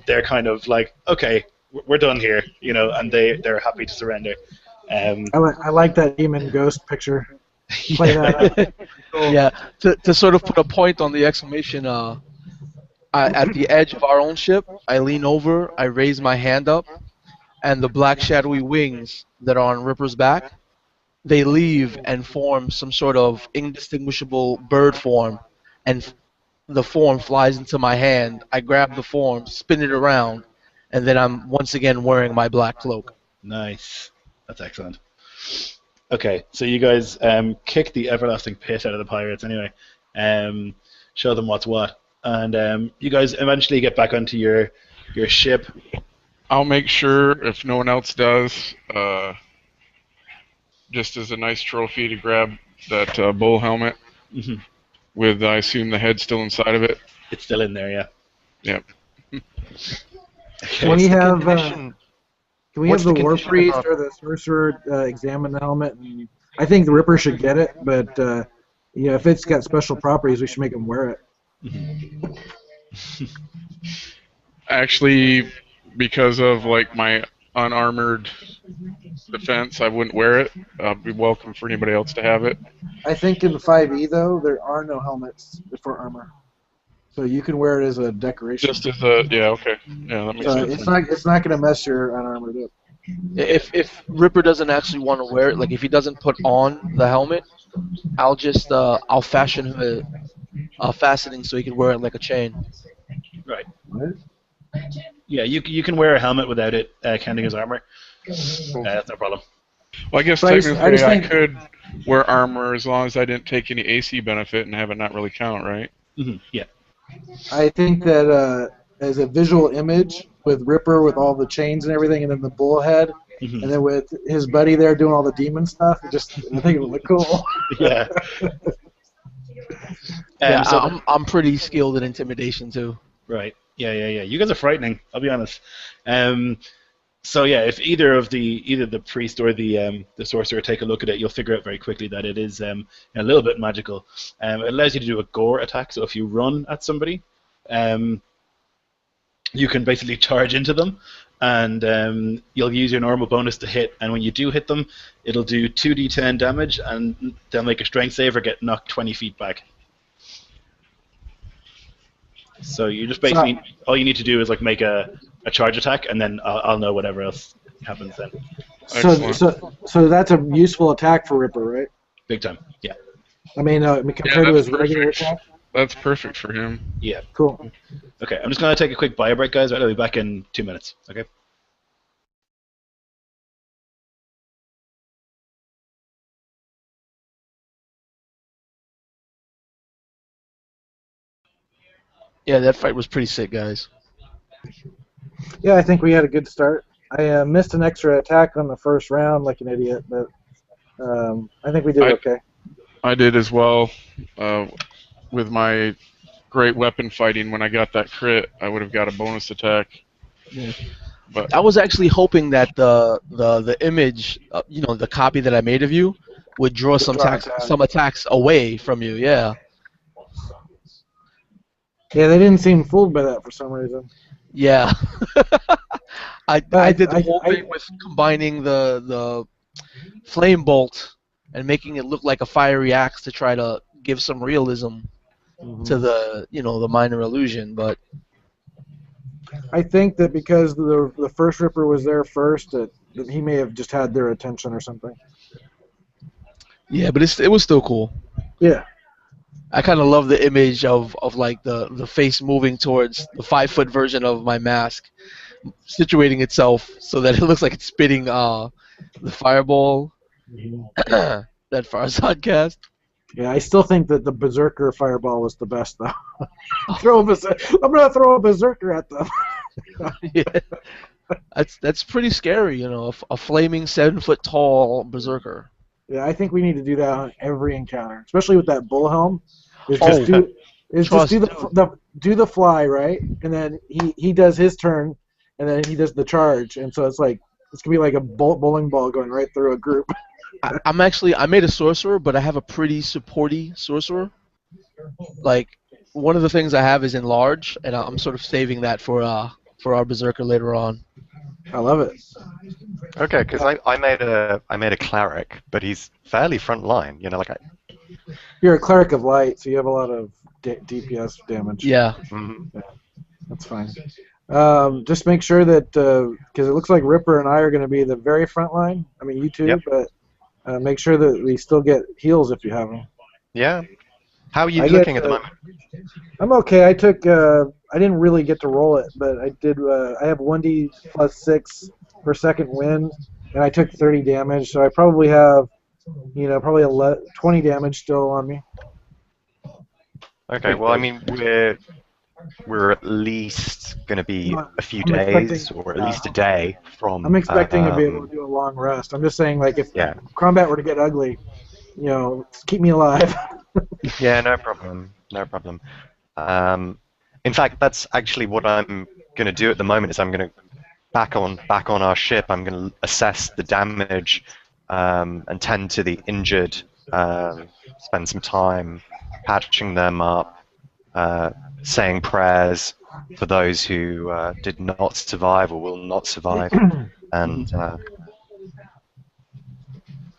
[SPEAKER 1] They're kind of like, okay, we're done here, and they're happy to surrender.
[SPEAKER 4] I like that demon ghost picture. Play that up.
[SPEAKER 2] Yeah, to sort of put a point on the exclamation, at the edge of our own ship, I lean over, I raise my hand up, and the black shadowy wings that are on Ripper's back, they leave and form some sort of indistinguishable bird form, and the form flies into my hand. I grab the form, spin it around, and then I'm once again wearing my black cloak.
[SPEAKER 1] Nice. That's excellent. Okay, so you guys kick the everlasting piss out of the pirates anyway. Show them what's what. And you guys eventually get back onto your ship.
[SPEAKER 3] I'll make sure, if no one else does, just as a nice trophy, to grab that bull helmet with, I assume, the head still inside of it.
[SPEAKER 1] It's still in there, yeah.
[SPEAKER 3] Yep.
[SPEAKER 4] Can we have the war priest or the sorcerer examine the helmet? And I think the Ripper should get it, but if it's got special properties, we should make him wear it.
[SPEAKER 3] Actually, because of my unarmored defense, I wouldn't wear it. I'd be welcome for anybody else to have it.
[SPEAKER 4] I think in 5e though, there are no helmets for armor, so you can wear it as a decoration.
[SPEAKER 3] Just as a okay, yeah, that makes sense.
[SPEAKER 4] It's not going to mess your unarmored up.
[SPEAKER 2] If Ripper doesn't actually want to wear it, like if he doesn't put on the helmet, I'll just I'll fashion him a fastening so he can wear it like a chain.
[SPEAKER 1] Right. What? Yeah, you can wear a helmet without it counting as armor. That's no problem.
[SPEAKER 3] Well, I guess technically I could wear armor as long as I didn't take any AC benefit and have it not really count, right?
[SPEAKER 1] Yeah.
[SPEAKER 4] I think that as a visual image with Ripper with all the chains and everything, and then the bullhead,
[SPEAKER 1] Mhm.
[SPEAKER 4] and then with his buddy there doing all the demon stuff, I think it would look cool.
[SPEAKER 1] Yeah.
[SPEAKER 2] Yeah,
[SPEAKER 1] So
[SPEAKER 2] I'm pretty skilled in intimidation too.
[SPEAKER 1] right. Yeah. You guys are frightening. I'll be honest. So yeah, if either the priest or the sorcerer take a look at it, you'll figure out very quickly that it is a little bit magical. It allows you to do a gore attack. So if you run at somebody, you can basically charge into them, and you'll use your normal bonus to hit. And when you do hit them, it'll do 2d10 damage, and they'll make a strength save or get knocked 20 feet back. So you just basically all you need to do is like make a charge attack, and then I'll know whatever else happens then.
[SPEAKER 4] So that's a useful attack for Ripper, right?
[SPEAKER 1] Big time. Yeah.
[SPEAKER 4] I mean, compared to
[SPEAKER 3] that's
[SPEAKER 4] his regular
[SPEAKER 3] perfect.
[SPEAKER 4] attack.
[SPEAKER 3] That's perfect for him.
[SPEAKER 1] Yeah.
[SPEAKER 4] Cool.
[SPEAKER 1] Okay, I'm just gonna take a quick bio break, guys. Right, I'll be back in 2 minutes. Okay.
[SPEAKER 2] Yeah, that fight was pretty sick, guys.
[SPEAKER 4] Yeah, I think we had a good start. I missed an extra attack on the first round like an idiot, but I think we did okay.
[SPEAKER 3] I did as well. With my great weapon fighting, when I got that crit, I would have got a bonus attack.
[SPEAKER 2] Yeah.
[SPEAKER 3] But
[SPEAKER 2] I was actually hoping that the image, the copy that I made of you, would draw some attacks away from you. Yeah.
[SPEAKER 4] Yeah, they didn't seem fooled by that for some reason.
[SPEAKER 2] Yeah. I did the whole
[SPEAKER 4] I-
[SPEAKER 2] thing with combining the flame bolt and making it look like a fiery axe to try to give some realism to the minor illusion, but
[SPEAKER 4] I think that because the first Ripper was there first, that he may have just had their attention or something.
[SPEAKER 2] yeah, but it was still cool.
[SPEAKER 4] Yeah.
[SPEAKER 2] I kind of love the image of like the face moving towards the 5-foot version of my mask, situating itself so that it looks like it's spitting the fireball that Farzad cast.
[SPEAKER 4] Yeah, I still think that the Berserker fireball was the best, though. I'm gonna throw a Berserker at them.
[SPEAKER 2] Yeah. That's pretty scary, a flaming 7-foot tall Berserker.
[SPEAKER 4] Yeah, I think we need to do that on every encounter, especially with that bull helm. Do the fly, right, and then he does his turn, and then he does the charge, and so it's gonna be like a bowling ball going right through a group.
[SPEAKER 2] I made a sorcerer, but I have a pretty supporty sorcerer. Like, one of the things I have is enlarge, and I'm sort of saving that for our Berserker later on.
[SPEAKER 4] I love it.
[SPEAKER 5] Okay, because I made a cleric, but he's fairly front line.
[SPEAKER 4] You're a cleric of light, so you have a lot of DPS damage.
[SPEAKER 2] Yeah.
[SPEAKER 5] Mhm.
[SPEAKER 4] That's fine. Just make sure that because it looks like Ripper and I are going to be the very front line. I mean, you too,
[SPEAKER 5] Yep.
[SPEAKER 4] but make sure that we still get heals if you have them.
[SPEAKER 5] Yeah. How are you looking at the moment?
[SPEAKER 4] I'm okay. I took. I didn't really get to roll it, but I did. I have 1d plus 6 per second wind, and I took 30 damage, so I probably have, probably 20 damage still on me.
[SPEAKER 5] Okay. Well, I mean, we're at least going to be a few
[SPEAKER 4] I'm
[SPEAKER 5] days,
[SPEAKER 4] expecting-
[SPEAKER 5] or at least a day from.
[SPEAKER 4] I'm expecting to be able to do a long rest. I'm just saying, like, if combat were to get ugly, keep me alive.
[SPEAKER 5] Yeah, no problem. No problem. In fact, that's actually what I'm going to do at the moment. Is I'm going to back on our ship. I'm going to assess the damage and tend to the injured. Spend some time patching them up, saying prayers for those who did not survive or will not survive, and.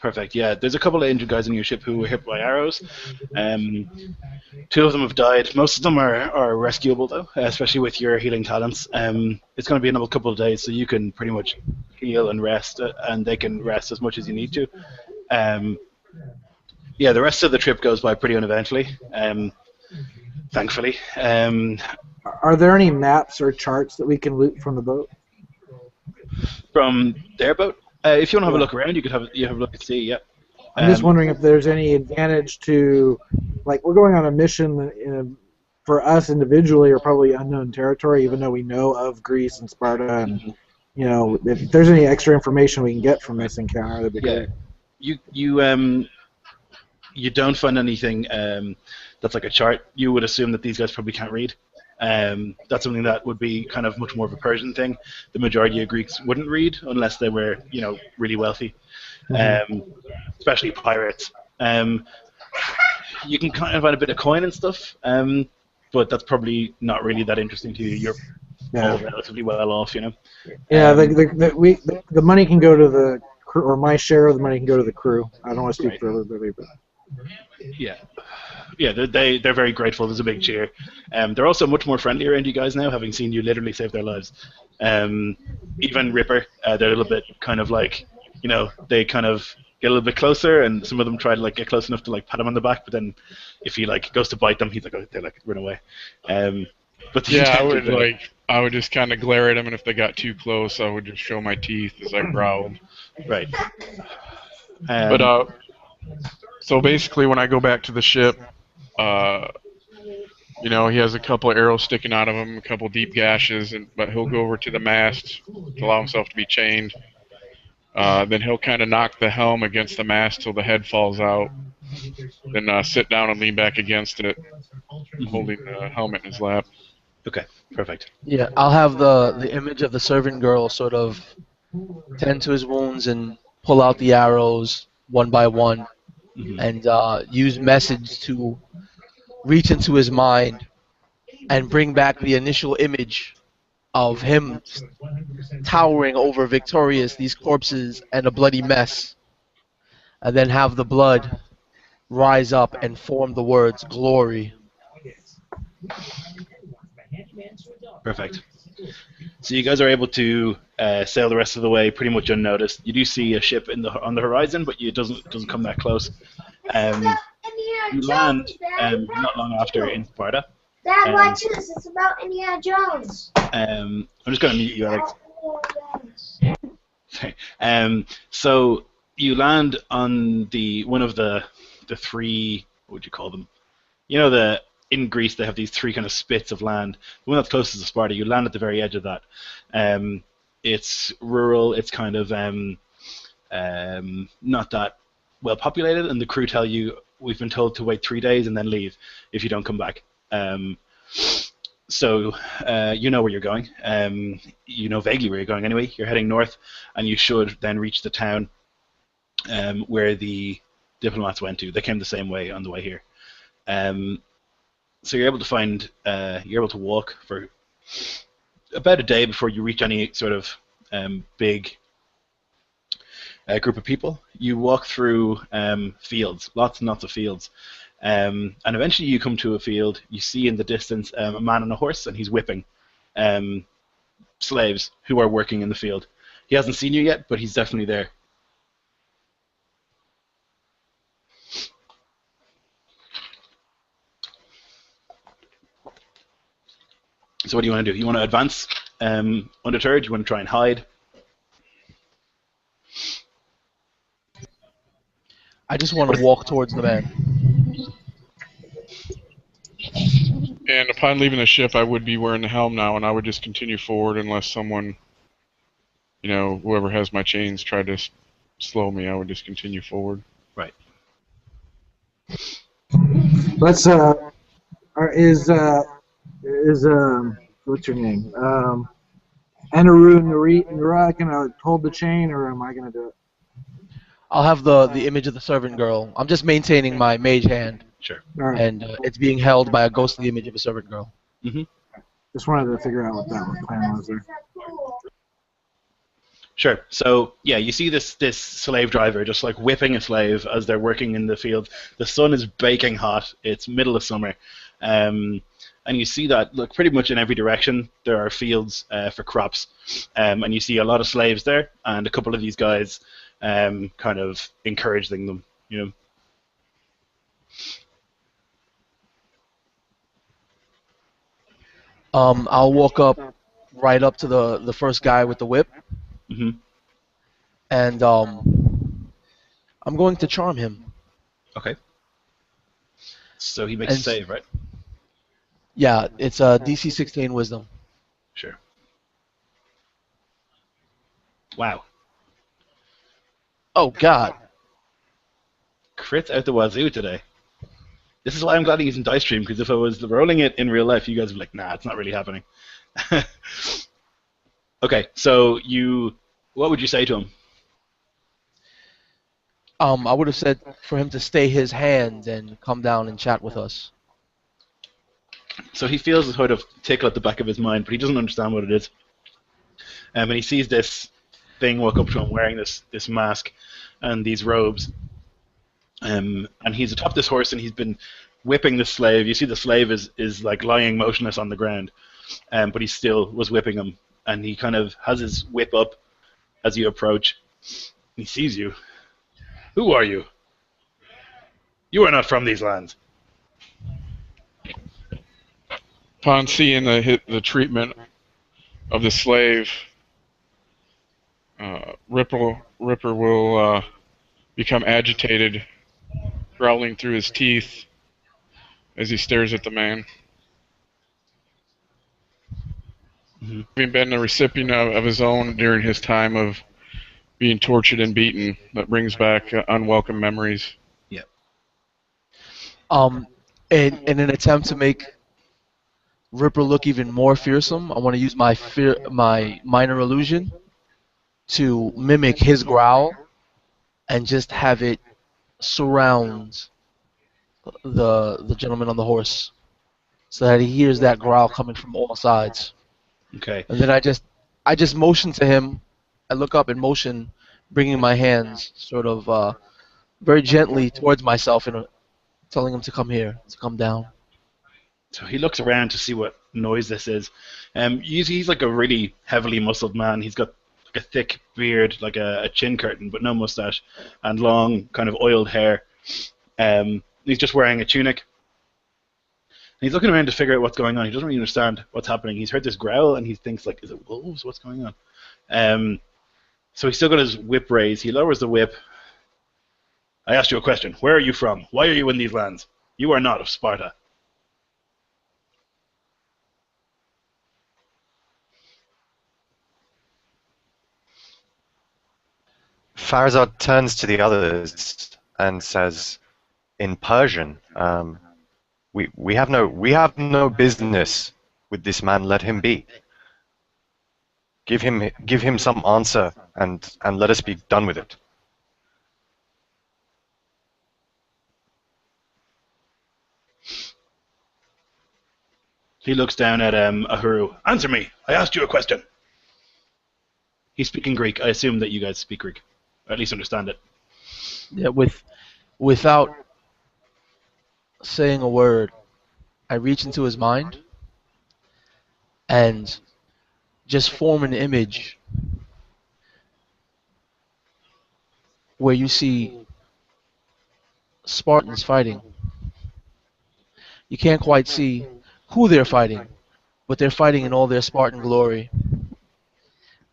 [SPEAKER 1] Perfect. Yeah, there's a couple of injured guys on your ship who were hit by arrows. 2 of them have died. Most of them are rescuable though, especially with your healing talents. It's going to be another couple of days, so you can pretty much heal and rest, and they can rest as much as you need to. Yeah, the rest of the trip goes by pretty uneventfully, thankfully.
[SPEAKER 4] Are there any maps or charts that we can loot from the boat?
[SPEAKER 1] From their boat? If you want to have a look around, you have a look and see. Yeah.
[SPEAKER 4] I'm just wondering if there's any advantage to, like, we're going on a mission for us individually, or probably unknown territory, even though we know of Greece and Sparta and if there's any extra information we can get from this encounter, that'd be
[SPEAKER 1] Yeah.
[SPEAKER 4] great.
[SPEAKER 1] You don't find anything that's like a chart. You would assume that these guys probably can't read. That's something that would be kind of much more of a Persian thing. The majority of Greeks wouldn't read unless they were, really wealthy, especially pirates. You can kind of find a bit of coin and stuff, but that's probably not really that interesting to you. You're all relatively well off,
[SPEAKER 4] Yeah, the money can go to the crew, or my share of the money can go to the crew. I don't want to speak
[SPEAKER 1] Right.
[SPEAKER 4] for everybody, but
[SPEAKER 1] Yeah, they're very grateful. There's a big cheer. They're also much more friendly around you guys now, having seen you literally save their lives. Even Ripper, they're a little bit kind of like, they kind of get a little bit closer, and some of them try to like get close enough to like pat him on the back, but then if he like goes to bite them, they like run away. But the
[SPEAKER 3] Yeah,
[SPEAKER 1] detective,
[SPEAKER 3] I would just kind of glare at them, and if they got too close, I would just show my teeth as I growled.
[SPEAKER 1] right.
[SPEAKER 3] But so basically, when I go back to the ship, he has a couple of arrows sticking out of him, a couple deep gashes, but he'll go over to the mast to allow himself to be chained. Then he'll kind of knock the helm against the mast till the head falls out. Then sit down and lean back against it, holding the helmet in his lap.
[SPEAKER 1] Okay, perfect.
[SPEAKER 2] Yeah, I'll have the image of the servant girl sort of tend to his wounds and pull out the arrows one by one, and use message to reach into his mind and bring back the initial image of him towering over victorious, these corpses and a bloody mess, and then have the blood rise up and form the words glory.
[SPEAKER 1] Perfect. So you guys are able to sail the rest of the way pretty much unnoticed. You do see a ship on the horizon, but it doesn't come that close. You land not long after in Sparta.
[SPEAKER 7] Dad, watch this. It's about Indiana Jones.
[SPEAKER 1] I'm just going to mute you, Alex. Sorry. So you land on one of the three. What would you call them? In Greece they have these three kind of spits of land. The one that's closest to Sparta, you land at the very edge of that. It's rural. It's kind of not that well populated, and the crew tell you, we've been told to wait 3 days and then leave if you don't come back. So you know where you're going. You know vaguely where you're going anyway. You're heading north, and you should then reach the town where the diplomats went to. They came the same way on the way here. So you're able to walk for about a day before you reach any sort of big group of people. You walk through fields, lots and lots of fields. And eventually you come to a field. You see in the distance a man on a horse, and he's whipping slaves who are working in the field. He hasn't seen you yet, but he's definitely there. So what do you want to do? You want to advance undeterred? You want to try and hide?
[SPEAKER 2] I just want to walk towards the man.
[SPEAKER 3] And upon leaving the ship, I would be wearing the helm now, and I would just continue forward unless someone, whoever has my chains, tried to slow me. I would just continue forward.
[SPEAKER 1] Right.
[SPEAKER 4] Let's what's your name? Anaru Nura gonna hold the chain, or am I gonna do it?
[SPEAKER 2] I'll have the image of the servant girl. I'm just maintaining my mage hand,
[SPEAKER 1] Sure.
[SPEAKER 4] All right.
[SPEAKER 2] and it's being held by a ghostly image of a servant girl.
[SPEAKER 4] Just wanted to figure out what that plan was there.
[SPEAKER 1] Sure. So yeah, you see this slave driver just like whipping a slave as they're working in the field. The sun is baking hot. It's middle of summer, and you see that look pretty much in every direction. There are fields for crops, and you see a lot of slaves there, and a couple of these guys kind of encouraging them.
[SPEAKER 2] I'll walk right up to the first guy with the whip, and I'm going to charm him.
[SPEAKER 1] Okay. So he makes a save, right?
[SPEAKER 2] Yeah, it's a DC 16 Wisdom.
[SPEAKER 1] Sure. Wow.
[SPEAKER 2] Oh God.
[SPEAKER 1] Crits out the wazoo today. This is why I'm glad he's in Dice Stream, because if I was rolling it in real life, you guys would be like, nah, it's not really happening. Okay, so what would you say to him?
[SPEAKER 2] I would have said for him to stay his hand and come down and chat with us.
[SPEAKER 1] So he feels a sort of tickle at the back of his mind, but he doesn't understand what it is. And he sees this thing walk up to him wearing this mask and these robes. And he's atop this horse, and he's been whipping the slave. You see the slave is like lying motionless on the ground, but he still was whipping him. And he kind of has his whip up as you approach. He sees you. Who are you? You are not from these lands.
[SPEAKER 3] Upon seeing the treatment of the slave, Ripper will become agitated, growling through his teeth as he stares at the man.
[SPEAKER 1] Mm-hmm.
[SPEAKER 3] Having been a recipient of his own during his time of being tortured and beaten, that brings back unwelcome memories.
[SPEAKER 1] Yeah.
[SPEAKER 2] In an attempt to make Ripper look even more fearsome, I want to use my minor illusion to mimic his growl and just have it surround the gentleman on the horse, so that he hears that growl coming from all sides.
[SPEAKER 1] Okay.
[SPEAKER 2] And then I just motion to him. I look up and motion, bringing my hands sort of very gently towards myself and telling him to come here, to come down.
[SPEAKER 1] So he looks around to see what noise this is. He's like a really heavily muscled man. He's got like a thick beard, like a chin curtain, but no mustache, and long kind of oiled hair. He's just wearing a tunic. And he's looking around to figure out what's going on. He doesn't really understand what's happening. He's heard this growl, and he thinks, like, is it wolves? What's going on? So he's still got his whip raised. He lowers the whip. I asked you a question. Where are you from? Why are you in these lands? You are not of Sparta.
[SPEAKER 5] Farazad turns to the others and says, in Persian, we have no business with this man. Let him be. Give him some answer and let us be done with it.
[SPEAKER 1] He looks down at Ahuru. Answer me. I asked you a question. He's speaking Greek. I assume that you guys speak Greek, or at least understand it.
[SPEAKER 2] Yeah, without saying a word, I reach into his mind and just form an image where you see Spartans fighting. You can't quite see who they're fighting, but they're fighting in all their Spartan glory.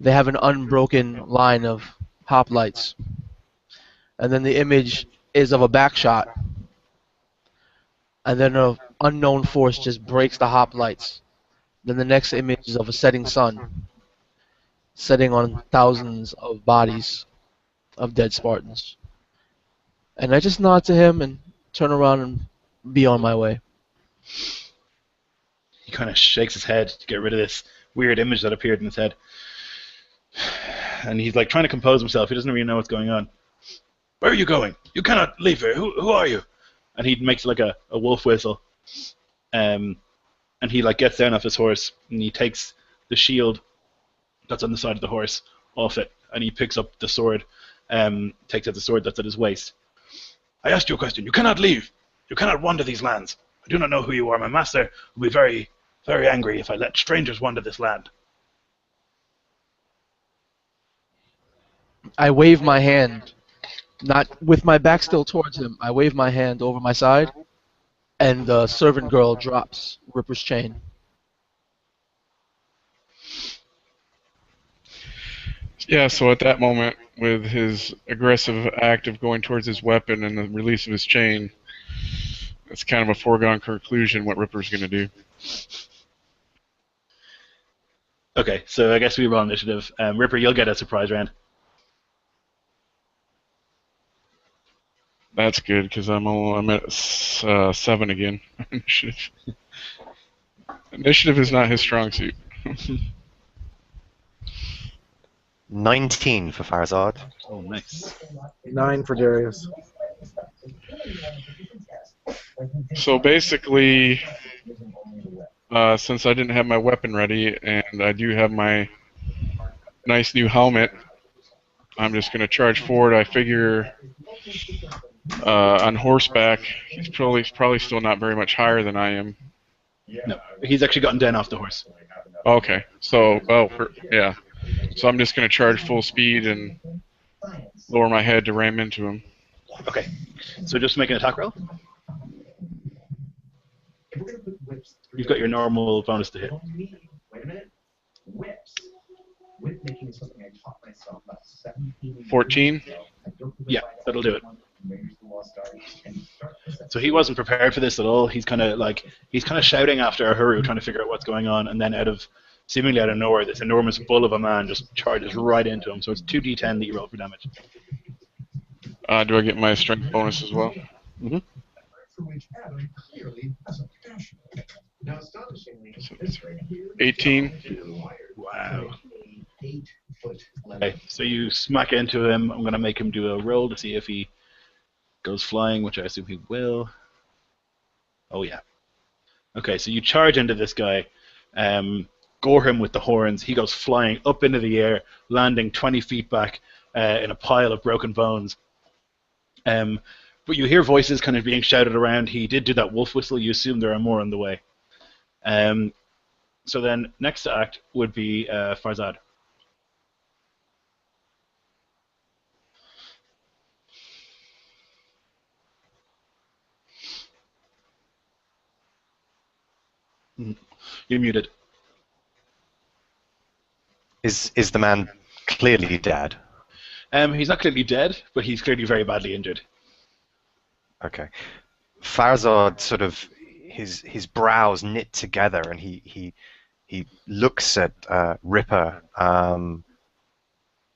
[SPEAKER 2] They have an unbroken line of hoplites. And then the image is of a back shot. And then an unknown force just breaks the hoplites. Then the next image is of a setting sun, setting on thousands of bodies of dead Spartans. And I just nod to him and turn around and be on my way.
[SPEAKER 1] He kind of shakes his head to get rid of this weird image that appeared in his head. And he's like trying to compose himself. He doesn't really know what's going on. Where are you going? You cannot leave here. Who are you? And he makes like a wolf whistle. And he like gets down off his horse and he takes the shield that's on the side of the horse off it, and he picks up the sword, takes out the sword that's at his waist. I asked you a question. You cannot leave. You cannot wander these lands. I do not know who you are. My master will be very, very angry if I let strangers wander this land.
[SPEAKER 2] I wave my hand, not with my back still towards him. I wave my hand over my side, and the servant girl drops Ripper's chain.
[SPEAKER 3] Yeah, so at that moment, with his aggressive act of going towards his weapon and the release of his chain, it's kind of a foregone conclusion what Ripper's going to do.
[SPEAKER 1] Okay, so I guess we roll initiative. Ripper, you'll get a surprise round.
[SPEAKER 3] That's good because I'm at 7 again. Initiative. Initiative is not his strong suit.
[SPEAKER 5] 19 for Farzad.
[SPEAKER 1] Oh, nice.
[SPEAKER 4] 9 for Darius.
[SPEAKER 3] So basically, since I didn't have my weapon ready and I do have my nice new helmet, I'm just going to charge forward. I figure on horseback, he's probably still not very much higher than I am.
[SPEAKER 1] No, he's actually gotten down off the horse.
[SPEAKER 3] Okay, so, yeah. So I'm just going to charge full speed and lower my head to ram into him.
[SPEAKER 1] Okay, so just make an attack roll. You've got your normal bonus to hit.
[SPEAKER 3] 14?
[SPEAKER 1] Yeah, that'll do it. So he wasn't prepared for this at all. He's kind of shouting after Ahuru, trying to figure out what's going on, and then seemingly out of nowhere, this enormous bull of a man just charges right into him. So it's 2d10 that you roll for damage.
[SPEAKER 3] Do I get my strength bonus as well?
[SPEAKER 1] Mm-hmm.
[SPEAKER 3] 18.
[SPEAKER 1] Wow. Okay, so you smack into him. I'm going to make him do a roll to see if he goes flying, which I assume he will. Oh, yeah. Okay, so you charge into this guy, gore him with the horns. He goes flying up into the air, landing 20 feet back in a pile of broken bones. But you hear voices kind of being shouted around. He did do that wolf whistle. You assume there are more on the way. So then, next to act would be Farzad. You're muted.
[SPEAKER 5] Is the man clearly dead?
[SPEAKER 1] He's not clearly dead, but he's clearly very badly injured.
[SPEAKER 5] Okay. Farzad sort of his brows knit together, and he looks at Ripper and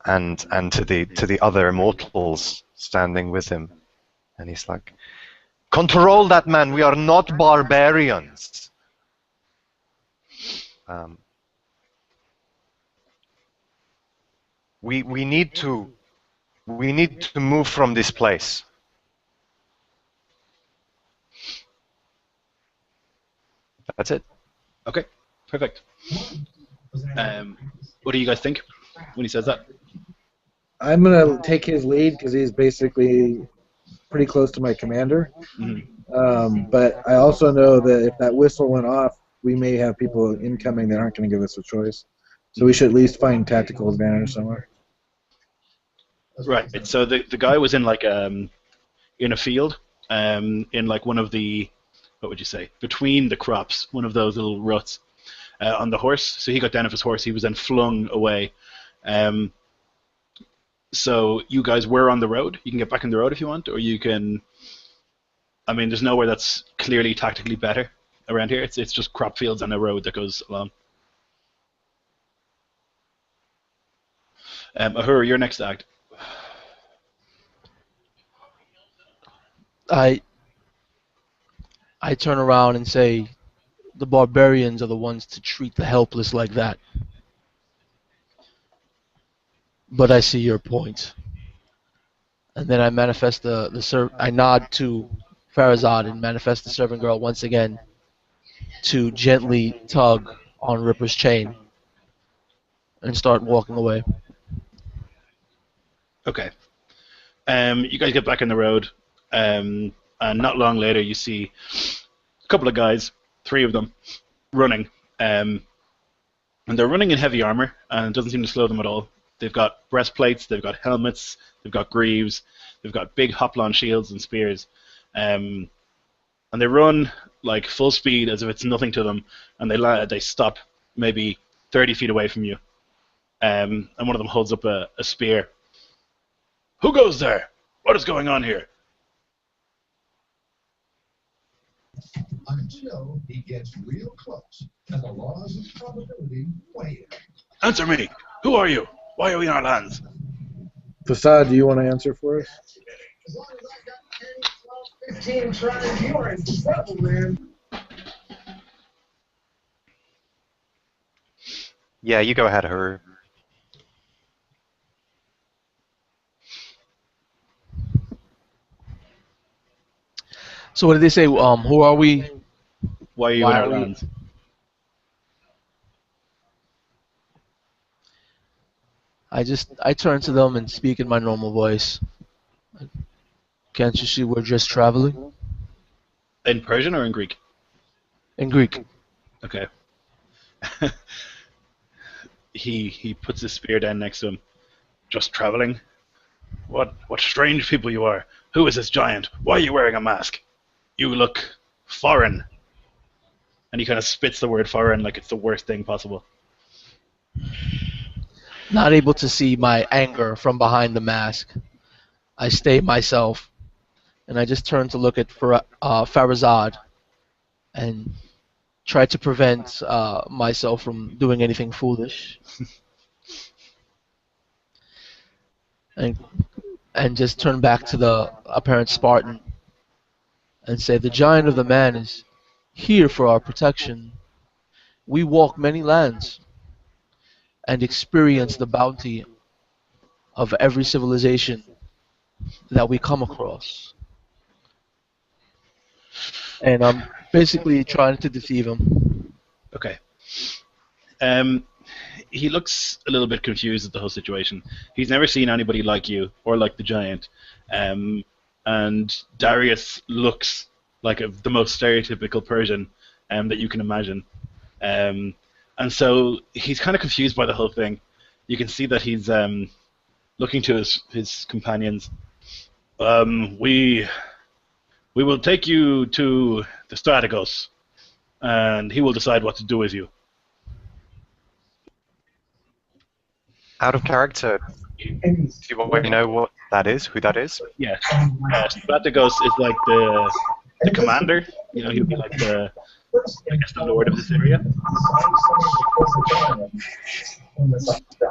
[SPEAKER 5] to the other immortals standing with him, and he's like, "Control that man. We are not barbarians." We need to move from this place. That's it.
[SPEAKER 1] Okay, perfect. What do you guys think when he says that?
[SPEAKER 4] I'm going to take his lead because he's basically pretty close to my commander.
[SPEAKER 1] Mm-hmm.
[SPEAKER 4] But I also know that if that whistle went off, we may have people incoming that aren't going to give us a choice. So we should at least find tactical advantage somewhere.
[SPEAKER 1] Right. So the guy was in in a field, in like one of the, what would you say, between the crops, one of those little ruts, on the horse. So he got down off his horse. He was then flung away. So you guys were on the road. You can get back on the road if you want, or you can. I mean, there's nowhere that's clearly tactically better around here. It's just crop fields and a road that goes along. Ahura, your next act.
[SPEAKER 2] I turn around and say, the barbarians are the ones to treat the helpless like that. But I see your point. And then I manifest I nod to Farazad and manifest the servant girl once again to gently tug on Ripper's chain and start walking away.
[SPEAKER 1] Okay. You guys get back on the road, and not long later you see a couple of guys, 3 of them, running. And they're running in heavy armor, and it doesn't seem to slow them at all. They've got breastplates, they've got helmets, they've got greaves, they've got big hoplon shields and spears. And they run like full speed as if it's nothing to them, and they stop maybe 30 feet away from you. And one of them holds up a spear. Who goes there? What is going on here?
[SPEAKER 6] need to know he gets real close, and the laws of probability weigh in.
[SPEAKER 1] Answer me. Who are you? Why are we in our lands?
[SPEAKER 4] Facade, do you want to answer for us?
[SPEAKER 6] As long as I got 10, 12, 15 tries, you are in trouble, man.
[SPEAKER 5] Yeah, you go ahead, Haru.
[SPEAKER 2] So what did they say? Who are we?
[SPEAKER 1] Why are you
[SPEAKER 2] Why
[SPEAKER 1] in our
[SPEAKER 2] are we?
[SPEAKER 1] lands?
[SPEAKER 2] I turn to them and speak in my normal voice. Can't you see we're just traveling?
[SPEAKER 1] In Persian or in Greek?
[SPEAKER 2] In Greek.
[SPEAKER 1] Okay. He puts his spear down next to him. Just traveling? What strange people you are. Who is this giant? Why are you wearing a mask? You look foreign. And he kind of spits the word foreign like it's the worst thing possible.
[SPEAKER 2] Not able to see my anger from behind the mask. I stay myself, and I just turn to look at Farazad and try to prevent myself from doing anything foolish. And just turn back to the apparent Spartan and say, the giant of the man is here for our protection. We walk many lands and experience the bounty of every civilization that we come across. And I'm basically trying to deceive him.
[SPEAKER 1] Okay. He looks a little bit confused at the whole situation. He's never seen anybody like you or like the giant. And Darius looks like the most stereotypical Persian that you can imagine. And so he's kind of confused by the whole thing. You can see that he's looking to his companions. We will take you to the Strategos, and he will decide what to do with you.
[SPEAKER 5] Out of character, do you want to know what that is? Who that is?
[SPEAKER 1] Yeah. Strategos is like the commander. You know, he'll be like the lord of this area.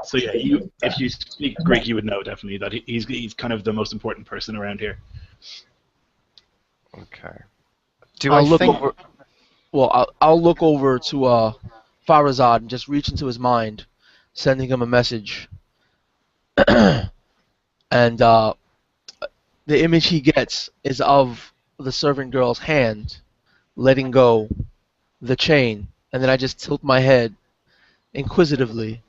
[SPEAKER 1] So yeah, if you speak Greek, you would know definitely that he's kind of the most important person around here.
[SPEAKER 5] Okay. Do
[SPEAKER 2] I'll
[SPEAKER 5] I
[SPEAKER 2] look
[SPEAKER 5] think?
[SPEAKER 2] over. Well, I'll look over to Farazad and just reach into his mind, sending him a message. And the image he gets is of the servant girl's hand letting go the chain, and then I just tilt my head inquisitively.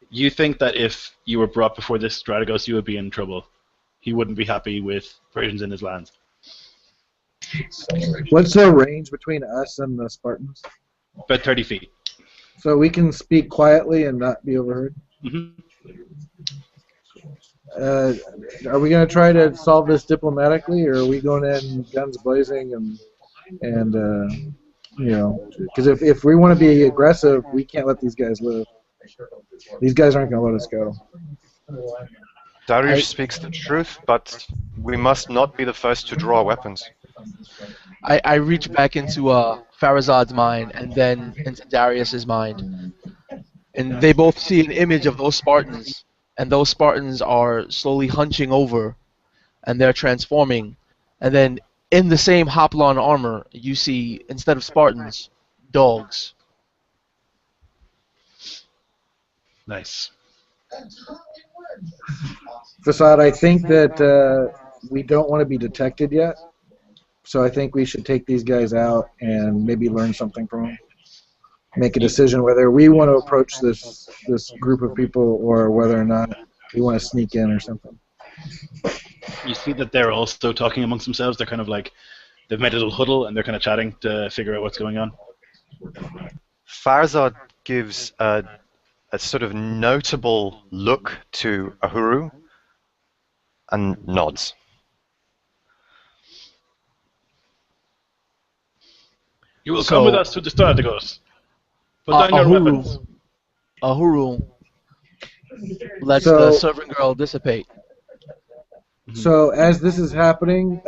[SPEAKER 1] You think that if you were brought before this Strategos, you would be in trouble. He wouldn't be happy with Persians in his lands.
[SPEAKER 4] What's the range between us and the Spartans?
[SPEAKER 1] About 30 feet.
[SPEAKER 4] So we can speak quietly and not be overheard?
[SPEAKER 1] Mm-hmm.
[SPEAKER 4] Are we going to try to solve this diplomatically, or are we going in guns blazing and you know, because if we want to be aggressive, we can't let these guys live. These guys aren't going to let us go.
[SPEAKER 5] Darius speaks the truth, but we must not be the first to draw weapons.
[SPEAKER 2] I reach back into Farazad's mind and then into Darius's mind. And they both see an image of those Spartans. And those Spartans are slowly hunching over. And they're transforming. And then in the same Hoplon armor, you see, instead of Spartans, dogs.
[SPEAKER 1] Nice.
[SPEAKER 4] Facade, I think that we don't want to be detected yet. So I think we should take these guys out and maybe learn something from them. Make a decision whether we want to approach this group of people or whether or not we want to sneak in or something.
[SPEAKER 1] You see that they're also talking amongst themselves. They're kind of like, they've made a little huddle and they're kind of chatting to figure out what's going on.
[SPEAKER 5] Farazad gives a sort of notable look to Ahuru and nods.
[SPEAKER 1] You will come with us to the Strategos. Put down your weapons.
[SPEAKER 2] Ahuru lets the servant girl dissipate.
[SPEAKER 4] So as this is happening,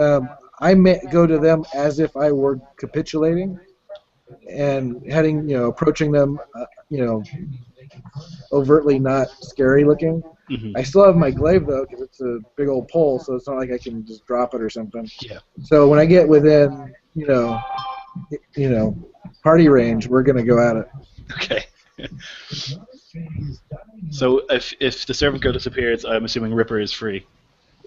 [SPEAKER 4] I go to them as if I were capitulating and heading, approaching them, overtly not scary looking.
[SPEAKER 1] Hmm.
[SPEAKER 4] I still have my glaive though, because it's a big old pole, so it's not like I can just drop it or something.
[SPEAKER 1] Yeah.
[SPEAKER 4] So when I get within, party range, we're gonna go at it.
[SPEAKER 1] Okay. So if the servant girl disappears, I'm assuming Ripper is free.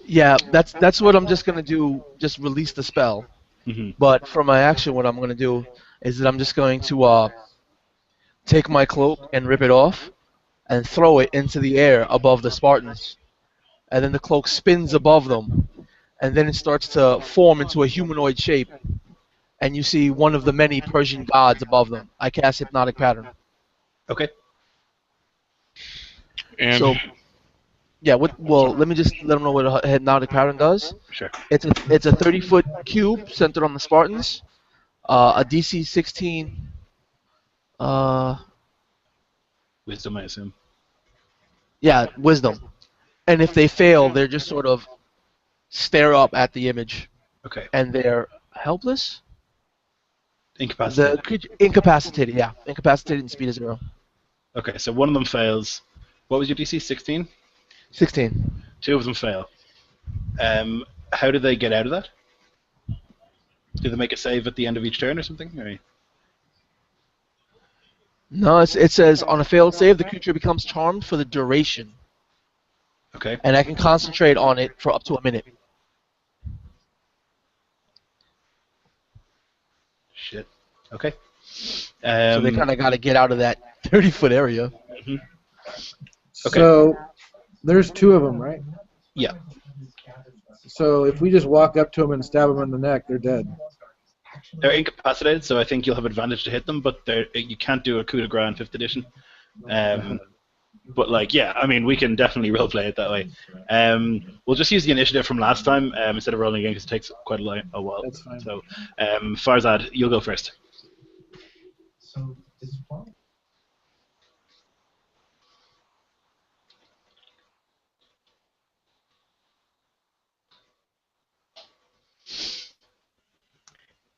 [SPEAKER 2] Yeah, that's what I'm just gonna do. Just release the spell.
[SPEAKER 1] Hmm.
[SPEAKER 2] But for my action, what I'm gonna do is that I'm just going to take my cloak and rip it off and throw it into the air above the Spartans, and then the cloak spins above them, and then it starts to form into a humanoid shape, and you see one of the many Persian gods above them. I cast Hypnotic Pattern.
[SPEAKER 1] Okay.
[SPEAKER 3] And
[SPEAKER 2] So, yeah, well, let me just let them know what a Hypnotic Pattern does.
[SPEAKER 1] Sure.
[SPEAKER 2] It's a 30-foot cube centered on the Spartans, a DC 16.
[SPEAKER 1] Wisdom, I assume.
[SPEAKER 2] Yeah, Wisdom. And if they fail, they're just sort of stare up at the image,
[SPEAKER 1] Okay.
[SPEAKER 2] and they're helpless.
[SPEAKER 1] Incapacitated.
[SPEAKER 2] The creature incapacitated, yeah, incapacitated and speed is 0.
[SPEAKER 1] Okay, so one of them fails. What was your DC? 16?
[SPEAKER 2] 16.
[SPEAKER 1] Two of them fail. How do they get out of that? Do they make a save at the end of each turn or something? Or...
[SPEAKER 2] No, it says on a failed save, the creature becomes charmed for the duration,
[SPEAKER 1] Okay.
[SPEAKER 2] and I can concentrate on it for up to a minute.
[SPEAKER 1] Shit. Okay.
[SPEAKER 2] So they kind of got to get out of that 30-foot area.
[SPEAKER 1] Mhm. Okay.
[SPEAKER 4] So there's two of them, right?
[SPEAKER 1] Yeah.
[SPEAKER 4] So if we just walk up to them and stab them in the neck, they're dead.
[SPEAKER 1] They're incapacitated, so I think you'll have advantage to hit them, but you can't do a coup de grace in 5th edition. But, like, yeah, I mean, we can definitely roleplay it that way. We'll just use the initiative from last time instead of rolling again, because it takes quite a while.
[SPEAKER 4] That's fine.
[SPEAKER 1] So, Farzad, you'll go first.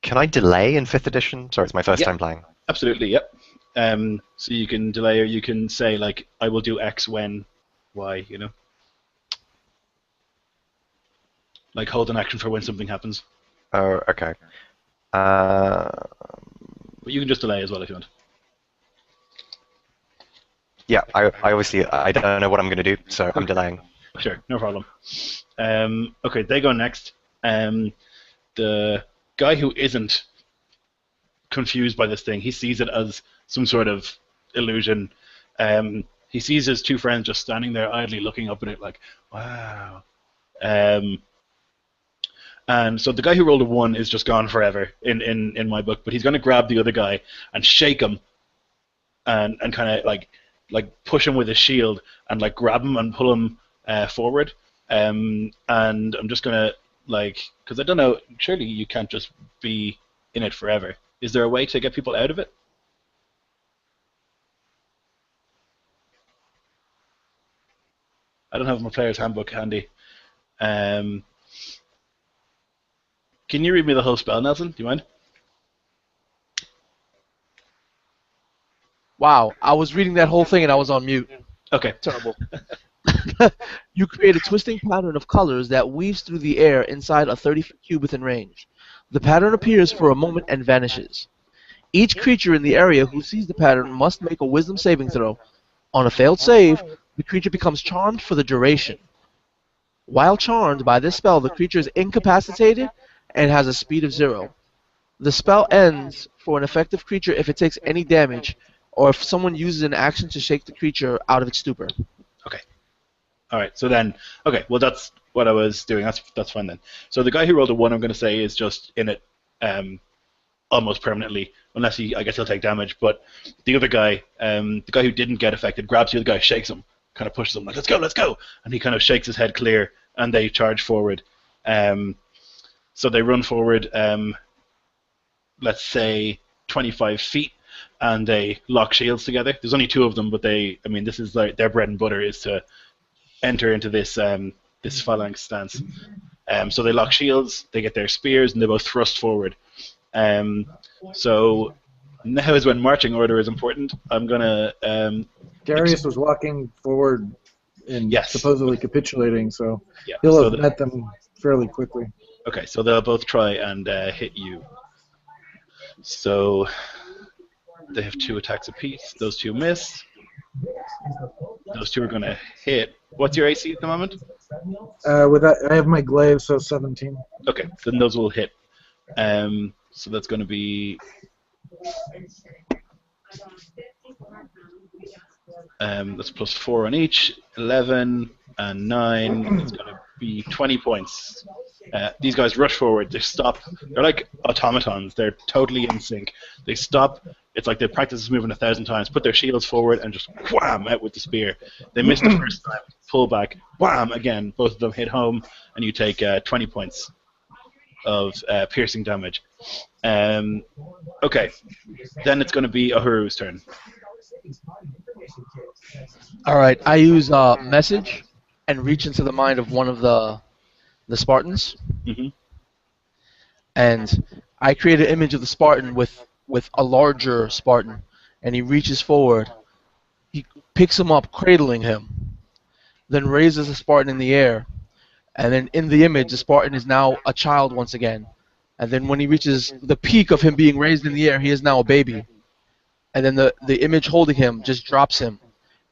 [SPEAKER 5] Can I delay in 5th edition? Sorry, it's my first
[SPEAKER 1] Yep.
[SPEAKER 5] time playing.
[SPEAKER 1] Absolutely, yep. So you can delay, or you can say, like, I will do X when Y, you know? Like, hold an action for when something happens.
[SPEAKER 5] Oh, okay.
[SPEAKER 1] But you can just delay as well if you want.
[SPEAKER 5] Yeah, I obviously I don't know what I'm going to do, so I'm delaying.
[SPEAKER 1] Sure, no problem. Okay, they go next. The guy who isn't confused by this thing, he sees it as some sort of illusion. He sees his two friends just standing there idly looking up at it like, wow. And so the guy who rolled a 1 is just gone forever in my book, but he's going to grab the other guy and shake him and kind of like push him with his shield and like grab him and pull him forward. And I'm just going to because I don't know, surely you can't just be in it forever. Is there a way to get people out of it? I don't have my player's handbook handy. Can you read me the whole spell, Nelson? Do you mind?
[SPEAKER 2] Wow, I was reading that whole thing and I was on mute.
[SPEAKER 1] Okay.
[SPEAKER 2] Terrible. You create a twisting pattern of colors that weaves through the air inside a 30-foot cube within range. The pattern appears for a moment and vanishes. Each creature in the area who sees the pattern must make a wisdom saving throw. On a failed save, the creature becomes charmed for the duration. While charmed by this spell, the creature is incapacitated and has a speed of 0. The spell ends for an effective creature if it takes any damage, or if someone uses an action to shake the creature out of its stupor.
[SPEAKER 1] Okay. All right. So then, okay. Well, that's what I was doing. That's fine then. So the guy who rolled a 1, I'm going to say, is just in it almost permanently, unless I guess he'll take damage. But the other guy, the guy who didn't get affected, grabs the other guy, shakes him, kind of pushes him like, let's go, and he kind of shakes his head clear, and they charge forward. So they run forward, let's say 25 feet, and they lock shields together. There's only 2 of them, but this is like their bread and butter is to enter into this this phalanx stance. So they lock shields, they get their spears, and they both thrust forward. So now is when marching order is important. I'm gonna.
[SPEAKER 4] Darius was walking forward and
[SPEAKER 1] Yes.
[SPEAKER 4] supposedly capitulating, so
[SPEAKER 1] Yeah.
[SPEAKER 4] he'll
[SPEAKER 1] So
[SPEAKER 4] have met them fairly quickly.
[SPEAKER 1] okay, so they'll both try and hit you. So they have 2 attacks apiece. Those 2 miss. Those 2 are going to hit. What's your AC at the moment?
[SPEAKER 4] With that, I have my glaive, so 17.
[SPEAKER 1] Okay, then those will hit. So that's going to be. That's +4 on each. 11 and 9. It's going to be 20 points. These guys rush forward. They stop. They're like automatons. They're totally in sync. They stop. It's like they practice this movement 1,000 times. Put their shields forward and just wham out with the spear. They miss the first time. Pull back. Wham again. Both of them hit home, and you take 20 points of piercing damage. Okay. Then it's going to be Uhuru's turn.
[SPEAKER 2] All right, I use message and reach into the mind of one of the Spartans,
[SPEAKER 1] Mm-hmm.
[SPEAKER 2] and I create an image of the Spartan with a larger Spartan, and he reaches forward, he picks him up, cradling him, then raises the Spartan in the air, and then in the image, the Spartan is now a child once again, and then when he reaches the peak of him being raised in the air, he is now a baby, and then the image holding him just drops him,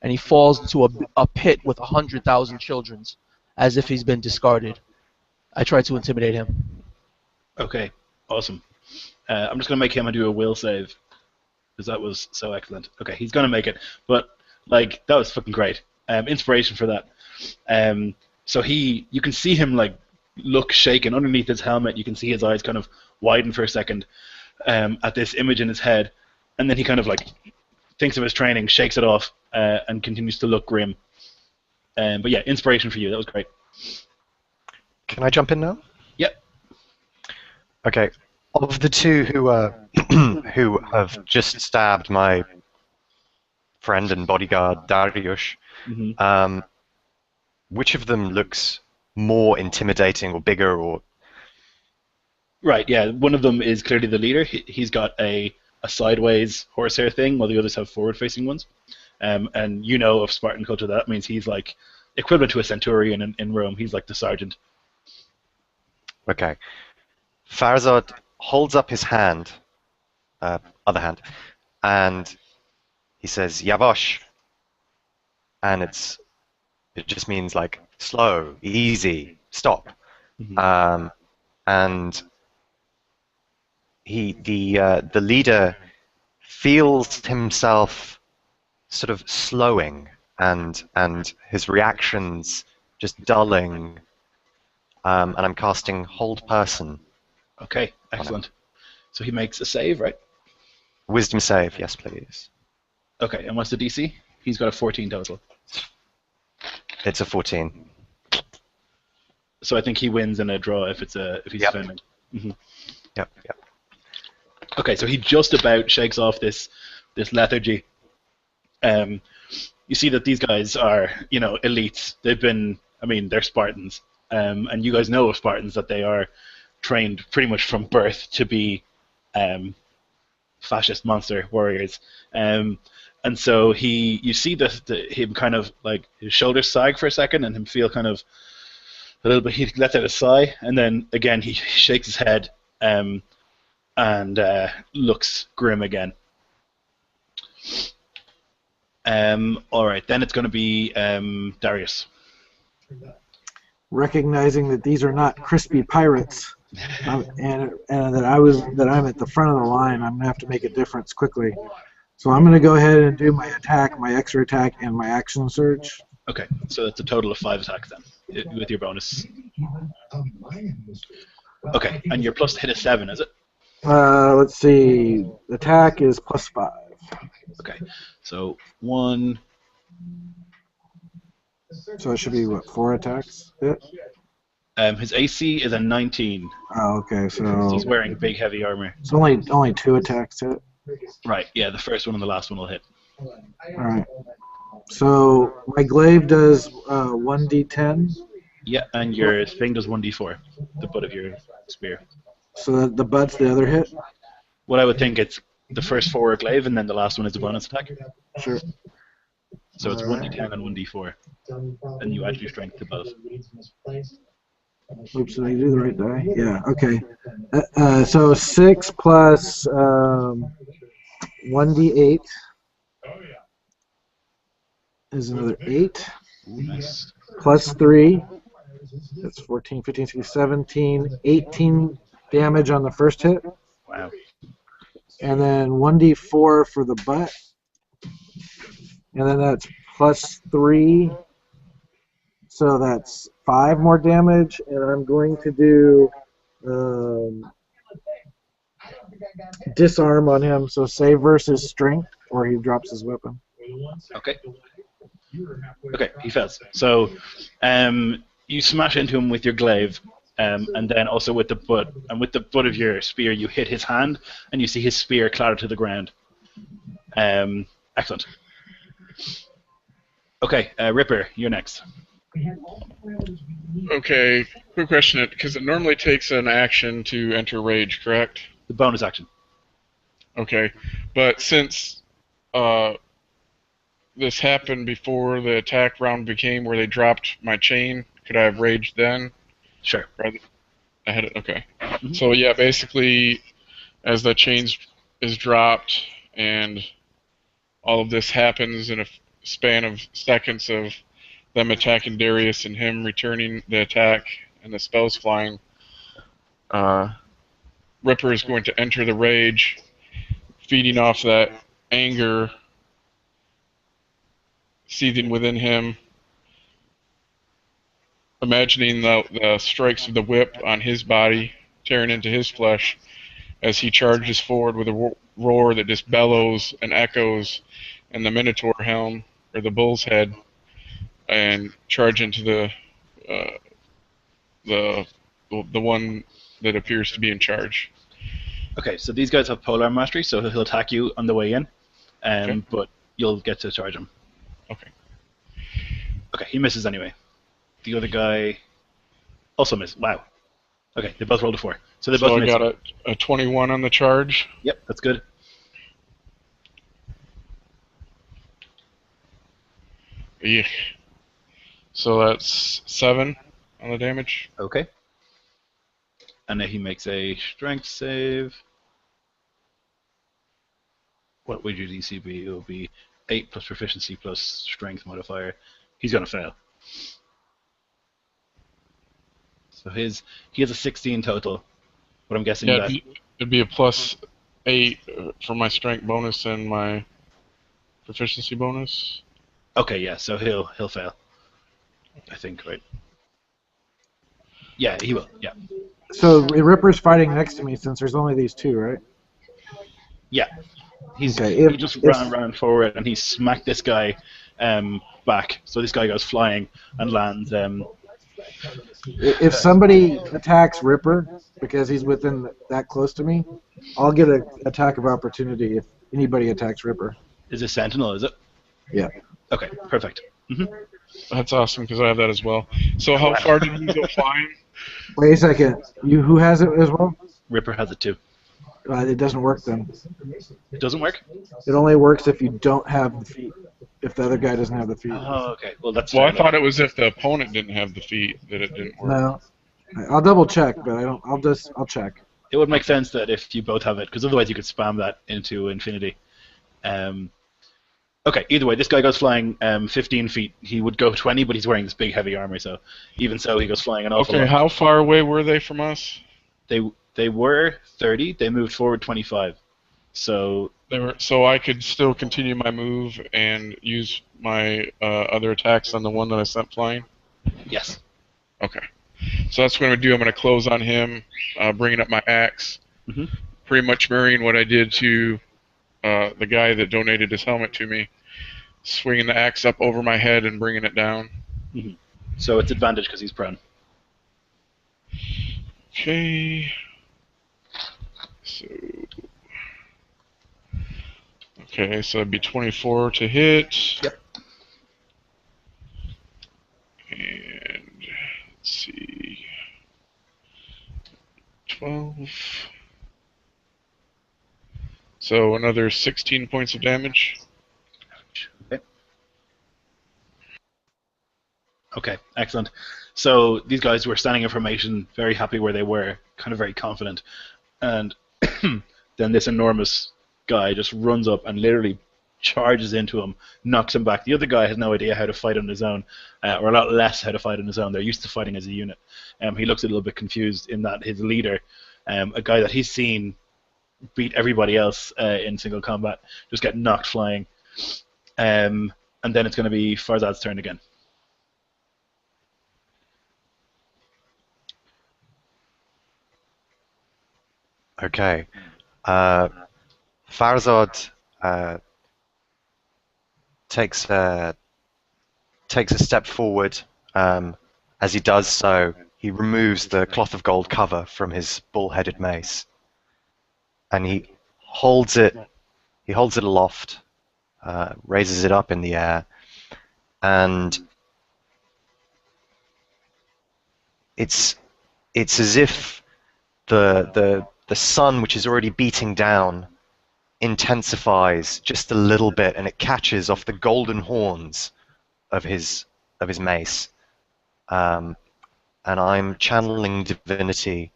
[SPEAKER 2] and he falls into a pit with 100,000 children, as if he's been discarded. I try to intimidate him.
[SPEAKER 1] Okay, awesome. I'm just going to make him do a will save, because that was so excellent. Okay, he's going to make it, but, like, that was fucking great. Inspiration for that. So you can see him, like, look shaken. Underneath his helmet, you can see his eyes kind of widen for a second at this image in his head, and then he kind of, like, thinks of his training, shakes it off, and continues to look grim. But yeah, inspiration for you. That was great.
[SPEAKER 5] Can I jump in now?
[SPEAKER 1] Yep.
[SPEAKER 5] Okay. Of the 2 who have just stabbed my friend and bodyguard Dariush,
[SPEAKER 1] Mm-hmm.
[SPEAKER 5] which of them looks more intimidating or bigger or?
[SPEAKER 1] Right, yeah. One of them is clearly the leader. He's got a sideways horsehair thing, while the others have forward-facing ones. And you know of Spartan culture, that means he's like equivalent to a centurion in Rome. He's like the sergeant.
[SPEAKER 5] Okay. Farazad holds up his hand, other hand, and he says Yavosh, and it just means like slow, easy, stop.
[SPEAKER 1] Mm-hmm.
[SPEAKER 5] And the leader feels himself sort of slowing and his reactions just dulling. And I'm casting Hold Person.
[SPEAKER 1] Okay, excellent. So he makes a save, right?
[SPEAKER 5] Wisdom save, yes, please.
[SPEAKER 1] Okay, and what's the DC? He's got a 14 total.
[SPEAKER 5] It's a 14.
[SPEAKER 1] So I think he wins in a draw if he's
[SPEAKER 5] Yep.
[SPEAKER 1] defending. Mm-hmm.
[SPEAKER 5] Yep.
[SPEAKER 1] Okay, so he just about shakes off this lethargy. You see that these guys are, elites. They're Spartans. And you guys know of Spartans that they are trained pretty much from birth to be fascist monster warriors. And so you see him kind of like his shoulders sag for a second and him feel kind of a little bit, he lets out a sigh, and then again he shakes his head and looks grim again. Alright, then it's going to be Darius.
[SPEAKER 4] Recognizing that these are not crispy pirates, and that I'm at the front of the line, I'm gonna have to make a difference quickly. So I'm gonna go ahead and do my attack, my extra attack, and my action surge.
[SPEAKER 1] Okay, so that's a total of 5 attacks then, with your bonus. Okay, and your plus to hit is 7, is it?
[SPEAKER 4] Let's see. Attack is +5.
[SPEAKER 1] Okay, so 1.
[SPEAKER 4] So it should be what, 4 attacks? Hit?
[SPEAKER 1] His AC is a 19.
[SPEAKER 4] Oh, okay.
[SPEAKER 1] So
[SPEAKER 4] So
[SPEAKER 1] he's wearing big heavy armor.
[SPEAKER 4] it's only 2 attacks hit.
[SPEAKER 1] Right, yeah, the first one and the last one will hit.
[SPEAKER 4] All right. So my glaive does 1d10
[SPEAKER 1] Yeah, and your thing does 1d4, the butt of your spear.
[SPEAKER 4] So the butt's the other hit?
[SPEAKER 1] What I would think it's the first 4 are glaive, and then the last one is a bonus attack.
[SPEAKER 4] Sure.
[SPEAKER 1] So it's
[SPEAKER 4] Alright.
[SPEAKER 1] 1d10 and 1d4, and you add your strength to both.
[SPEAKER 4] Oops, did I do the right die? Yeah, okay. So 6 plus 1d8 is another 8.
[SPEAKER 1] Ooh, nice.
[SPEAKER 4] Plus 3. That's 14, 15, 16, 17, 18 damage on the first hit.
[SPEAKER 1] Wow.
[SPEAKER 4] And then 1d4 for the butt. And then that's plus 3. So that's 5 more damage. And I'm going to do disarm on him. So save versus strength, or he drops his weapon.
[SPEAKER 1] Okay. Okay, he fails. So, you smash into him with your glaive, and then also with the butt, and with the butt of your spear, you hit his hand, and you see his spear clatter to the ground. Excellent. Okay, Ripper, you're next.
[SPEAKER 3] Okay, quick question, because it normally takes an action to enter rage, correct?
[SPEAKER 1] The bonus action.
[SPEAKER 3] Okay, but since this happened before the attack round became where they dropped my chain, could I have raged then?
[SPEAKER 1] Sure.
[SPEAKER 3] Rather, I had it. Okay.
[SPEAKER 1] Mhm.
[SPEAKER 3] So yeah, basically, as the chain is dropped and all of this happens in a span of seconds of them attacking Darius and him returning the attack and the spells flying, Ripper is going to enter the rage, feeding off that anger seething within him, imagining the strikes of the whip on his body, tearing into his flesh, as he charges forward with a roar that just bellows and echoes in the Minotaur helm, or the bull's head, and charge into the one that appears to be in charge.
[SPEAKER 1] Okay, so these guys have polearm mastery, so he'll attack you on the way in,
[SPEAKER 3] Okay.
[SPEAKER 1] but you'll get to charge him.
[SPEAKER 3] Okay.
[SPEAKER 1] Okay, he misses anyway. The other guy also missed. Wow. Okay, they both rolled a 4. So they both
[SPEAKER 3] So I
[SPEAKER 1] missed.
[SPEAKER 3] got a 21 on the charge.
[SPEAKER 1] Yep, that's good.
[SPEAKER 3] Yeah. So that's 7 on the damage.
[SPEAKER 1] Okay. And then he makes a strength save. What would your DC be? It will be 8 plus proficiency plus strength modifier. He's going to fail. So he has a 16 total. But I'm guessing
[SPEAKER 3] Yeah,
[SPEAKER 1] that...
[SPEAKER 3] it'd be a plus 8 for my strength bonus and my proficiency bonus.
[SPEAKER 1] Okay, yeah, so he'll fail. I think, right? Yeah, he will. Yeah.
[SPEAKER 4] So Ripper's fighting next to me since there's only these two, right?
[SPEAKER 1] Yeah. He just ran forward and he smacked this guy back. So this guy goes flying and lands.
[SPEAKER 4] If somebody attacks Ripper because he's within that close to me, I'll get an attack of opportunity if anybody attacks Ripper.
[SPEAKER 1] Is it Sentinel, is it?
[SPEAKER 4] Yeah.
[SPEAKER 1] Okay, perfect.
[SPEAKER 3] That's awesome because I have that as well. So how far did he go flying?
[SPEAKER 4] Wait a second. Who has it as well?
[SPEAKER 1] Ripper has it too.
[SPEAKER 4] It doesn't work then.
[SPEAKER 1] It doesn't work?
[SPEAKER 4] It only works if you don't have the feet. If the other guy doesn't have the feet.
[SPEAKER 1] Oh, okay. Well, that's.
[SPEAKER 3] Well, I thought it was if the opponent didn't have the feet that it didn't work.
[SPEAKER 4] No. I'll double check, but I don't. I'll check.
[SPEAKER 1] It would make sense that if you both have it, because otherwise you could spam that into infinity. Okay, either way, this guy goes flying 15 feet. He would go 20, but he's wearing this big, heavy armor, so even so, he goes flying an awful lot.
[SPEAKER 3] Okay, how far away were they from us?
[SPEAKER 1] They were 30. They moved forward 25. So
[SPEAKER 3] So I could still continue my move and use my other attacks on the one that I sent flying?
[SPEAKER 1] Yes.
[SPEAKER 3] Okay. So that's what I'm going to do. I'm going to close on him, bringing up my axe, pretty much mirroring what I did to the guy that donated his helmet to me, swinging the axe up over my head and bringing it down.
[SPEAKER 1] So it's advantage because he's prone.
[SPEAKER 3] Okay. So it'd be 24 to hit.
[SPEAKER 1] Yep.
[SPEAKER 3] And 12. So another 16 points of damage.
[SPEAKER 1] Okay. Okay, excellent. So these guys were standing in formation, very happy where they were, kind of very confident. And then this enormous guy just runs up and literally charges into him, knocks him back. The other guy has no idea how to fight on his own, or a lot less how to fight on his own. They're used to fighting as a unit. He looks a little bit confused in that his leader, a guy that he's seen beat everybody else in single combat, just get knocked flying. And then it's going to be Farzad's turn again.
[SPEAKER 5] Okay. Farzad takes a step forward. As he does so, he removes the cloth of gold cover from his bull-headed mace, and he holds it aloft, raises it up in the air, and it's as if the sun, which is already beating down, intensifies just a little bit, and it catches off the golden horns of his mace. And I'm channeling divinity,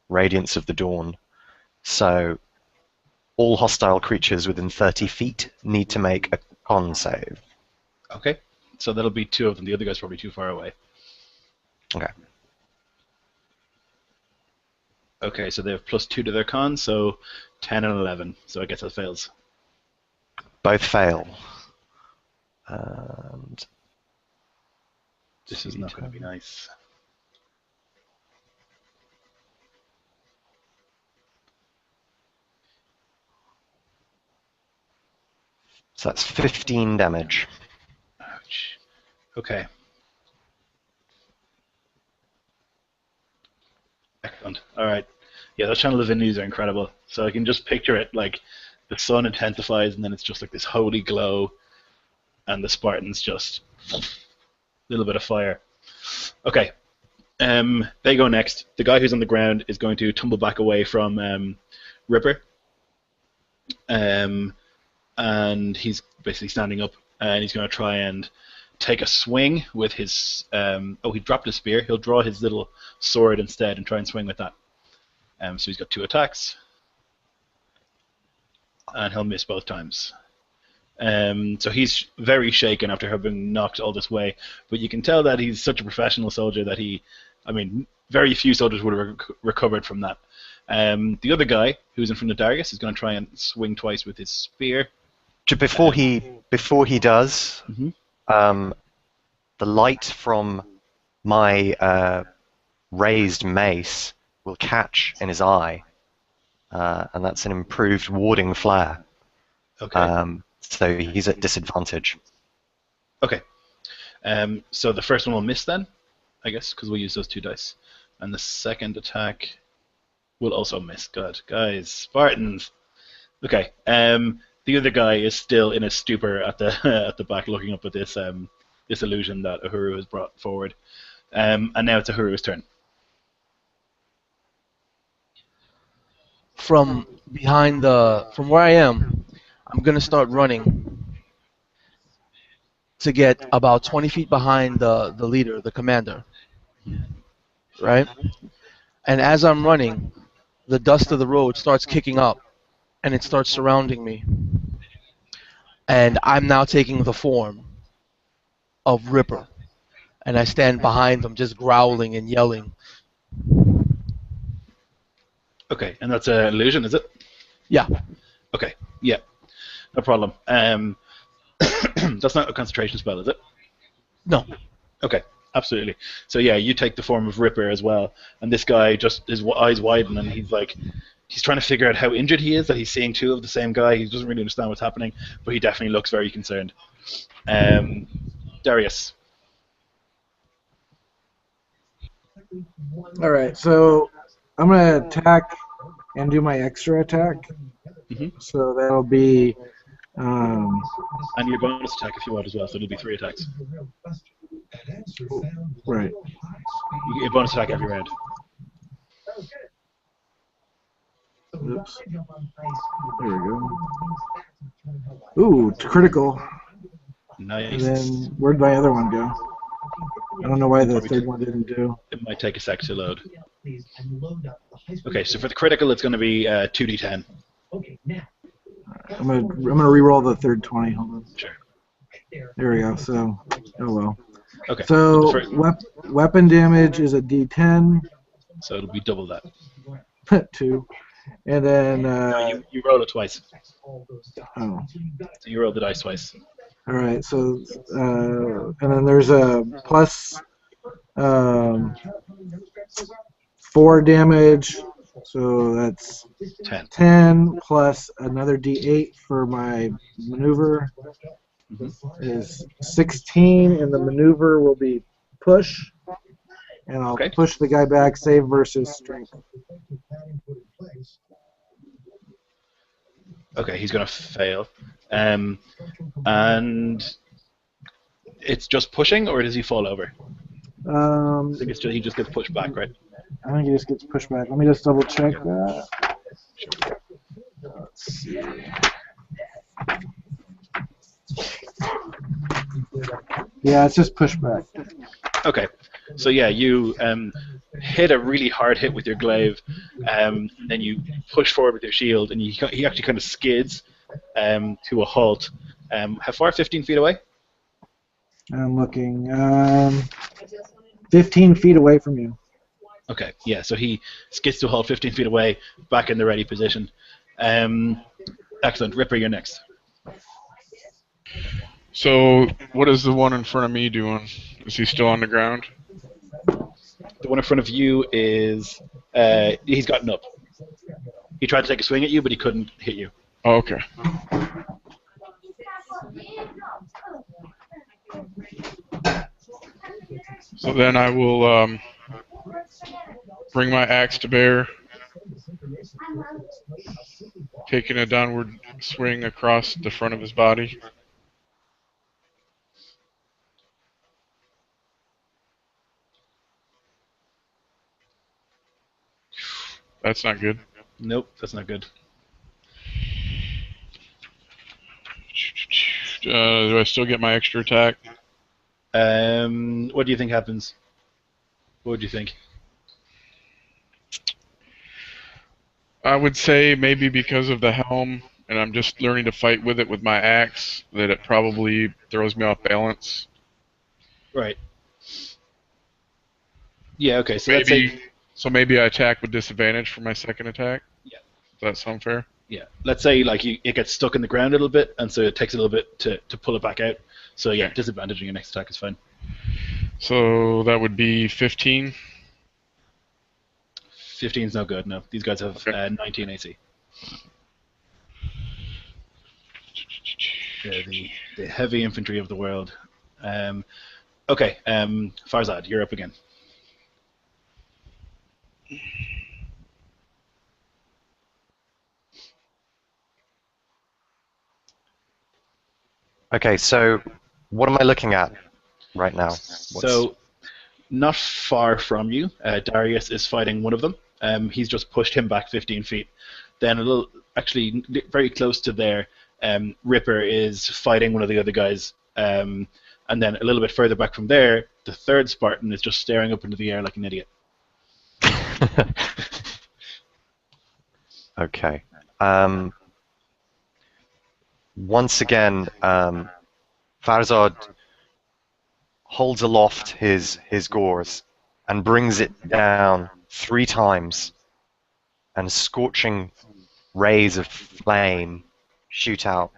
[SPEAKER 5] Radiance of the Dawn. So all hostile creatures within 30 feet need to make a con save.
[SPEAKER 1] Okay, so that'll be two of them. The other guy's probably too far away.
[SPEAKER 5] Okay.
[SPEAKER 1] Okay, so they have +2 to their con, so 10 and 11. So I guess that fails.
[SPEAKER 5] Both fail. And
[SPEAKER 1] this is not going to be nice.
[SPEAKER 5] So that's 15 damage.
[SPEAKER 1] Ouch. Okay. Excellent. All right. Yeah, those channel divinities are incredible. So I can just picture it like the sun intensifies, and then it's just like this holy glow, and the Spartans just a little bit of fire. Okay. They go next. The guy who's on the ground is going to tumble back away from Ripper. And he's basically standing up, and he's going to try and take a swing with his. He dropped his spear. He'll draw his little sword instead and try and swing with that. So he's got 2 attacks, and he'll miss both times. So he's very shaken after having knocked all this way, but you can tell that he's such a professional soldier that very few soldiers would have recovered from that. The other guy, who's in front of Darius, is going to try and swing twice with his spear.
[SPEAKER 5] Before he does, the light from my raised mace will catch in his eye, and that's an improved warding flare.
[SPEAKER 1] Okay.
[SPEAKER 5] So he's at disadvantage.
[SPEAKER 1] Okay. So the first one will miss then, I guess, because we'll use those 2 dice. And the second attack will also miss. God, guys, Spartans. Okay. The other guy is still in a stupor at the at the back, looking up at this this illusion that Uhuru has brought forward. And now it's Uhuru's turn.
[SPEAKER 2] From where I am, I'm gonna start running to get about 20 feet behind the leader, the commander. Right? And as I'm running, the dust of the road starts kicking up, and it starts surrounding me. And I'm now taking the form of Ripper, and I stand behind them, just growling and yelling.
[SPEAKER 1] Okay, and that's an illusion, is it?
[SPEAKER 2] Yeah.
[SPEAKER 1] Okay, yeah, no problem. That's not a concentration spell, is it?
[SPEAKER 2] No.
[SPEAKER 1] Okay, absolutely. So yeah, you take the form of Ripper as well, and this guy just his eyes widen, and he's trying to figure out how injured he is, that he's seeing 2 of the same guy. He doesn't really understand what's happening, but he definitely looks very concerned. Darius.
[SPEAKER 4] All right, so I'm gonna attack and do my extra attack. So that'll be.
[SPEAKER 1] And your bonus attack if you want as well, so it'll be 3 attacks.
[SPEAKER 4] Right.
[SPEAKER 1] You get your bonus attack every round.
[SPEAKER 4] Oops. There we go. Ooh, critical. And
[SPEAKER 1] Nice.
[SPEAKER 4] then where'd my other one go? I don't know why the third one didn't do.
[SPEAKER 1] It might take a sec to load. Okay, so for the critical, it's going to be 2d10.
[SPEAKER 4] I'm gonna re-roll the third 20. Hold on.
[SPEAKER 1] Sure.
[SPEAKER 4] There we go. So, oh well.
[SPEAKER 1] Okay.
[SPEAKER 4] So
[SPEAKER 1] First,
[SPEAKER 4] weapon damage is a D10.
[SPEAKER 1] so it'll be double that.
[SPEAKER 4] 2. And then
[SPEAKER 1] No, you roll it twice.
[SPEAKER 4] oh,
[SPEAKER 1] So you roll the dice twice.
[SPEAKER 4] all right. So and then there's a plus 4 damage. So that's 10 plus another D8 for my maneuver is 16, and the maneuver will be push, and I'll push the guy back. Save versus strength.
[SPEAKER 1] Okay, he's going to fail. And it's just pushing, or does he fall over? I think it's just, he just gets pushed back, right?
[SPEAKER 4] I think he just gets pushed back. Let me just double check that. Let's see. Yeah, it's just pushback.
[SPEAKER 1] Okay, so yeah, you hit a really hard hit with your glaive, then you push forward with your shield, and he actually kind of skids to a halt. How far? 15 feet away?
[SPEAKER 4] I'm looking. 15 feet away from you.
[SPEAKER 1] Okay, yeah, so he skids to a halt 15 feet away, back in the ready position. Excellent. Ripper, you're next.
[SPEAKER 3] So, what is the one in front of me doing? Is he still on the ground?
[SPEAKER 1] The one in front of you is, he's gotten up. He tried to take a swing at you, but he couldn't hit you.
[SPEAKER 3] Oh, okay. So then I will bring my axe to bear, taking a downward swing across the front of his body. That's not good.
[SPEAKER 1] Nope, that's not good.
[SPEAKER 3] Do I still get my extra attack?
[SPEAKER 1] What do you think happens? What would you think?
[SPEAKER 3] I would say maybe because of the helm, and I'm just learning to fight with it with my axe, that it probably throws me off balance.
[SPEAKER 1] Right. Yeah, okay, so let's say...
[SPEAKER 3] So maybe I attack with disadvantage for my second attack?
[SPEAKER 1] Yeah.
[SPEAKER 3] Does that sound fair?
[SPEAKER 1] Yeah. Let's say like it gets stuck in the ground a little bit, and so it takes a little bit to pull it back out. So yeah, disadvantage on your next attack is fine.
[SPEAKER 3] So that would be 15.
[SPEAKER 1] 15 is no good, no. These guys have 19 AC. The heavy infantry of the world. Okay, Farzad, you're up again.
[SPEAKER 5] Okay, so what am I looking at right now?
[SPEAKER 1] So, not far from you, Darius is fighting one of them. He's just pushed him back 15 feet. Then actually very close to there, Ripper is fighting one of the other guys. And then a little bit further back from there, the third Spartan is just staring up into the air like an idiot.
[SPEAKER 5] Okay. Once again, Farzad holds aloft his gauze and brings it down 3 times, and scorching rays of flame shoot out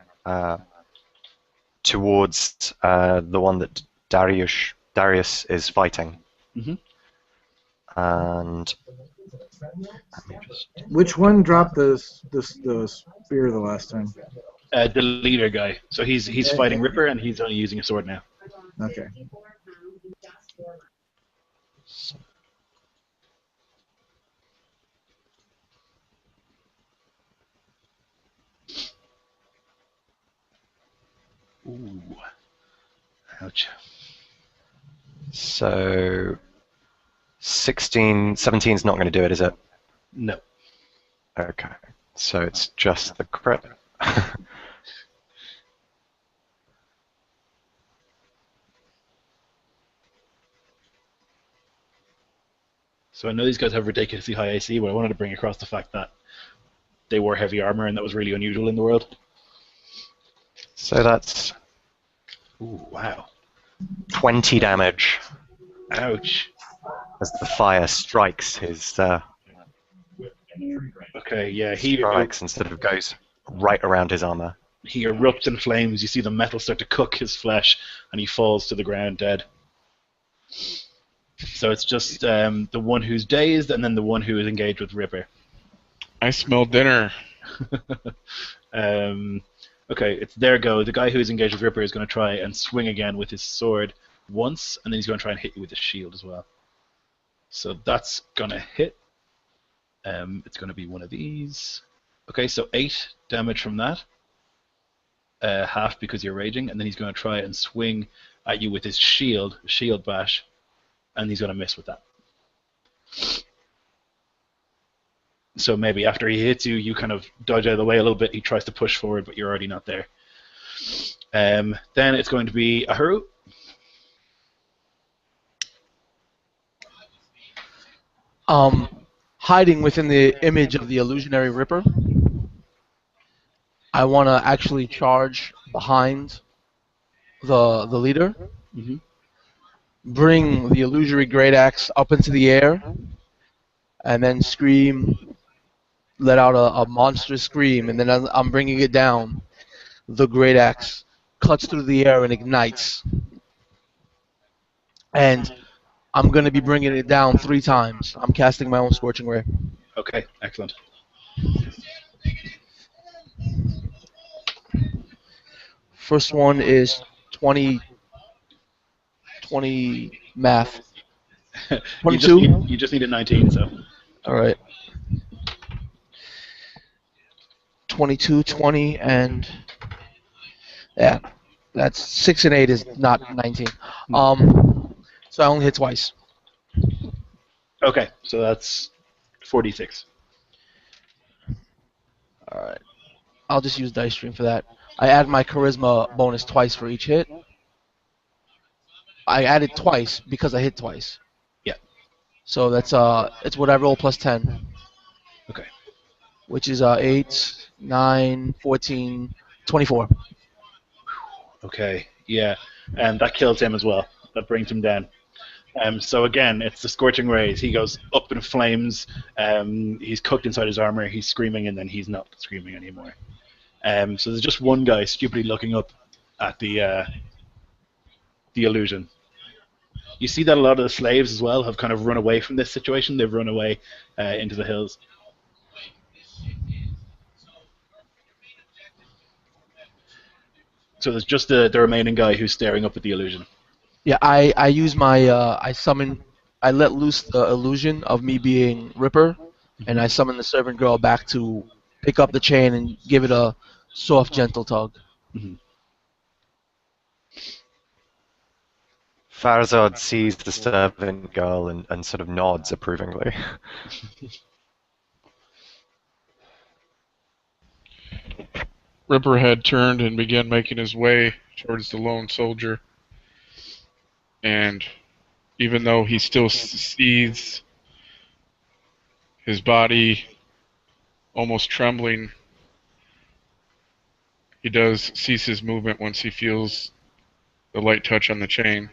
[SPEAKER 5] towards the one that Darius is fighting.
[SPEAKER 1] Mm-hmm.
[SPEAKER 5] And
[SPEAKER 4] which one dropped the spear the last time?
[SPEAKER 1] The leader guy. So he's fighting Ripper, and he's only using a sword now.
[SPEAKER 4] Okay.
[SPEAKER 1] Ooh. Ouch.
[SPEAKER 5] So 17's not going to do it, is it?
[SPEAKER 1] No.
[SPEAKER 5] Okay. So it's just the crit.
[SPEAKER 1] So I know these guys have ridiculously high AC, but I wanted to bring across the fact that they wore heavy armor, and that was really unusual in the world.
[SPEAKER 5] So that's
[SPEAKER 1] Ooh, wow.
[SPEAKER 5] 20 damage
[SPEAKER 1] Ouch.
[SPEAKER 5] as the fire strikes his
[SPEAKER 1] Okay, yeah,
[SPEAKER 5] strikes instead of goes right around his armor.
[SPEAKER 1] he erupts in flames. You see the metal start to cook his flesh, and he falls to the ground dead. So it's just the one who's dazed, and then the one who is engaged with Ripper.
[SPEAKER 3] I smell dinner.
[SPEAKER 1] Okay, it's their go. The guy who's engaged with Ripper is going to try and swing again with his sword once, and then he's going to try and hit you with his shield as well. So that's going to hit. It's going to be one of these. Okay, so 8 damage from that. Half because you're raging, and then he's going to try and swing at you with his shield bash, and he's going to miss with that. So maybe after he hits you, you kind of dodge out of the way a little bit. He tries to push forward, but you're already not there. Then it's going to be Ahuru.
[SPEAKER 2] Hiding within the image of the illusionary Ripper, I want to actually charge behind the leader, bring the illusory great axe up into the air, and then scream, let out a monstrous scream, and then as I'm bringing it down, the great axe cuts through the air and ignites. And I'm going to be bringing it down 3 times. I'm casting my own Scorching Ray.
[SPEAKER 1] Okay, excellent.
[SPEAKER 2] First one is 20 math. 22?
[SPEAKER 1] You just need a 19, so.
[SPEAKER 2] All right. 22, 20, and yeah, that's 6 and 8 is not 19. So I only hit twice.
[SPEAKER 1] Okay, so that's 46.
[SPEAKER 2] All right. I'll just use Dice Stream for that. I add my Charisma bonus twice for each hit. I added twice because I hit twice.
[SPEAKER 1] Yeah.
[SPEAKER 2] So that's it's what I roll plus 10.
[SPEAKER 1] Okay.
[SPEAKER 2] Which is 8, 9, 14, 24.
[SPEAKER 1] Okay, yeah, and that kills him as well. That brings him down. So again, it's the Scorching Rays. He goes up in flames. He's cooked inside his armor. He's screaming, and then he's not screaming anymore. So there's just one guy stupidly looking up at the illusion. You see that a lot of the slaves as well have kind of run away from this situation. They've run away into the hills. So there's just the remaining guy who's staring up at the illusion.
[SPEAKER 2] Yeah, I use my I let loose the illusion of me being Ripper, and I summon the servant girl back to pick up the chain and give it a soft, gentle tug.
[SPEAKER 1] Mm-hmm.
[SPEAKER 5] Farazad sees the servant girl and sort of nods approvingly.
[SPEAKER 3] Ripper had turned and began making his way towards the lone soldier. And even though he still sees his body almost trembling, he does cease his movement once he feels the light touch on the chain.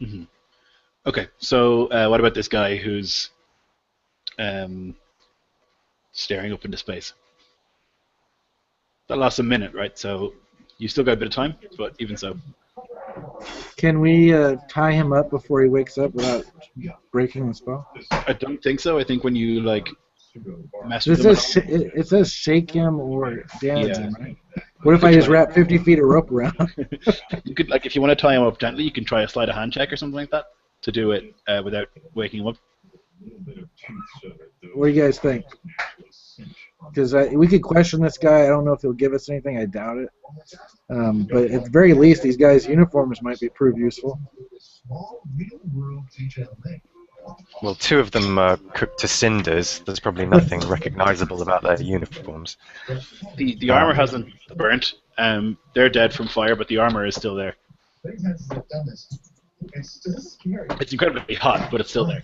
[SPEAKER 1] Mm-hmm. Okay, so what about this guy who's staring up into space? That lasts a minute, right? So you still got a bit of time, but even so.
[SPEAKER 4] Can we tie him up before he wakes up without breaking the spell?
[SPEAKER 1] I don't think so. I think when you like mess with him,
[SPEAKER 4] It says shake him or damage
[SPEAKER 1] Yeah.
[SPEAKER 4] him, right? What if I just wrap 50 feet of rope around?
[SPEAKER 1] you could, like, if you want to tie him up gently, you can try a sleight of hand check or something like that to do it without waking him up.
[SPEAKER 4] What do you guys think? Because we could question this guy. I don't know if he'll give us anything. I doubt it. But at the very least, these guys' uniforms might prove useful.
[SPEAKER 5] Well, two of them are cooked to cinders. There's probably nothing recognizable about their uniforms.
[SPEAKER 1] The armor hasn't burnt. They're dead from fire, but the armor is still there. It's incredibly hot, but it's still there.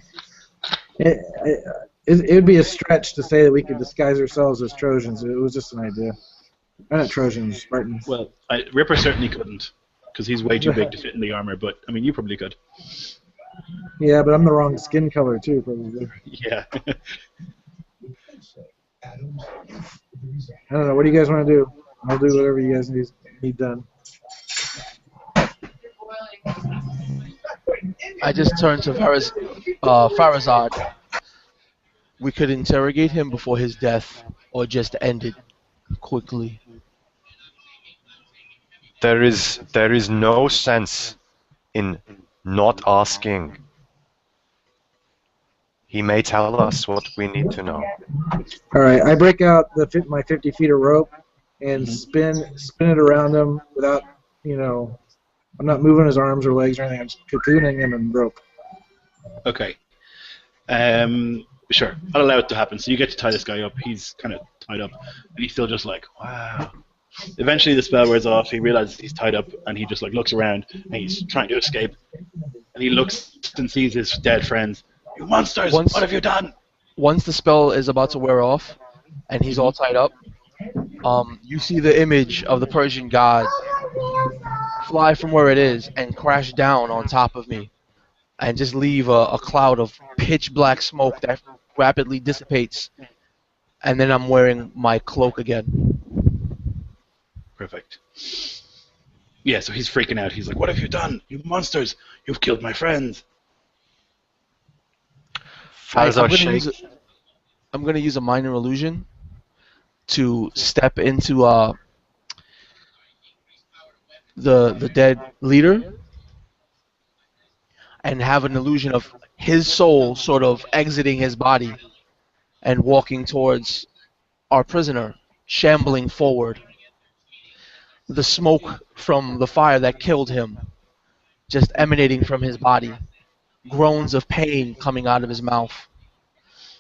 [SPEAKER 4] It would be a stretch to say that we could disguise ourselves as Trojans. It was just an idea. Not Trojans, Spartans.
[SPEAKER 1] Well, Ripper certainly couldn't, because he's way too big to fit in the armor. But I mean, you probably could.
[SPEAKER 4] Yeah, but I'm the wrong skin color too, probably.
[SPEAKER 1] Yeah.
[SPEAKER 4] I don't know. What do you guys want to do? I'll do whatever you guys need done.
[SPEAKER 2] I just turned to Farazad. We could interrogate him before his death, or just end it quickly.
[SPEAKER 5] There is no sense in not asking. He may tell us what we need to know.
[SPEAKER 4] All right, I break out my 50 feet of rope and spin it around him without, I'm not moving his arms or legs or anything. I'm just cocooning him in rope.
[SPEAKER 1] Okay. Sure. I'll allow it to happen. So you get to tie this guy up. He's kind of tied up, and he's still just like, wow. Eventually the spell wears off. He realizes he's tied up, and he just like looks around, and he's trying to escape. And he looks and sees his dead friends. You monsters! What have you done?
[SPEAKER 2] Once the spell is about to wear off, and he's all tied up, you see the image of the Persian god fly from where it is and crash down on top of me, and just leave a cloud of pitch black smoke that rapidly dissipates, and then I'm wearing my cloak again.
[SPEAKER 1] Perfect. Yeah, so he's freaking out. He's like, what have you done? You monsters! You've killed my friends!
[SPEAKER 2] I'm going to use a minor illusion to step into the dead leader and have an illusion of his soul sort of exiting his body and walking towards our prisoner, shambling forward. The smoke from the fire that killed him just emanating from his body. Groans of pain coming out of his mouth.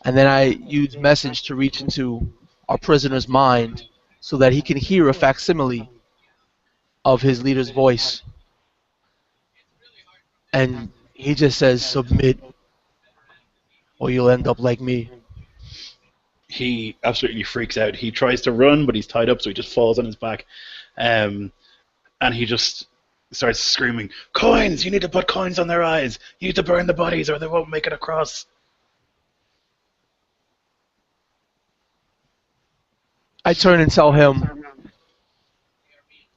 [SPEAKER 2] And then I use message to reach into our prisoner's mind so that he can hear a facsimile of his leader's voice. And he just says, submit, or you'll end up like me.
[SPEAKER 1] He absolutely freaks out. He tries to run, but he's tied up, so he just falls on his back. And he just starts screaming, coins! You need to put coins on their eyes! You need to burn the bodies or they won't make it across!
[SPEAKER 2] I turn and tell him,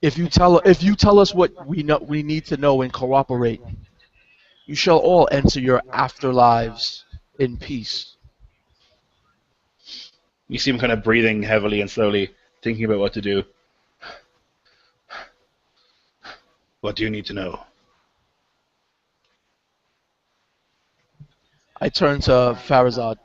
[SPEAKER 2] if you tell us what we need to know and cooperate, you shall all enter your afterlives in peace.
[SPEAKER 1] You see him kind of breathing heavily and slowly, thinking about what to do. What do you need to know?
[SPEAKER 2] I turn to Farazad.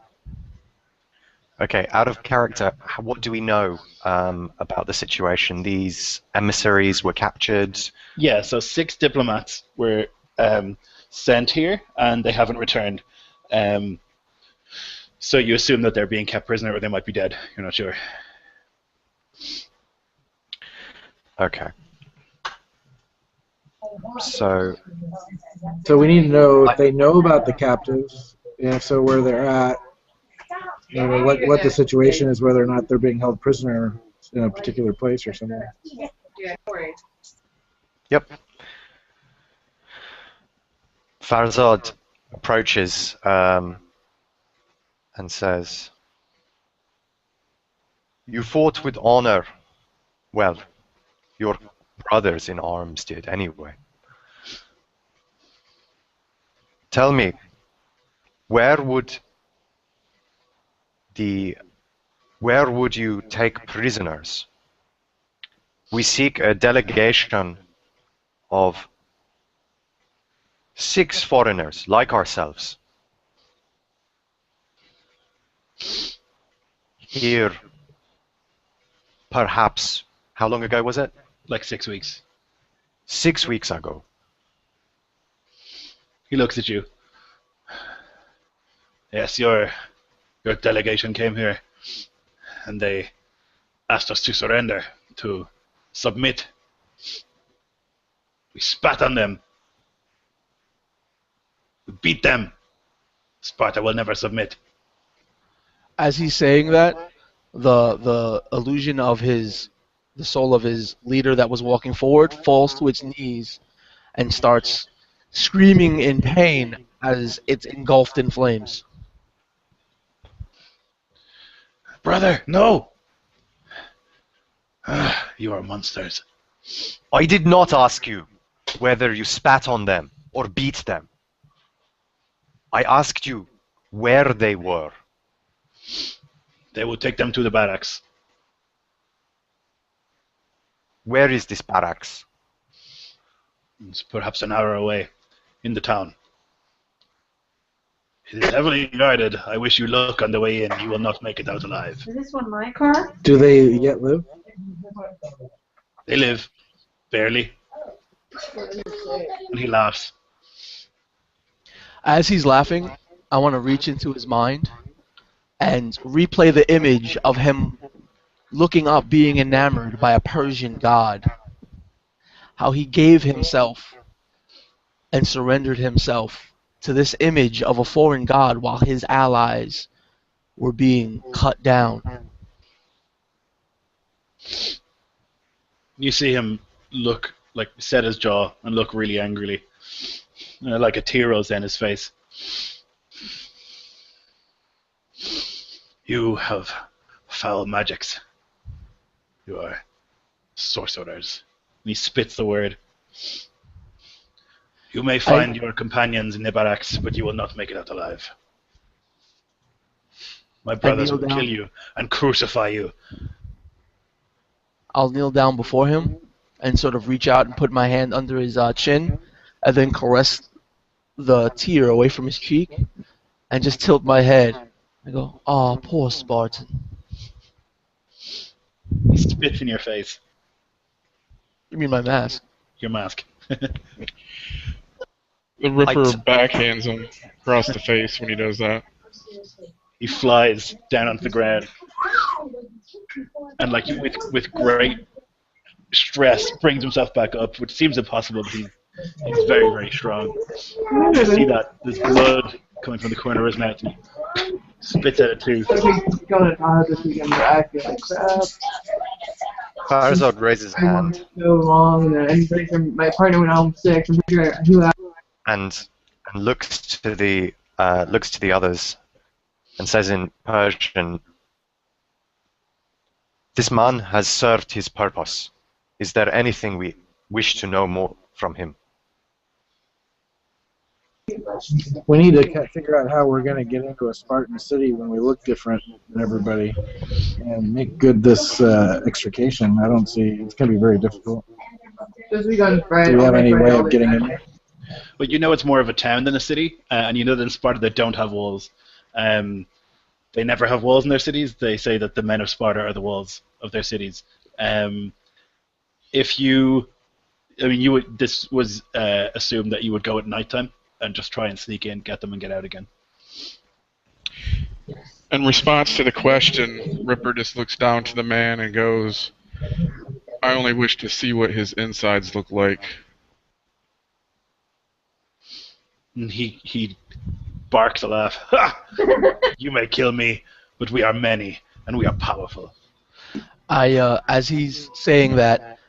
[SPEAKER 5] Okay, out of character, what do we know about the situation? These emissaries were captured.
[SPEAKER 1] Yeah, so 6 diplomats were sent here, and they haven't returned. So you assume that they're being kept prisoner, or they might be dead. You're not sure.
[SPEAKER 5] Okay. So
[SPEAKER 4] we need to know if they know about the captives, and if so, where they're at. What the situation is, whether or not they're being held prisoner in a particular place or somewhere.
[SPEAKER 5] Yep. Farazad approaches and says, you fought with honor. Well, your brothers in arms did anyway. Tell me, where would you take prisoners? We seek a delegation of 6 foreigners like ourselves. Here, perhaps, how long ago was it?
[SPEAKER 1] Like 6 weeks.
[SPEAKER 5] 6 weeks ago.
[SPEAKER 1] He looks at you. Yes, your delegation came here, and they asked us to surrender, to submit. We spat on them. We beat them. Sparta will never submit.
[SPEAKER 2] As he's saying that, the illusion of the soul of his leader that was walking forward falls to its knees and starts screaming in pain as it's engulfed in flames.
[SPEAKER 1] Brother, no! You are monsters.
[SPEAKER 5] I did not ask you whether you spat on them or beat them. I asked you where they were.
[SPEAKER 1] They will take them to the barracks.
[SPEAKER 5] Where is this barracks?
[SPEAKER 1] It's perhaps an hour away, in the town. It is heavily guarded. I wish you luck on the way in. You will not make it out alive.
[SPEAKER 8] Is this one my car?
[SPEAKER 4] Do they yet live?
[SPEAKER 1] They live. Barely. And he laughs.
[SPEAKER 2] As he's laughing, I want to reach into his mind and replay the image of him looking up, being enamored by a Persian god. How he gave himself and surrendered himself to this image of a foreign god while his allies were being cut down.
[SPEAKER 1] You see him look, like, set his jaw and look really angrily. Like a tear rolls down his face. You have foul magics. You are sorcerers. And he spits the word. You may find your companions in the barracks, but you will not make it out alive. My brothers will kill you and crucify you.
[SPEAKER 2] I'll kneel down before him and sort of reach out and put my hand under his chin and then caress the tear away from his cheek and just tilt my head. I go, "Oh, poor Spartan."
[SPEAKER 1] He spits in your face.
[SPEAKER 2] You mean my mask?
[SPEAKER 1] Your mask.
[SPEAKER 3] The Ripper backhands him across the face when he does that.
[SPEAKER 1] He flies down onto the ground. And like with great stress, brings himself back up, which seems impossible, but he's very, very strong. You see that there's blood coming from the corner of his mouth, and he spits out a tooth.
[SPEAKER 5] Farazad raises a hand
[SPEAKER 8] So long, and my partner went home sick. I'm pretty sure he left.
[SPEAKER 5] and looks to the others and says in Persian, "This man has served his purpose. Is there anything we wish to know more from him?"
[SPEAKER 4] We need to figure out how we're going to get into a Spartan city when we look different than everybody and make good this extrication. I don't see, it's going to be very difficult. Do we have any way of getting in there?
[SPEAKER 1] But you know it's more of a town than a city, and you know that in Sparta they don't have walls. They never have walls in their cities. They say that the men of Sparta are the walls of their cities. This was assumed that you would go at nighttime and just try and sneak in, get them, and get out again.
[SPEAKER 3] In response to the question, Ripper just looks down to the man and goes, "I only wish to see what his insides look like."
[SPEAKER 1] And he barks a laugh. Ha! You may kill me, but we are many, and we are powerful.
[SPEAKER 2] As he's saying that,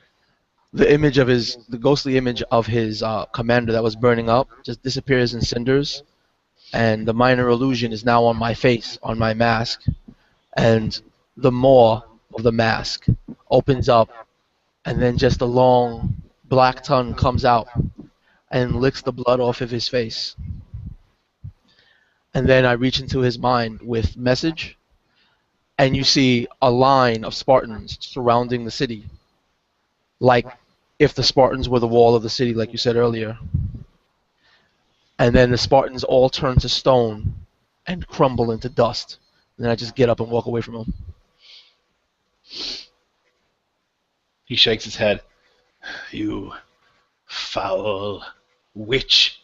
[SPEAKER 2] the ghostly image of his commander that was burning up just disappears in cinders, and the minor illusion is now on my face, on my mask, and the maw of the mask opens up, and then just a long black tongue comes out and licks the blood off of his face. And then I reach into his mind with message, and you see a line of Spartans surrounding the city, like if the Spartans were the wall of the city, like you said earlier. And then the Spartans all turn to stone and crumble into dust. And then I just get up and walk away from him.
[SPEAKER 1] He shakes his head. You foul witch.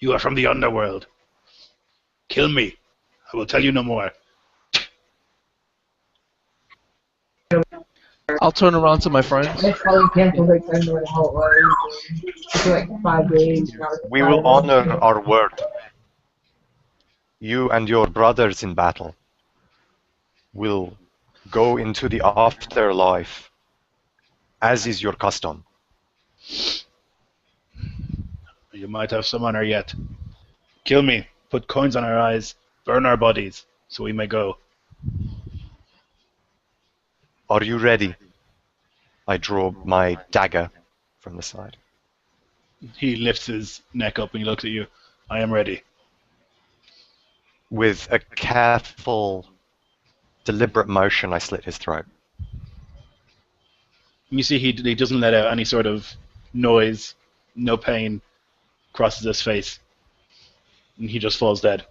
[SPEAKER 1] You are from the underworld. Kill me. I will tell you no more.
[SPEAKER 2] I'll turn around to my friends.
[SPEAKER 8] That's probably canceled like I don't know how it was. It's like 5 days.
[SPEAKER 5] We will honor our word. You and your brothers in battle will go into the afterlife, as is your custom.
[SPEAKER 1] You might have some honor yet. Kill me. Put coins on our eyes. Burn our bodies, so we may go.
[SPEAKER 5] Are you ready? I draw my dagger from the side.
[SPEAKER 1] He lifts his neck up and he looks at you. I am ready.
[SPEAKER 5] With a careful, deliberate motion, I slit his throat.
[SPEAKER 1] You see he doesn't let out any sort of noise, no pain crosses his face, and he just falls dead.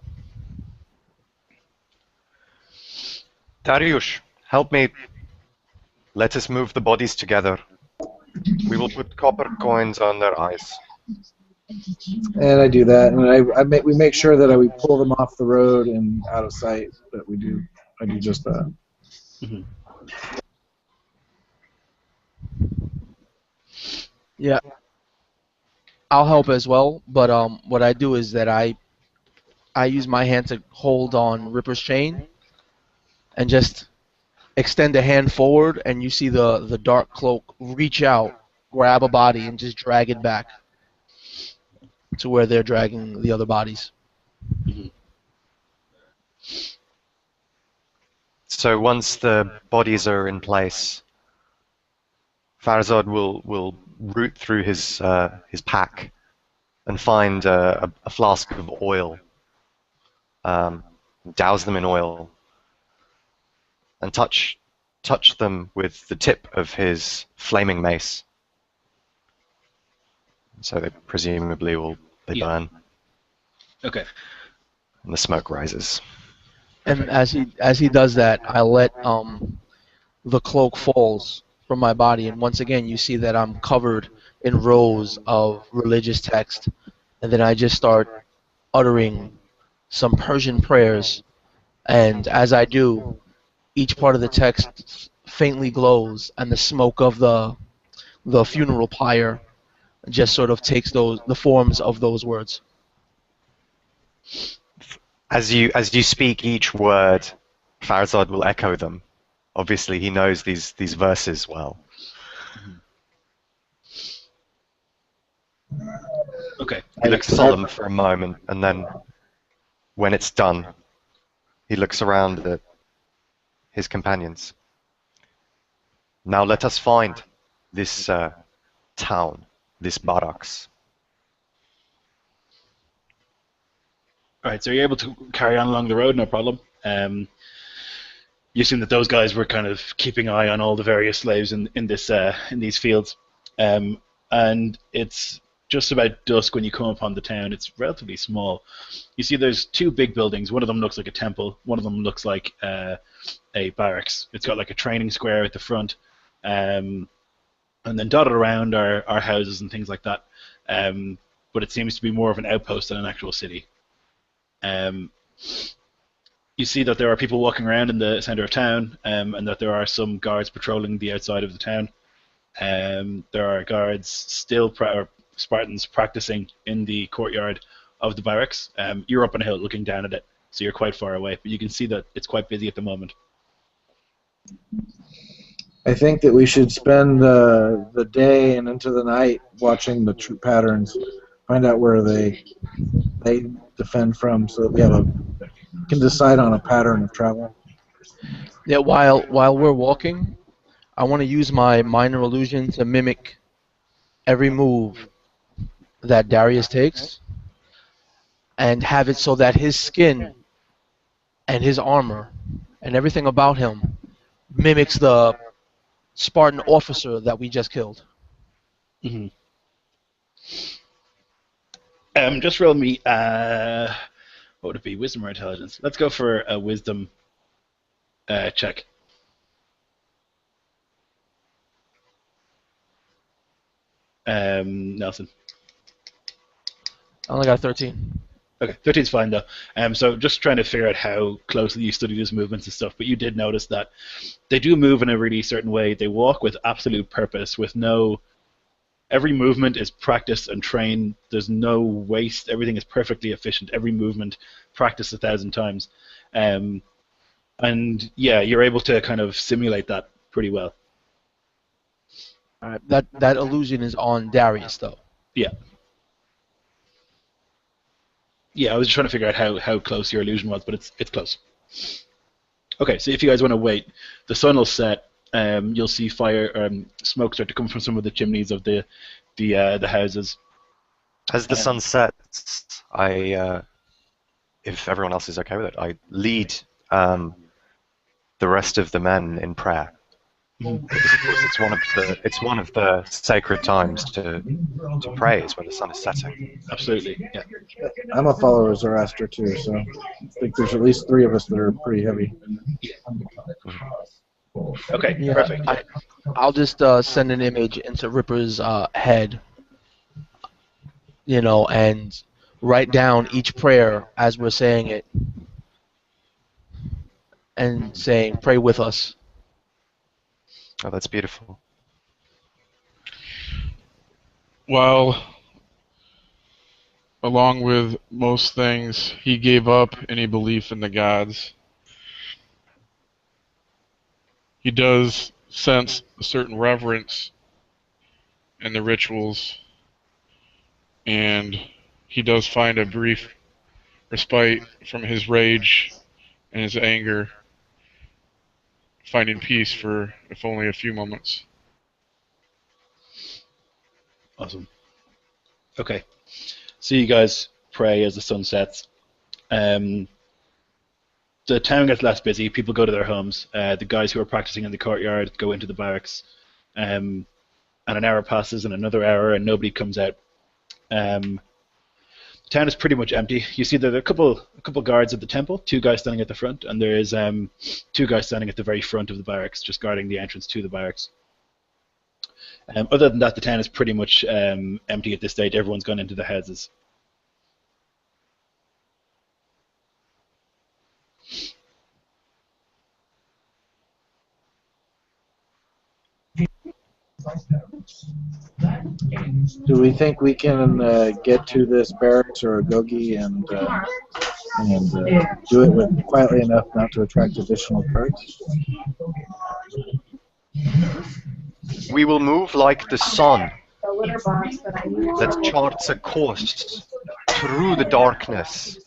[SPEAKER 5] Dariush, help me. Let us move the bodies together. We will put copper coins on their eyes.
[SPEAKER 4] And I do that, and we make sure that we pull them off the road and out of sight. That I do just that.
[SPEAKER 1] Mm-hmm.
[SPEAKER 2] Yeah, I'll help as well. But what I do is that I use my hand to hold on Ripper's chain, and just extend a hand forward, and you see the dark cloak reach out, grab a body, and just drag it back to where they're dragging the other bodies.
[SPEAKER 1] Mm-hmm.
[SPEAKER 5] So once the bodies are in place, Farzad will root through his pack and find a flask of oil, douse them in oil, and touch them with the tip of his flaming mace. So they presumably
[SPEAKER 1] Yeah.
[SPEAKER 5] burn,
[SPEAKER 1] Okay.
[SPEAKER 5] and the smoke rises.
[SPEAKER 2] And as he does that, I let the cloak falls from my body, and once again you see that I'm covered in rows of religious text, and then I just start uttering some Persian prayers, and as I do, each part of the text faintly glows, and the smoke of the funeral pyre just sort of takes the forms of those words.
[SPEAKER 5] As you speak each word, Farzad will echo them. Obviously, he knows these verses well.
[SPEAKER 1] Okay.
[SPEAKER 5] He looks solemn for a moment, and then, when it's done, he looks around at his companions. Now let us find this town, this barracks.
[SPEAKER 1] All right. So you're able to carry on along the road, no problem. You assume that those guys were kind of keeping eye on all the various slaves in these fields, and it's just about dusk when you come upon the town. It's relatively small. You see there's two big buildings. One of them looks like a temple. One of them looks like a barracks. It's got like a training square at the front, and then dotted around are houses and things like that. But it seems to be more of an outpost than an actual city. You see that there are people walking around in the center of town, and that there are some guards patrolling the outside of the town. There are guards still, or Spartans practicing in the courtyard of the barracks. You're up on a hill looking down at it, so you're quite far away, but you can see that it's quite busy at the moment.
[SPEAKER 4] I think that we should spend the day and into the night watching the troop patterns, find out where they defend from, so that we can decide on a pattern of travel.
[SPEAKER 2] Yeah, while we're walking, I want to use my minor illusion to mimic every move that Darius takes, and have it so that his skin and his armor and everything about him mimics the Spartan officer that we just killed.
[SPEAKER 1] Mm-hmm. Just roll me, what would it be, wisdom or intelligence? Let's go for a wisdom check. Nelson.
[SPEAKER 2] I only got 13.
[SPEAKER 1] Okay, 13 is fine though. So just trying to figure out how closely you study these movements and stuff, but you did notice that they do move in a really certain way. They walk with absolute purpose, with no. Every movement is practiced and trained. There's no waste. Everything is perfectly efficient. Every movement practiced 1,000 times, and yeah, you're able to kind of simulate that pretty well.
[SPEAKER 2] All right, that illusion is on Darius though.
[SPEAKER 1] Yeah. Yeah, I was just trying to figure out how close your illusion was, but it's close. Okay, so if you guys want to wait, the sun will set. You'll see fire, smoke start to come from some of the chimneys of the houses.
[SPEAKER 5] As the sun sets, if everyone else is okay with it, I lead the rest of the men in prayer. Because of course it's one of the sacred times to pray is when the sun is setting.
[SPEAKER 1] Absolutely, yeah.
[SPEAKER 4] I'm a follower of Zoroaster too, so I think there's at least 3 of us that are pretty heavy.
[SPEAKER 1] Okay,
[SPEAKER 2] Yeah,
[SPEAKER 1] perfect.
[SPEAKER 2] I'll just send an image into Ripper's head, and write down each prayer as we're saying it, and saying, "Pray with us."
[SPEAKER 5] Oh, that's beautiful.
[SPEAKER 3] While, along with most things, he gave up any belief in the gods. He does sense a certain reverence in the rituals, and he does find a brief respite from his rage and his anger, finding peace for if only a few moments.
[SPEAKER 1] Awesome. Okay, so you guys pray as the sun sets. The town gets less busy. People go to their homes. The guys who are practicing in the courtyard go into the barracks. And an hour passes, and another hour, and nobody comes out. The town is pretty much empty. You see that there are a couple guards at the temple, 2 guys standing at the front, and there is 2 guys standing at the very front of the barracks, just guarding the entrance to the barracks. Other than that, the town is pretty much empty at this stage. Everyone's gone into the houses.
[SPEAKER 4] Do we think we can get to this barracks or Agogi and do it quietly enough not to attract additional guards?
[SPEAKER 5] We will move like the sun that charts a course through the darkness,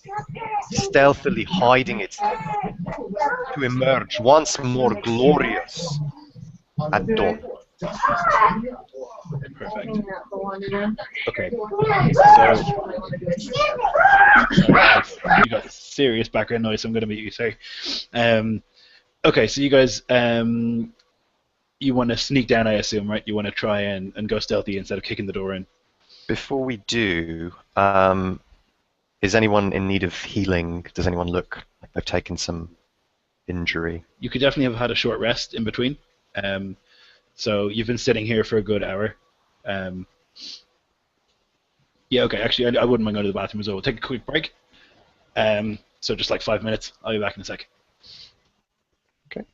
[SPEAKER 5] stealthily hiding itself to emerge once more glorious at dawn.
[SPEAKER 1] Perfect. Okay. So, you got serious background noise, so I'm going to mute you. Sorry. Okay, so you guys, you want to sneak down, I assume, right? You want to try and go stealthy instead of kicking the door in.
[SPEAKER 5] Before we do, is anyone in need of healing? Does anyone look like they've taken some injury?
[SPEAKER 1] You could definitely have had a short rest in between. So you've been sitting here for a good hour. Yeah, okay. Actually, I wouldn't mind going to the bathroom as well. We'll take a quick break. So just like 5 minutes. I'll be back in a sec.
[SPEAKER 5] Okay.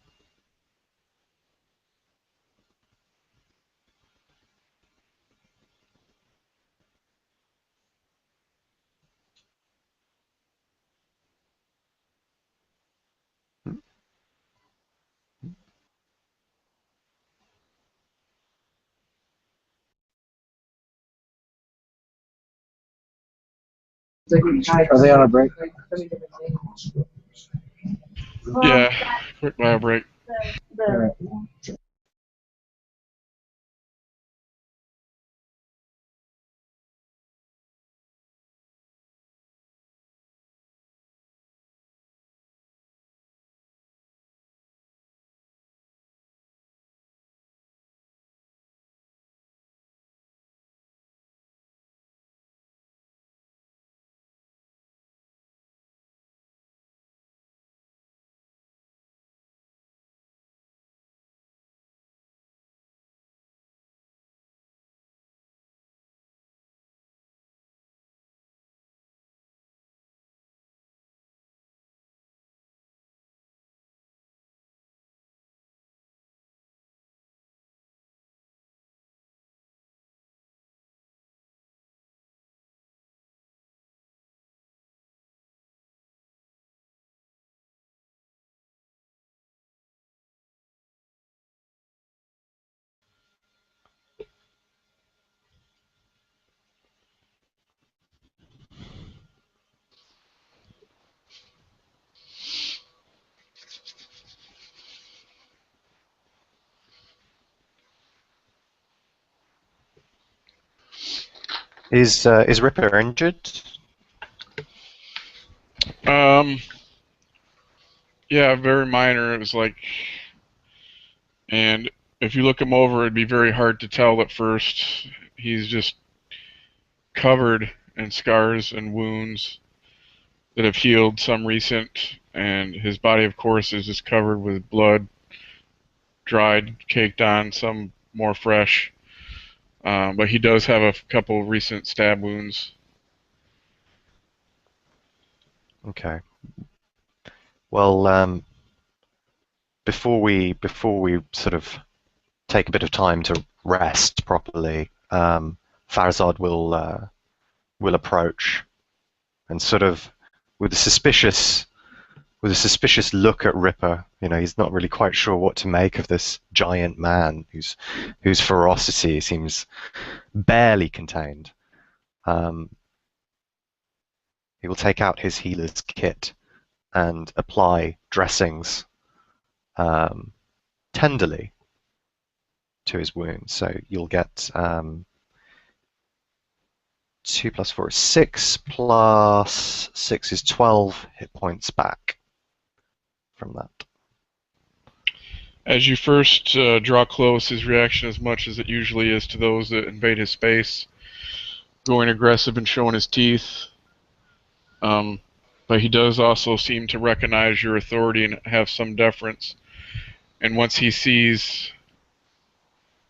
[SPEAKER 4] Are they on a break?
[SPEAKER 3] Yeah, quick bio break.
[SPEAKER 4] All right.
[SPEAKER 5] Is Ripper injured?
[SPEAKER 3] Yeah, very minor. It was like, and if you look him over, it'd be very hard to tell at first. He's just covered in scars and wounds that have healed, some recent, and his body, of course, is just covered with blood, dried, caked on, some more fresh. But he does have a couple recent stab wounds.
[SPEAKER 5] Okay. Well, before we sort of take a bit of time to rest properly, Farazad will approach and sort of with a suspicious look at Ripper. You know, he's not really quite sure what to make of this giant man whose ferocity seems barely contained. He will take out his healer's kit and apply dressings tenderly to his wounds. So you'll get 2 plus 4 is 6, plus 6 is 12 hit points back from that.
[SPEAKER 3] As you first draw close, his reaction is much as it usually is to those that invade his space, going aggressive and showing his teeth. But he does also seem to recognize your authority and have some deference. And once he sees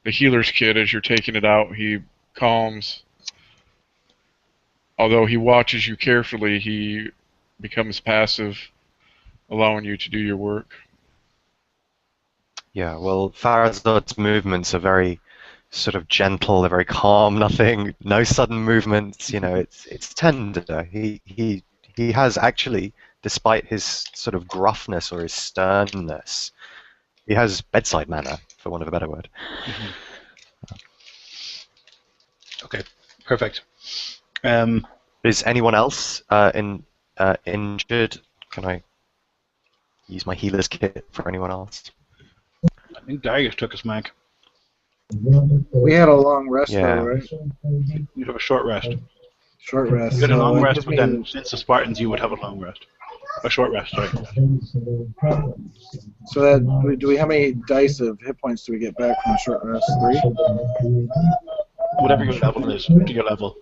[SPEAKER 3] the healer's kit as you're taking it out, he calms. Although he watches you carefully, he becomes passive, allowing you to do your work.
[SPEAKER 5] Yeah, well, Farazad's movements are very sort of gentle, they're very calm, no sudden movements, you know, it's tender. He has actually, despite his sort of gruffness or his sternness, he has bedside manner, for want of a better word.
[SPEAKER 1] Mm-hmm. Okay, perfect.
[SPEAKER 5] Is anyone else injured? Can I use my healer's kit for anyone else?
[SPEAKER 1] I think Darius took a smack.
[SPEAKER 4] We had a long rest,
[SPEAKER 5] Yeah.
[SPEAKER 4] though, right?
[SPEAKER 1] You have a short rest.
[SPEAKER 4] Short rest.
[SPEAKER 1] You had a
[SPEAKER 4] so
[SPEAKER 1] long
[SPEAKER 4] that
[SPEAKER 1] rest,
[SPEAKER 4] gives
[SPEAKER 1] but
[SPEAKER 4] me-
[SPEAKER 1] then since the Spartans, you would have a long rest. A short rest, sorry.
[SPEAKER 4] So that do we? How many dice of hit points do we get back from a short rest? 3.
[SPEAKER 1] Whatever your level is, pick your level.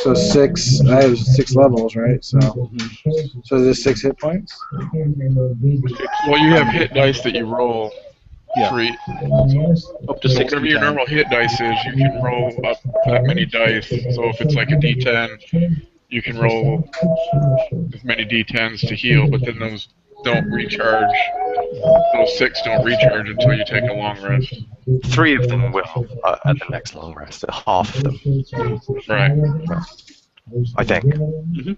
[SPEAKER 4] So 6. I have 6 levels, right? So
[SPEAKER 1] Mm-hmm.
[SPEAKER 4] so is this 6 hit points?
[SPEAKER 3] Well, you have hit dice that you roll.
[SPEAKER 1] Yeah.
[SPEAKER 3] For
[SPEAKER 1] Up to 6
[SPEAKER 3] whatever your normal hit dice is, you can roll up that many dice. So if it's like a D10, you can roll as many D10s to heal, but then those don't recharge. Those 6 don't recharge until you take a long rest.
[SPEAKER 5] 3 of them will at the next long rest. Half of them,
[SPEAKER 3] Right.
[SPEAKER 5] I think.
[SPEAKER 1] Mm-hmm.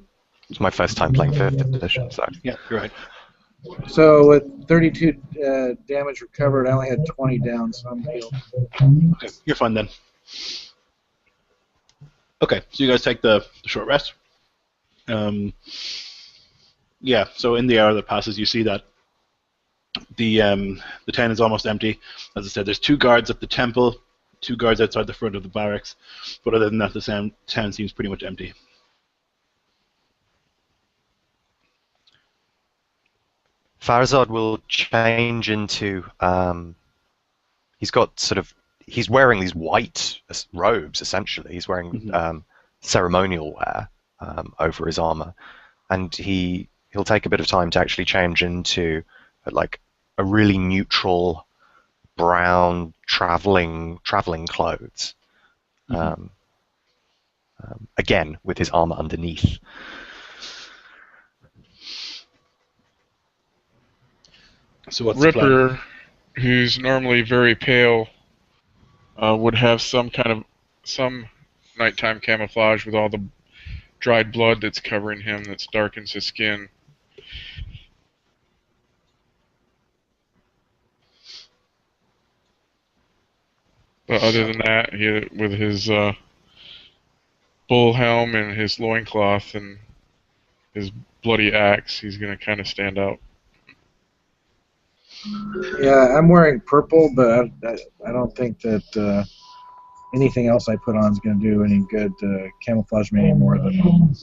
[SPEAKER 5] It's my first time playing 5th edition, so.
[SPEAKER 1] Yeah, you're right.
[SPEAKER 4] So with 32 damage recovered, I only had 20 down, so I'm healed.
[SPEAKER 1] Okay, you're fine then. Okay, so you guys take the short rest. Yeah, so in the hour that passes, you see that the town is almost empty. As I said, there's 2 guards at the temple, 2 guards outside the front of the barracks, but other than that, the town seems pretty much empty.
[SPEAKER 5] Farazad will change into he's wearing these white robes essentially. He's wearing ceremonial wear over his armor, and he'll take a bit of time to actually change into like a really neutral brown traveling clothes. Again with his armor underneath.
[SPEAKER 1] So what's the plan?
[SPEAKER 3] Ripper, who's normally very pale, would have some nighttime camouflage with all the dried blood that's covering him that's darkens his skin. But other than that, with his bull helm and his loincloth and his bloody axe, he's going to kind of stand out.
[SPEAKER 4] Yeah, I'm wearing purple, but I don't think that anything else I put on is going to do any good to camouflage me any more than.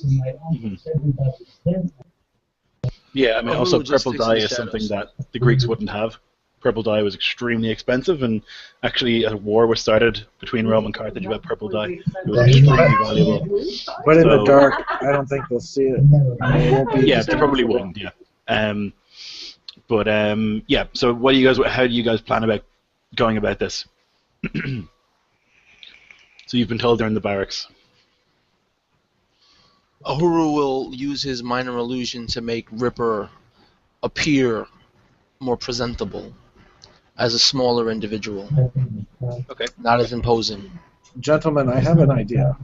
[SPEAKER 1] Yeah, I mean, also
[SPEAKER 2] Just
[SPEAKER 1] purple
[SPEAKER 2] sticks in
[SPEAKER 1] dye
[SPEAKER 2] the
[SPEAKER 1] is something
[SPEAKER 2] shadows.
[SPEAKER 1] that the Greeks wouldn't have. Purple dye was extremely expensive, and actually a war was started between Rome and Carthage about purple dye. It was extremely valuable.
[SPEAKER 4] But in the
[SPEAKER 1] So-
[SPEAKER 4] dark, I don't think they'll see it. I mean, it won't be.
[SPEAKER 1] Yeah, they probably wouldn't. Yeah. But yeah. So, what do you guys? How do you guys plan about going about this? So you've been told they're in the barracks.
[SPEAKER 2] Ahuru will use his minor illusion to make Ripper appear more presentable as a smaller individual,
[SPEAKER 1] Okay.
[SPEAKER 2] not as imposing.
[SPEAKER 4] Gentlemen, I have an idea.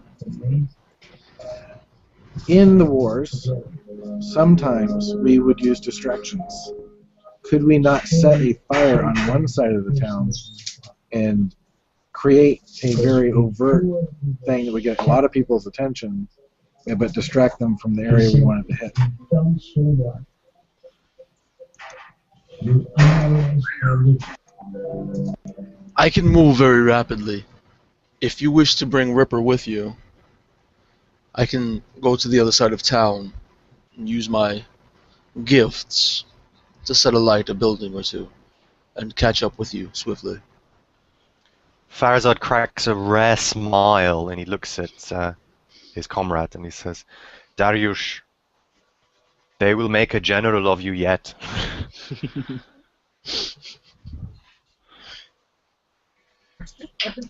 [SPEAKER 4] In the wars, sometimes we would use distractions. Could we not set a fire on one side of the town and create a very overt thing that would get a lot of people's attention, but distract them from the area we wanted to hit?
[SPEAKER 2] I can move very rapidly. If you wish to bring Ripper with you, I can go to the other side of town and use my gifts to set alight a building or two and catch up with you swiftly.
[SPEAKER 5] Farazad cracks a rare smile and he looks at his comrade and he says, Dariush, they will make a general of you yet.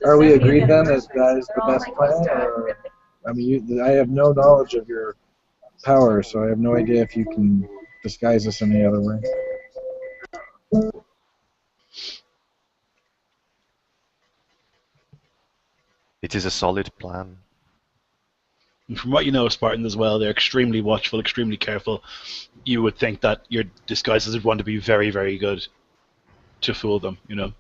[SPEAKER 4] Are we agreed then that that is the best plan? Or, I mean, I have no knowledge of your power, so I have no idea if you can disguise us any other way.
[SPEAKER 5] It is a solid plan.
[SPEAKER 1] And from what you know of Spartans as well, they're extremely watchful, extremely careful. You would think that your disguises would want to be very, very good to fool them, you know.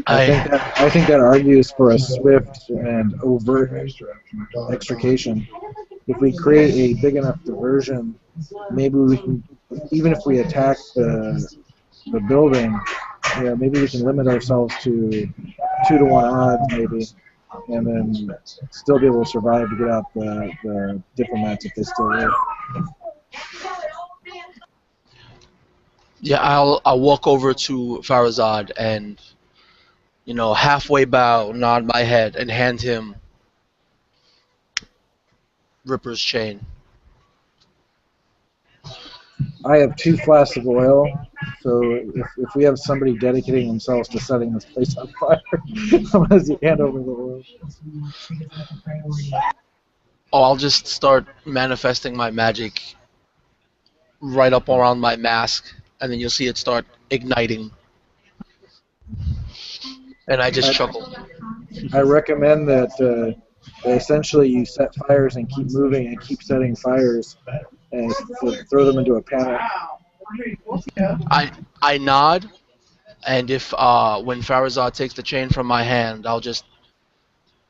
[SPEAKER 4] I think that argues for a swift and overt extrication. If we create a big enough diversion, maybe we can, even if we attack the building, yeah, maybe we can limit ourselves to 2-to-1 odds, maybe, and then still be able to survive to get out the diplomats if they still live.
[SPEAKER 2] Yeah, I'll walk over to Farazad and, halfway bow, nod my head, and hand him Ripper's chain.
[SPEAKER 4] I have 2 flasks of oil, so if we have somebody dedicating themselves to setting this place on fire, how does he hand over the oil?
[SPEAKER 2] Oh, I'll just start manifesting my magic right up around my mask, and then you'll see it start igniting. And I just chuckle.
[SPEAKER 4] I recommend that essentially you set fires and keep moving and keep setting fires and throw them into a panic.
[SPEAKER 2] I nod, and if when Farazad takes the chain from my hand, I'll just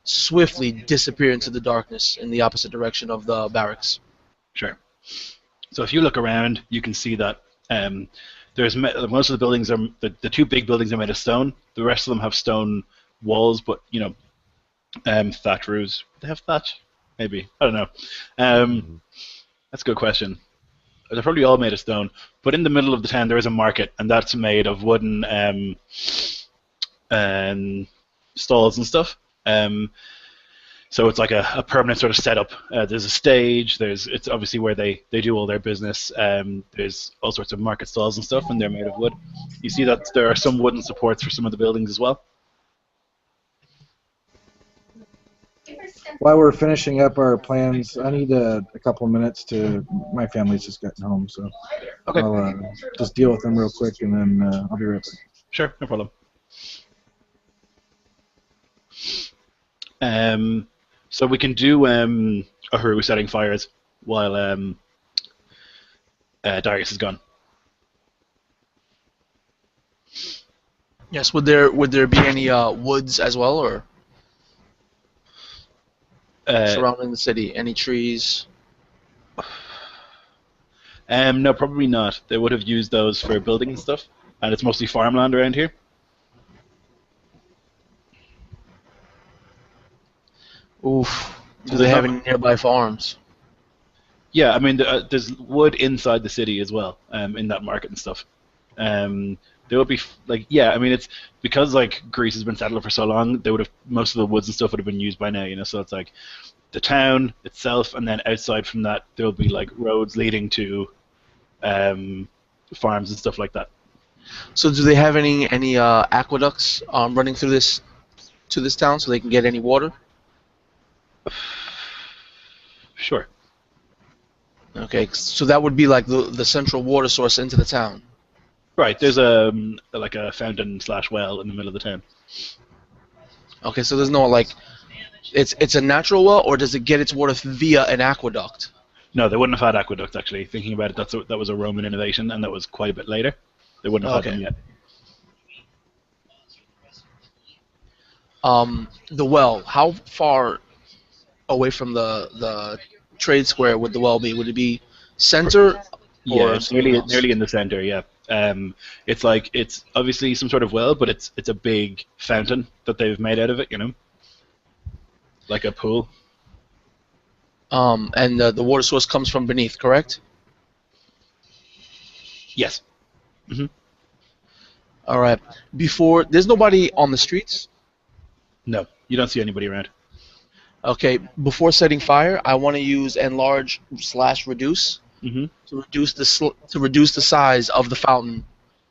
[SPEAKER 2] swiftly disappear into the darkness in the opposite direction of the barracks.
[SPEAKER 1] Sure. So if you look around, you can see that there's most of the buildings are the 2 big buildings are made of stone. The rest of them have stone walls, but thatch roofs. They have thatch, maybe. I don't know. That's a good question. They're probably all made of stone. But in the middle of the town, there is a market, and that's made of wooden stalls and stuff. So it's like a permanent sort of setup. There's a stage. It's obviously where they do all their business. There's all sorts of market stalls and stuff, and they're made of wood. You see that there are some wooden supports for some of the buildings as well.
[SPEAKER 4] While we're finishing up our plans, I need a couple of minutes to. My family's just gotten home, so
[SPEAKER 1] Okay.
[SPEAKER 4] I'll just deal with them real quick, and then I'll be right back.
[SPEAKER 1] Sure, no problem. So we can do Ahuru setting fires while Darius is gone.
[SPEAKER 2] Yes, would there be any woods as well, or surrounding the city? Any trees?
[SPEAKER 1] No, probably not. They would have used those for building and stuff, and it's mostly farmland around here.
[SPEAKER 2] Oof. Do
[SPEAKER 1] So
[SPEAKER 2] they
[SPEAKER 1] there's
[SPEAKER 2] have
[SPEAKER 1] not.
[SPEAKER 2] any nearby farms?
[SPEAKER 1] Yeah, I mean, there's wood inside the city as well, in that market and stuff. There would be like, yeah, I mean, it's because like Greece has been settled for so long, they would have most of the woods and stuff would have been used by now, you know. So it's like the town itself, and then outside from that, there will be like roads leading to farms and stuff like that.
[SPEAKER 2] So do they have any aqueducts running through this to this town so they can get any water?
[SPEAKER 1] Sure.
[SPEAKER 2] Okay, so that would be like the central water source into the town.
[SPEAKER 1] Right. There's like a fountain slash well in the middle of the town.
[SPEAKER 2] Okay, so there's no like it's a natural well, or does it get its water via an aqueduct?
[SPEAKER 1] No, they wouldn't have had aqueducts actually. Thinking about it, that was a Roman innovation, and that was quite a bit later. They wouldn't have had them
[SPEAKER 2] Okay.
[SPEAKER 1] yet.
[SPEAKER 2] The well, how far away from the trade square would the well be? Would it be center
[SPEAKER 1] Yeah,
[SPEAKER 2] or
[SPEAKER 1] it's
[SPEAKER 2] something else?
[SPEAKER 1] nearly in the center. Yeah. It's obviously some sort of well, but it's a big fountain that they've made out of it. You know, like a pool.
[SPEAKER 2] And the water source comes from beneath, correct?
[SPEAKER 1] Yes.
[SPEAKER 2] All right. Before there's nobody on the streets.
[SPEAKER 1] No, you don't see anybody around.
[SPEAKER 2] Okay. Before setting fire, I want to use enlarge / reduce
[SPEAKER 1] Mm-hmm.
[SPEAKER 2] to reduce the size of the fountain,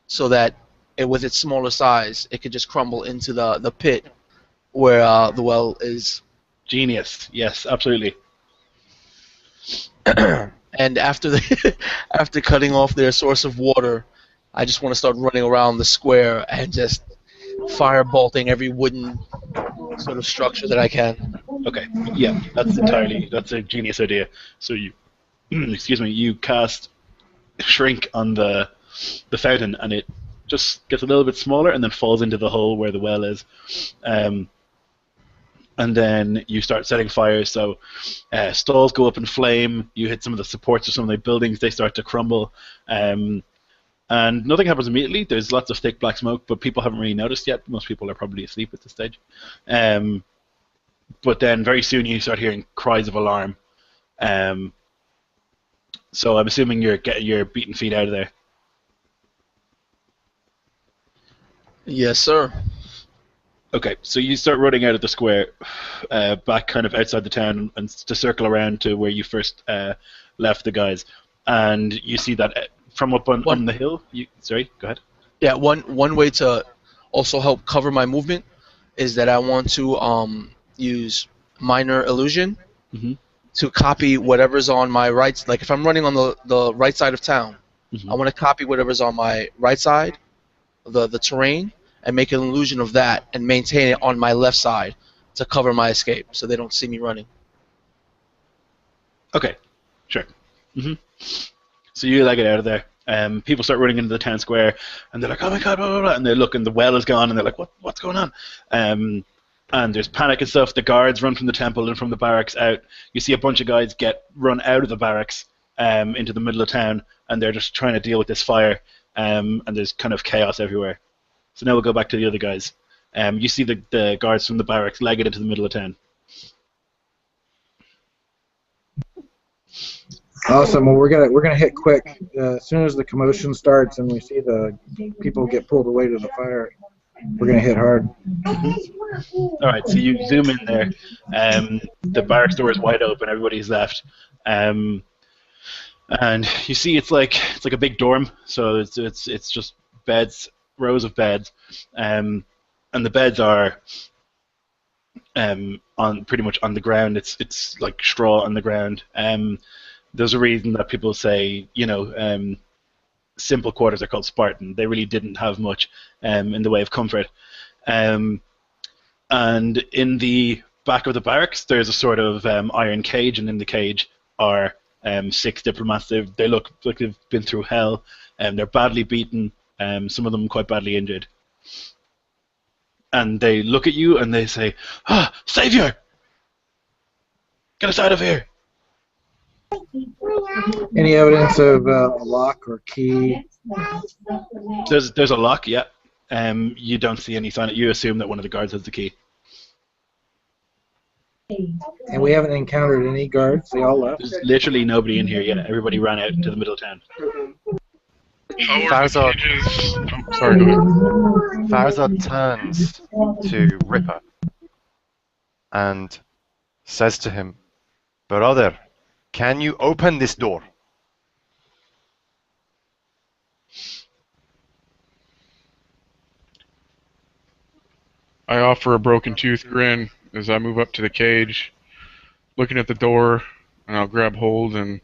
[SPEAKER 2] so that with its smaller size, it could just crumble into the pit where the well is.
[SPEAKER 1] Genius. Yes, absolutely.
[SPEAKER 2] And after after cutting off their source of water, I just want to start running around the square and just firebolting every wooden sort of structure that I can.
[SPEAKER 1] Okay. Yeah, that's a genius idea. So you, excuse me, you cast shrink on the fountain, and it just gets a little bit smaller, and then falls into the hole where the well is. And then you start setting fires. So stalls go up in flame. You hit some of the supports of some of the buildings; they start to crumble. And nothing happens immediately. There's lots of thick black smoke, but people haven't really noticed yet. Most people are probably asleep at this stage. But then very soon you start hearing cries of alarm. So I'm assuming you're getting your beaten feet out of there.
[SPEAKER 2] Yes, sir.
[SPEAKER 1] Okay, so you start running out of the square, back kind of outside the town, and to circle around to where you first left the guys, and you see that from up on the hill. Sorry, go ahead.
[SPEAKER 2] Yeah, one way to also help cover my movement is that I want to use minor illusion
[SPEAKER 1] Mhm.
[SPEAKER 2] to copy whatever's on my right. Like if I'm running on the right side of town,
[SPEAKER 1] Mhm.
[SPEAKER 2] I want to copy whatever's on my right side, the terrain, and make an illusion of that and maintain it on my left side to cover my escape so they don't see me running.
[SPEAKER 1] Okay, sure. So you get out of there. People start running into the town square, and they're like, "Oh my god!" Blah, blah, blah, and they look, and the well is gone, and they're like, "What's going on?" And there's panic and stuff. The guards run from the temple and from the barracks out. You see a bunch of guys get run out of the barracks into the middle of town, and they're just trying to deal with this fire. And there's kind of chaos everywhere. So now we'll go back to the other guys. You see the guards from the barracks legged into the middle of town.
[SPEAKER 4] Awesome. Well, we're gonna hit quick. As soon as the commotion starts and we see the people get pulled away to the fire, we're gonna hit hard.
[SPEAKER 1] All right, so you zoom in there. The barracks door is wide open. Everybody's left, and you see it's like a big dorm. So it's just beds, rows of beds, and the beds are on pretty much on the ground. It's like straw on the ground. There's a reason that people say, simple quarters are called Spartan. They really didn't have much in the way of comfort. And in the back of the barracks, there's a sort of iron cage, and in the cage are 6 diplomats. They look like they've been through hell, and they're badly beaten, some of them quite badly injured. And they look at you and they say, "Savior! Get us out of here!"
[SPEAKER 4] Any evidence of a lock or key?
[SPEAKER 1] There's a lock, yeah. You don't see any sign. You assume that one of the guards has the key.
[SPEAKER 4] And we haven't encountered any guards. They all left.
[SPEAKER 1] There's literally nobody in here yet. Everybody ran out into the middle of town.
[SPEAKER 3] How are the
[SPEAKER 5] Farzad,
[SPEAKER 3] cages? Oh, sorry, go ahead.
[SPEAKER 5] Farzad turns to Ripper and says to him, "Brother, can you open this door?"
[SPEAKER 3] I offer a broken tooth grin as I move up to the cage, looking at the door, and I'll grab hold and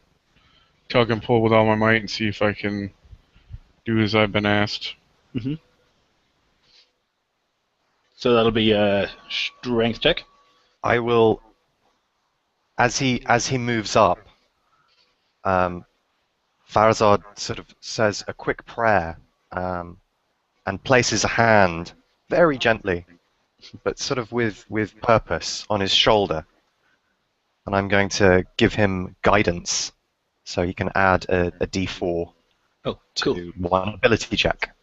[SPEAKER 3] tug and pull with all my might and see if I can do as I've been asked.
[SPEAKER 1] Hmm. So that'll be a strength check.
[SPEAKER 5] I will, as he moves up, Farazad sort of says a quick prayer and places a hand very gently, but sort of with purpose, on his shoulder. And I'm going to give him guidance, so he can add a D4
[SPEAKER 1] Oh, cool.
[SPEAKER 5] to one ability check.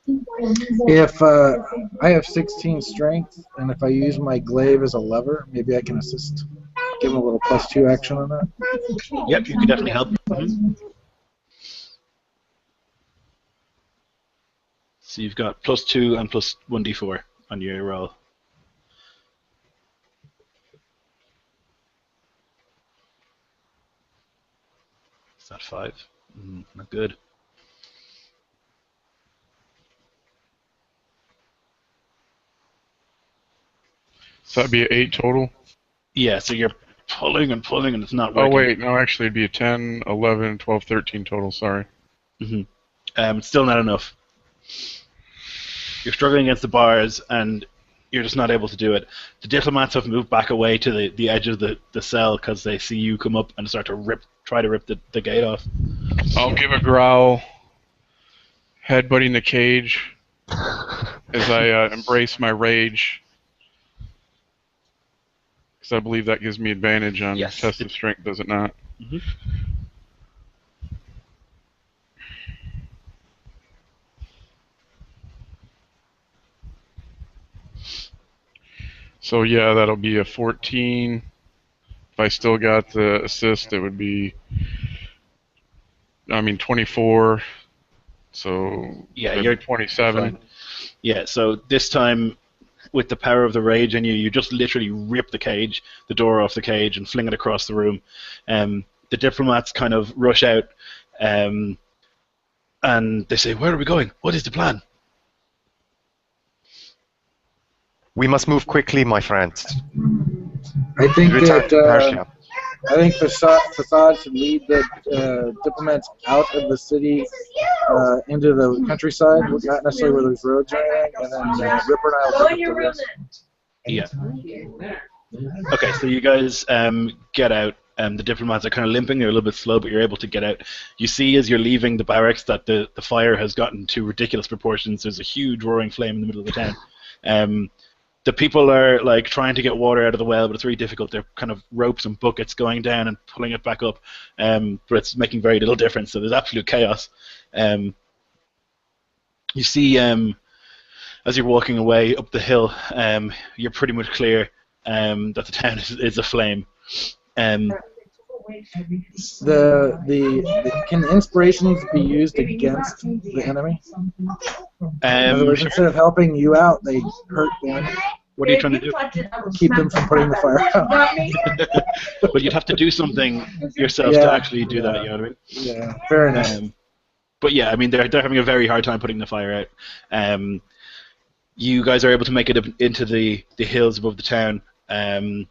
[SPEAKER 4] If I have 16 strength, and if I use my glaive as a lever, maybe I can assist. Give him a little +2 action on that.
[SPEAKER 1] Yep, you can definitely help. Mhm. So you've got +2 and +1d4 on your roll. Is that 5? Not good.
[SPEAKER 3] So that'd be an 8 total?
[SPEAKER 1] Yeah, so you're pulling and pulling and it's not
[SPEAKER 3] Oh,
[SPEAKER 1] working.
[SPEAKER 3] wait, no, actually it'd be a 10, 11, 12, 13 total, sorry.
[SPEAKER 1] Still not enough. You're struggling against the bars and you're just not able to do it. The diplomats have moved back away to the edge of the cell because they see you come up and start to try to rip the gate off.
[SPEAKER 3] I'll give a growl, headbutting the cage as I embrace my rage, because I believe that gives me advantage on
[SPEAKER 1] Yes.
[SPEAKER 3] test of strength, does it not?
[SPEAKER 1] Mhm.
[SPEAKER 3] So yeah, that'll be a 14. If I still got the assist, it would be, 24. So
[SPEAKER 1] Yeah,
[SPEAKER 3] that'd
[SPEAKER 1] you're
[SPEAKER 3] be 27.
[SPEAKER 1] fine. Yeah, so this time, with the power of the rage in you, you just literally rip the door off the cage, and fling it across the room. The diplomats kind of rush out, and they say, "Where are we going? What is the plan?"
[SPEAKER 5] We must move quickly, my friends.
[SPEAKER 4] I think
[SPEAKER 5] Return to Persia.
[SPEAKER 4] Facade should lead the diplomats out of the city into the countryside, not necessarily where there's roads or anything, and then Ripper and I will pick up the rest.
[SPEAKER 1] Yeah. Okay, so you guys get out. The diplomats are kind of limping. They're a little bit slow, but you're able to get out. You see as you're leaving the barracks that the fire has gotten to ridiculous proportions. There's a huge roaring flame in the middle of the town. The people are like trying to get water out of the well, but it's really difficult. They're kind of ropes and buckets going down and pulling it back up, but it's making very little difference. So there's absolute chaos. You see, as you're walking away up the hill, you're pretty much clear that the town is aflame.
[SPEAKER 4] Can inspirations be used against the enemy? In other words, instead of helping you out, they hurt them.
[SPEAKER 1] What are you trying to do?
[SPEAKER 4] Keep them from putting the fire out.
[SPEAKER 1] But you'd have to do something yourself to actually do that. You know what I mean?
[SPEAKER 4] Yeah, fair enough.
[SPEAKER 1] But yeah, I mean they're having a very hard time putting the fire out. You guys are able to make it into the hills above the town, and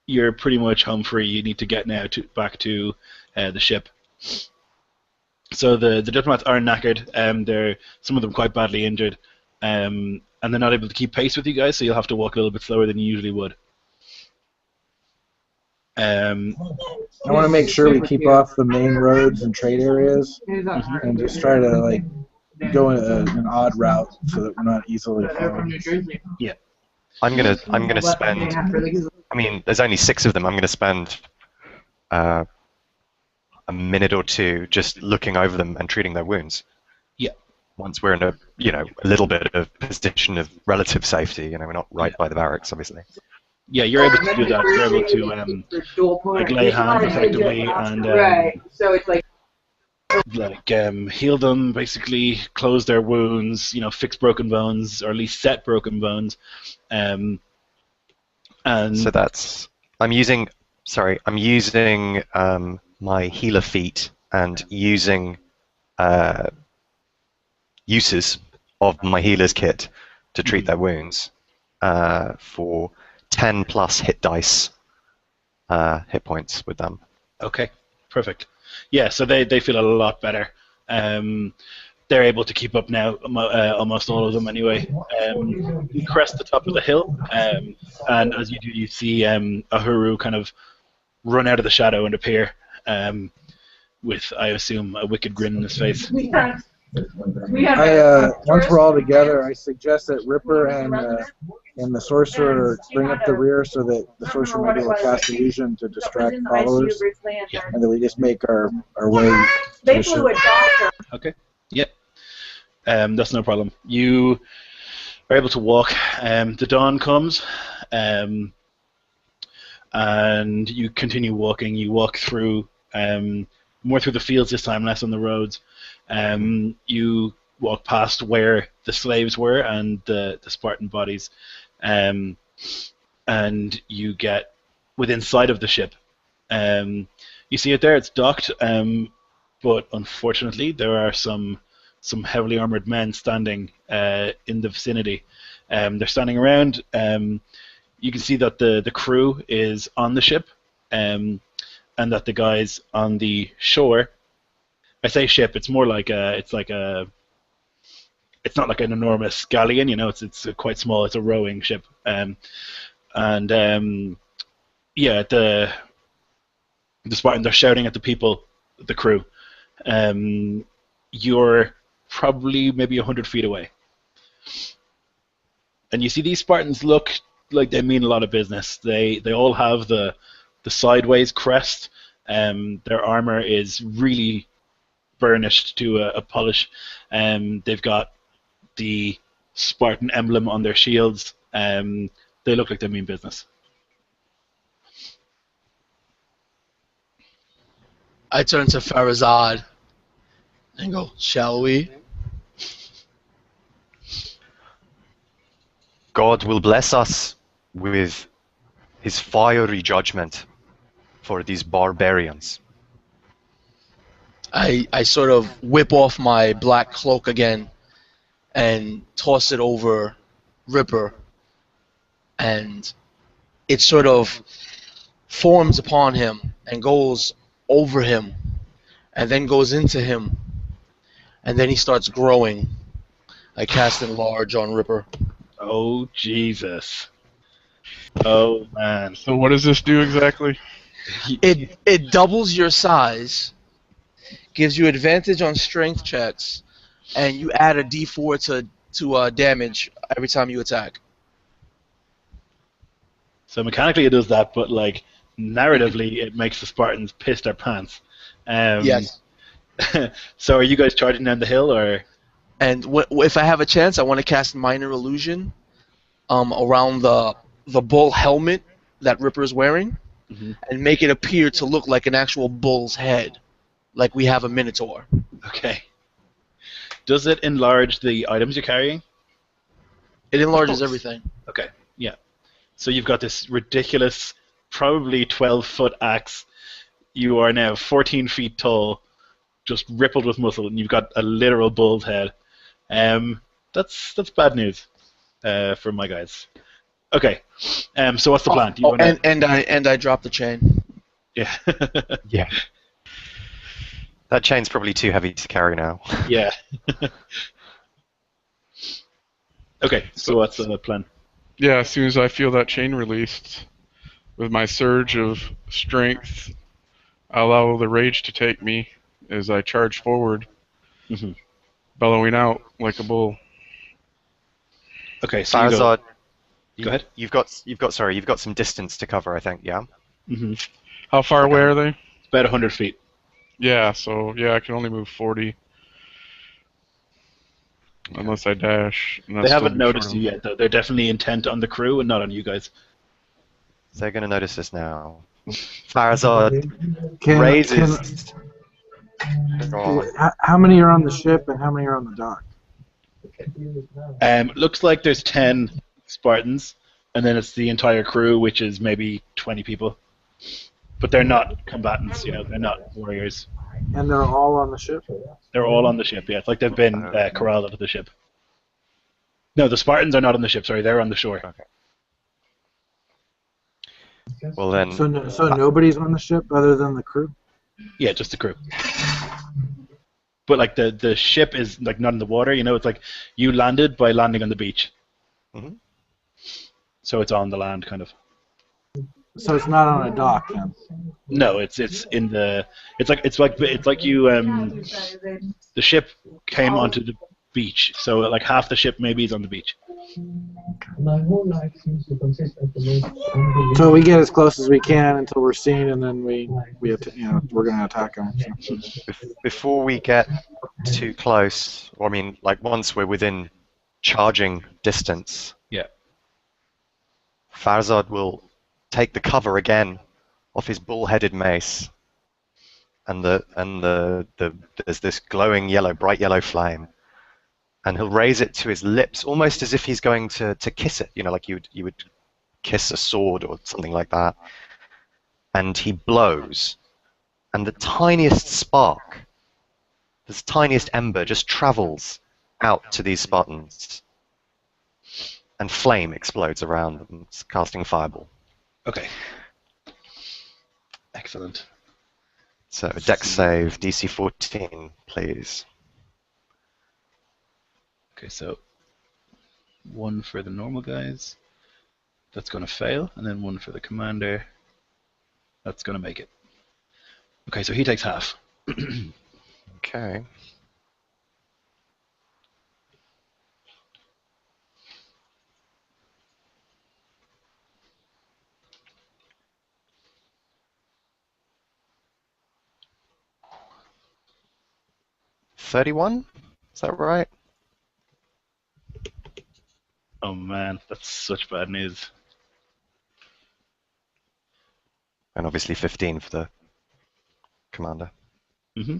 [SPEAKER 1] you're pretty much home free. You need to get now back to the ship. So the diplomats are knackered. They're some of them quite badly injured, and they're not able to keep pace with you guys. So you'll have to walk a little bit slower than you usually would.
[SPEAKER 4] I want to make sure we keep off the main roads and trade areas, and just try to go in an odd route so that we're not easily found.
[SPEAKER 1] Yeah.
[SPEAKER 5] I'm gonna spend. I mean, there's only 6 of them. I'm gonna spend a minute or two just looking over them and treating their wounds.
[SPEAKER 1] Yeah.
[SPEAKER 5] once we're in a a little bit of position of relative safety. We're not right by the barracks, obviously.
[SPEAKER 1] Yeah, you're able to do that. You're able to like lay hands effectively and
[SPEAKER 8] Right. So it's like
[SPEAKER 1] heal them, basically close their wounds, fix broken bones or at least set broken bones. And
[SPEAKER 5] So that's I'm using my healer feat and using uses of my healer's kit to treat their wounds for 10 plus hit dice hit points with them.
[SPEAKER 1] okay, perfect. Yeah, so they feel a lot better. They're able to keep up now, almost all of them anyway. You crest the top of the hill, and as you do, you see Ahuru kind of run out of the shadow and appear with, I assume, a wicked grin in his face.
[SPEAKER 4] Once we're all together, I suggest that Ripper and the sorcerer bring up the rear so that the sorcerer might be able to cast illusion to distract followers, and then we just make our way to the ship.
[SPEAKER 1] Okay. Yep. That's no problem. You are able to walk. The dawn comes, and you continue walking. You walk through more through the fields this time, less on the roads. You walk past where the slaves were and the Spartan bodies, and you get within sight of the ship. You see it there; it's docked, but unfortunately, there are some heavily armored men standing in the vicinity. They're standing around. You can see that the crew is on the ship, and that the guys on the shore. I say ship. It's more like it's not like an enormous galleon. It's quite small. It's a rowing ship. Yeah, the Spartans are shouting at the people, the crew. You're probably maybe 100 feet away, and you see these Spartans look like they mean a lot of business. They all have the sideways crest. Their armor is really burnished to a polish. They've got the Spartan emblem on their shields. They look like they mean business.
[SPEAKER 2] I turn to Farazad and go, shall we?
[SPEAKER 5] God will bless us with his fiery judgment for these barbarians.
[SPEAKER 2] I sort of whip off my black cloak again and toss it over Ripper, and it sort of forms upon him and goes over him and then goes into him, and then he starts growing. I cast Enlarge on Ripper.
[SPEAKER 1] Oh, Jesus. Oh, man.
[SPEAKER 3] So what does this do exactly?
[SPEAKER 2] It doubles your size, gives you advantage on strength checks, and you add a d4 to damage every time you attack.
[SPEAKER 1] So mechanically it does that, but like narratively it makes the Spartans piss their pants.
[SPEAKER 2] Yes.
[SPEAKER 1] So are you guys charging down the hill, or?
[SPEAKER 2] And if I have a chance, I want to cast Minor Illusion around the bull helmet that Ripper's wearing, and make it appear to look like an actual bull's head, like we have a Minotaur.
[SPEAKER 1] Okay. Does it enlarge the items you're carrying?
[SPEAKER 2] It enlarges everything.
[SPEAKER 1] Okay, yeah. So you've got this ridiculous, probably 12-foot axe. You are now 14 feet tall, just rippled with muscle, and you've got a literal bull's head. That's bad news for my guys. Okay, so what's the plan? Do you wanna...
[SPEAKER 2] and I dropped the chain.
[SPEAKER 1] Yeah.
[SPEAKER 5] Yeah. That chain's probably too heavy to carry now.
[SPEAKER 1] Yeah. Okay, so what's the plan?
[SPEAKER 3] Yeah, as soon as I feel that chain released, with my surge of strength, I allow the rage to take me as I charge forward, bellowing out like a bull.
[SPEAKER 1] Okay, so
[SPEAKER 5] Farazad,
[SPEAKER 1] go ahead.
[SPEAKER 5] You've got some distance to cover, I think. Yeah.
[SPEAKER 3] How far away are they?
[SPEAKER 1] It's about 100 feet.
[SPEAKER 3] Yeah, so yeah, I can only move 40. Unless I dash. And
[SPEAKER 1] They
[SPEAKER 3] that's
[SPEAKER 1] haven't
[SPEAKER 3] still
[SPEAKER 1] noticed
[SPEAKER 3] short
[SPEAKER 1] you
[SPEAKER 3] of-
[SPEAKER 1] yet, though. They're definitely intent on the crew and not on you guys.
[SPEAKER 5] They're going to notice this now. Farazad
[SPEAKER 4] Can
[SPEAKER 5] raises. Go on.
[SPEAKER 4] how many are on the ship and how many are on the dock?
[SPEAKER 1] Looks like there's 10 Spartans, and then it's the entire crew, which is maybe 20 people. But they're not combatants, they're not warriors.
[SPEAKER 4] And they're all on the ship?
[SPEAKER 1] They're all on the ship, yeah. It's like they've been corralled onto the ship. No, the Spartans are not on the ship, sorry, they're on the shore.
[SPEAKER 5] Okay. Well then,
[SPEAKER 4] So nobody's on the ship other than the crew?
[SPEAKER 1] Yeah, just the crew. But like the ship is like not in the water, it's like you landed by landing on the beach.
[SPEAKER 5] Mhm.
[SPEAKER 1] So it's on the land, kind of.
[SPEAKER 4] So it's not on a dock then?
[SPEAKER 1] No, it's in the. It's like you. The ship came onto the beach, so like half the ship maybe is on the beach.
[SPEAKER 6] My whole life seems to consist of the most unbelievable.
[SPEAKER 4] So we get as close as we can until we're seen, and then we're going to attack them. So.
[SPEAKER 5] before we get too close, or I mean, like once we're within charging distance,
[SPEAKER 1] Yeah.
[SPEAKER 5] Farazad will take the cover again off his bull-headed mace, and there's this glowing yellow, bright yellow flame, and he'll raise it to his lips, almost as if he's going to kiss it, like you would kiss a sword or something like that. And he blows, and the tiniest spark, this tiniest ember, just travels out to these Spartans, and flame explodes around them, casting fireball.
[SPEAKER 1] Okay. Excellent.
[SPEAKER 5] So dex save, DC 14, please.
[SPEAKER 1] Okay, so one for the normal guys. That's going to fail, and then one for the commander. That's going to make it. Okay, so he takes half.
[SPEAKER 5] Okay. $31? Is that right?
[SPEAKER 1] Oh man, that's such bad news.
[SPEAKER 5] And obviously 15 for the commander.
[SPEAKER 1] Mm-hmm.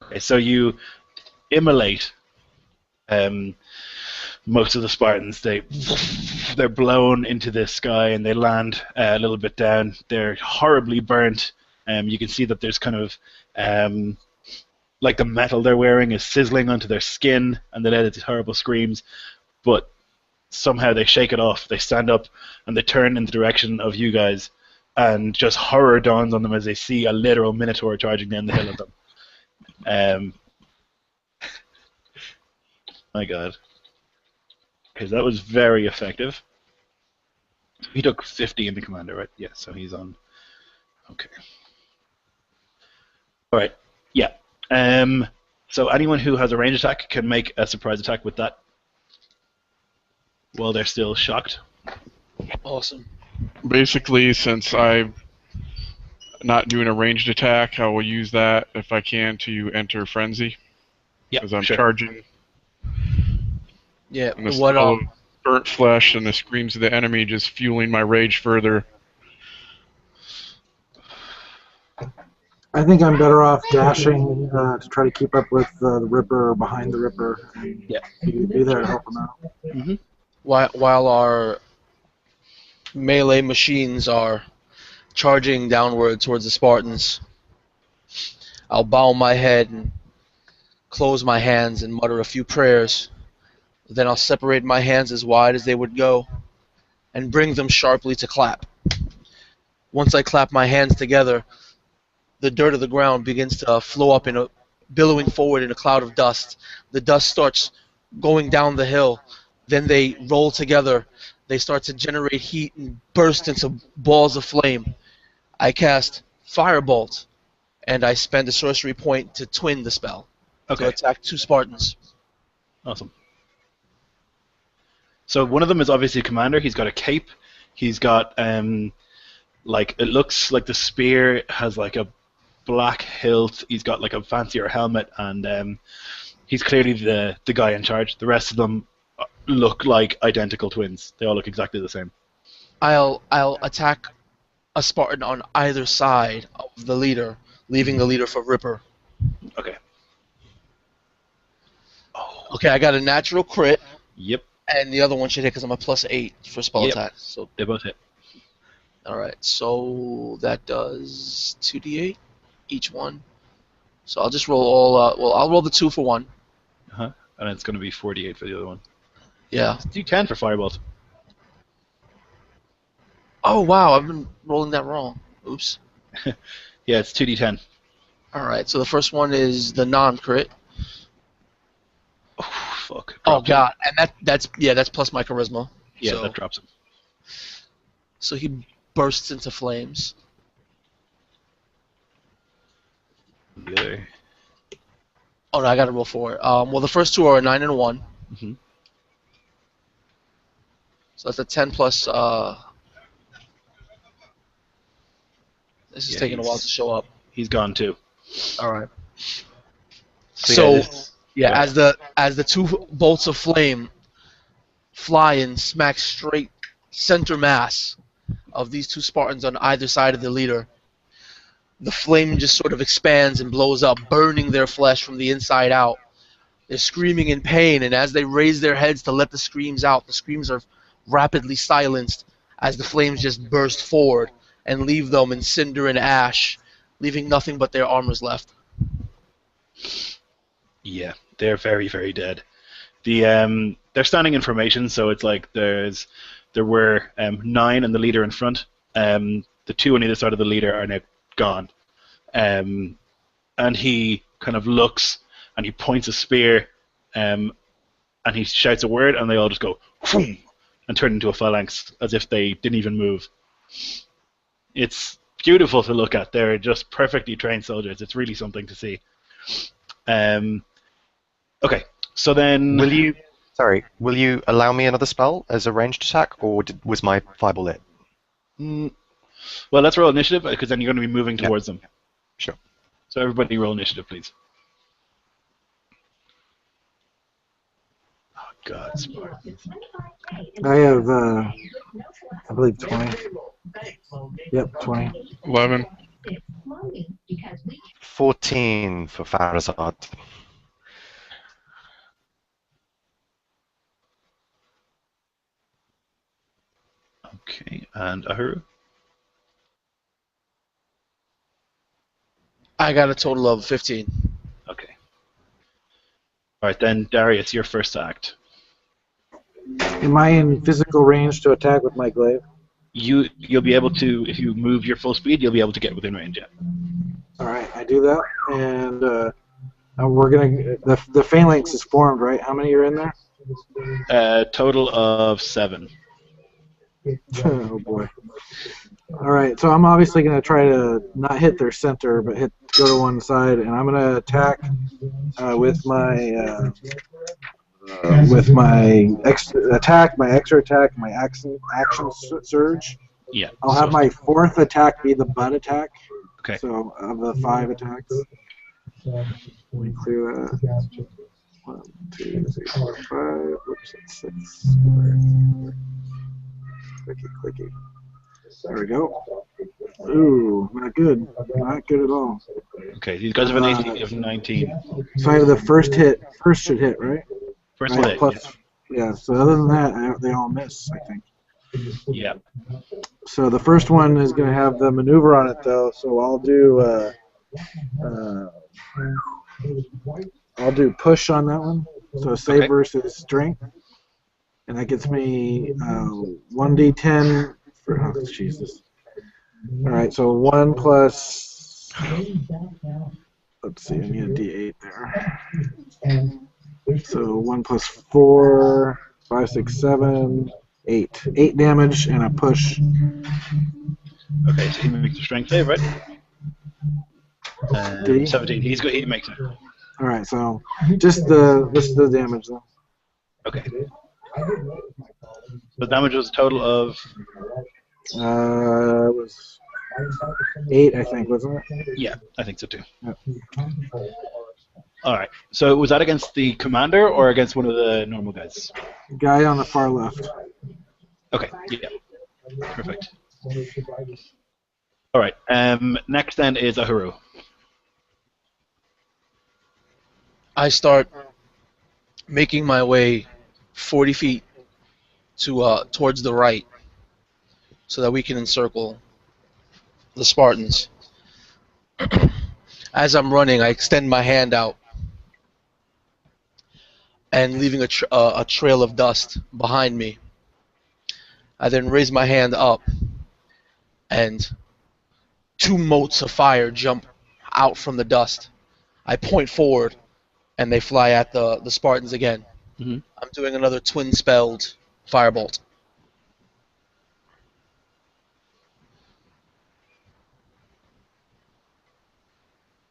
[SPEAKER 1] Okay, so you immolate most of the Spartans. They're blown into the sky and they land a little bit down. They're horribly burnt. You can see that there's kind of like the metal they're wearing is sizzling onto their skin, and they let these horrible screams. But somehow they shake it off. They stand up and they turn in the direction of you guys, and just horror dawns on them as they see a literal minotaur charging down the hill at them. My God. Because that was very effective. He took 50 in the commander, right? Yeah, so he's on. Okay. All right. Yeah. So anyone who has a range attack can make a surprise attack with that while they're still shocked.
[SPEAKER 2] Awesome.
[SPEAKER 3] Basically, since I'm not doing a ranged attack, I will use that if I can to enter frenzy.
[SPEAKER 1] Yeah,
[SPEAKER 3] Because I'm
[SPEAKER 1] sure.
[SPEAKER 3] charging.
[SPEAKER 2] Yeah.
[SPEAKER 3] And the
[SPEAKER 2] What
[SPEAKER 3] smell of burnt flesh and the screams of the enemy just fueling my rage further.
[SPEAKER 4] I think I'm better off dashing to try to keep up with the Ripper or behind the Ripper. And
[SPEAKER 1] Yeah.
[SPEAKER 4] be there to help him out.
[SPEAKER 1] Mm-hmm.
[SPEAKER 2] while our melee machines are charging downward towards the Spartans, I'll bow my head and close my hands and mutter a few prayers. Then I'll separate my hands as wide as they would go and bring them sharply to clap. Once I clap my hands together, the dirt of the ground begins to flow up billowing forward in a cloud of dust. The dust starts going down the hill. Then they roll together. They start to generate heat and burst into balls of flame. I cast Firebolt, and I spend a sorcery point to twin the spell to
[SPEAKER 1] Okay.
[SPEAKER 2] attack 2 Spartans.
[SPEAKER 1] Awesome. So one of them is obviously a commander. He's got a cape. He's got like it looks like the spear has like a black hilt. He's got like a fancier helmet, and he's clearly the guy in charge. The rest of them look like identical twins. They all look exactly the same.
[SPEAKER 2] I'll attack a Spartan on either side of the leader, leaving the leader for Ripper.
[SPEAKER 1] Okay. Oh.
[SPEAKER 2] Okay, I got a natural crit,
[SPEAKER 1] Yep.
[SPEAKER 2] and the other one should hit because I'm a +8 for spell
[SPEAKER 1] Yep.
[SPEAKER 2] attack. So
[SPEAKER 1] They both hit.
[SPEAKER 2] all right, so that does 2d8 each one. So I'll just roll all. Well, I'll roll the 2 for one.
[SPEAKER 1] And it's going to be 48 for the other one.
[SPEAKER 2] Yeah.
[SPEAKER 1] You can for fireballs.
[SPEAKER 2] Oh wow, I've been rolling that wrong. Oops.
[SPEAKER 1] Yeah, it's 2d10.
[SPEAKER 2] All right, so the first one is the non-crit.
[SPEAKER 1] Oh, fuck.
[SPEAKER 2] Oh
[SPEAKER 1] Dropped him.
[SPEAKER 2] god, and that's plus my charisma.
[SPEAKER 1] Yeah,
[SPEAKER 2] so,
[SPEAKER 1] that drops him.
[SPEAKER 2] So he bursts into flames.
[SPEAKER 1] The other.
[SPEAKER 2] Oh no, I got to roll for it. Well, the first two are a 9 and a 1.
[SPEAKER 1] Mm-hmm.
[SPEAKER 2] So that's a 10 plus. This is taking a while to show up.
[SPEAKER 1] He's gone too.
[SPEAKER 2] All right.
[SPEAKER 1] So,
[SPEAKER 2] Yeah, as the two bolts of flame fly and smack straight center mass of these two Spartans on either side of the leader, the flame just sort of expands and blows up, burning their flesh from the inside out. They're screaming in pain, and as they raise their heads to let the screams out, the screams are rapidly silenced as the flames just burst forward and leave them in cinder and ash, leaving nothing but their armors left.
[SPEAKER 1] Yeah, they're very, very dead. They're standing in formation, so it's like there were 9 and the leader in front. The 2 on either side of the leader are now gone. And he kind of looks and he points a spear, and he shouts a word, and they all just go whoom, and turn into a phalanx as if they didn't even move. It's beautiful to look at. They're just perfectly trained soldiers. It's really something to see. Okay, so then...
[SPEAKER 5] Will you allow me another spell as a ranged attack, or was my fireball lit?
[SPEAKER 1] Well, let's roll initiative, because then you're going to be moving towards them.
[SPEAKER 5] Sure.
[SPEAKER 1] So everybody roll initiative, please. Oh, God.
[SPEAKER 4] I have, I believe 20. Yep, 20.
[SPEAKER 3] 11.
[SPEAKER 5] 14 for Farazad.
[SPEAKER 1] Okay, and Ahuru?
[SPEAKER 2] I got a total of 15.
[SPEAKER 1] Okay. Alright, then Darius, your first act.
[SPEAKER 4] Am I in physical range to attack with my glaive?
[SPEAKER 1] You'll be able to, if you move your full speed, you'll be able to get within range, yeah.
[SPEAKER 4] Alright, I do that, and we're gonna... The phalanx is formed, right? How many are in there?
[SPEAKER 1] Total of 7.
[SPEAKER 4] Oh boy. Alright, so I'm obviously going to try to not hit their center, but go to one side, and I'm going to attack with my extra attack, my action surge.
[SPEAKER 1] Yeah.
[SPEAKER 4] I'll have my 4th attack be the butt attack.
[SPEAKER 1] Okay.
[SPEAKER 4] So of the 5 attacks. Let me clear that. 1, 2, 3, 4, 5. Whoops, that's 6. Clicky. There we go. Ooh, not good. Not good at all.
[SPEAKER 1] Okay, these guys have an AC of 19.
[SPEAKER 4] So I have the first hit. First should hit, right?
[SPEAKER 1] First
[SPEAKER 4] Right,
[SPEAKER 1] hit.
[SPEAKER 4] plus, yeah, so other than that, they all miss, I think.
[SPEAKER 1] Yeah.
[SPEAKER 4] So the first one is going to have the maneuver on it, though, so I'll do push on that one. So save
[SPEAKER 1] Okay.
[SPEAKER 4] versus strength. And that gets me 1d10 for, oh, Jesus. Alright, so 1 plus, let's see, I need a d8 there. So 1 plus 4, 5, 6, 7, 8. 8 damage and a push.
[SPEAKER 1] Okay, so he makes a strength save, right?
[SPEAKER 4] Did he?
[SPEAKER 1] 17. He makes it.
[SPEAKER 4] Alright, so just the damage, though.
[SPEAKER 1] Okay. The damage was a total of...
[SPEAKER 4] It was 8, I think, wasn't it?
[SPEAKER 1] Yeah, I think so too.
[SPEAKER 4] Yeah.
[SPEAKER 1] All right. So was that against the commander or against one of the normal guys?
[SPEAKER 4] Guy on the far left.
[SPEAKER 1] Okay. Yeah. Perfect. All right. Next then is Ahuru.
[SPEAKER 2] I start making my way 40 feet to towards the right, so that we can encircle the Spartans. As I'm running, I extend my hand out and leaving a trail of dust behind me. I then raise my hand up, and 2 motes of fire jump out from the dust. I point forward, and they fly at the Spartans again.
[SPEAKER 1] Mhm.
[SPEAKER 2] I'm doing another twin-spelled firebolt.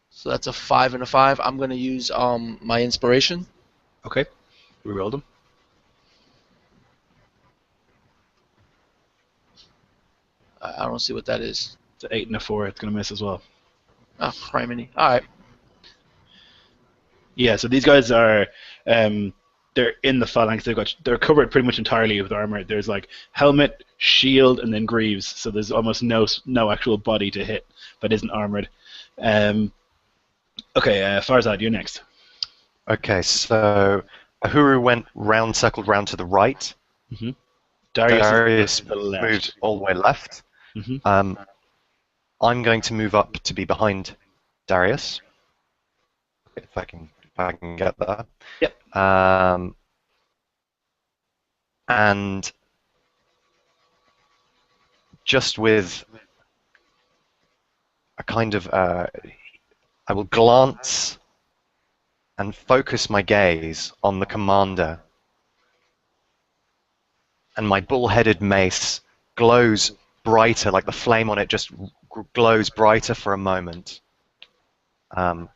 [SPEAKER 2] So that's a 5 and a 5. I'm going to use my inspiration.
[SPEAKER 1] Okay. We rolled them.
[SPEAKER 2] I don't see what that is.
[SPEAKER 1] It's an 8 and a 4. It's going to miss as well.
[SPEAKER 2] Oh, criminy. All right.
[SPEAKER 1] Yeah. So these guys are, they're in the phalanx. They're covered pretty much entirely with armor. There's like helmet, shield, and then greaves. So there's almost no actual body to hit that isn't armored. Okay. Farzad, you're next.
[SPEAKER 5] Okay, so Ahuru circled round to the right.
[SPEAKER 1] Mm-hmm. Darius
[SPEAKER 5] Darius
[SPEAKER 1] to the left.
[SPEAKER 5] moved all the way left.
[SPEAKER 1] Mm-hmm.
[SPEAKER 5] I'm going to move up to be behind Darius, if I can get there.
[SPEAKER 1] Yep.
[SPEAKER 5] And just with a kind of, I will glance and focus my gaze on the commander, and my bull-headed mace glows brighter, like the flame on it just glows brighter for a moment. And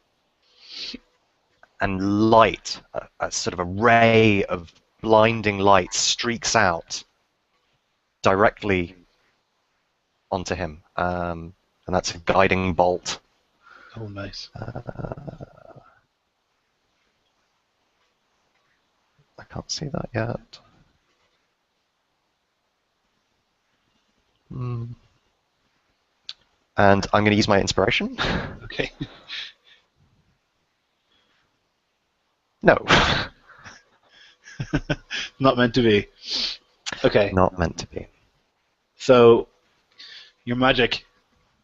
[SPEAKER 5] light, a sort of a ray of blinding light streaks out directly onto him. And that's a guiding bolt.
[SPEAKER 1] Oh, nice.
[SPEAKER 5] I can't see that yet. And I'm going to use my inspiration.
[SPEAKER 1] Okay.
[SPEAKER 5] No.
[SPEAKER 1] Not meant to be. Okay.
[SPEAKER 5] Not meant to be.
[SPEAKER 1] So your magic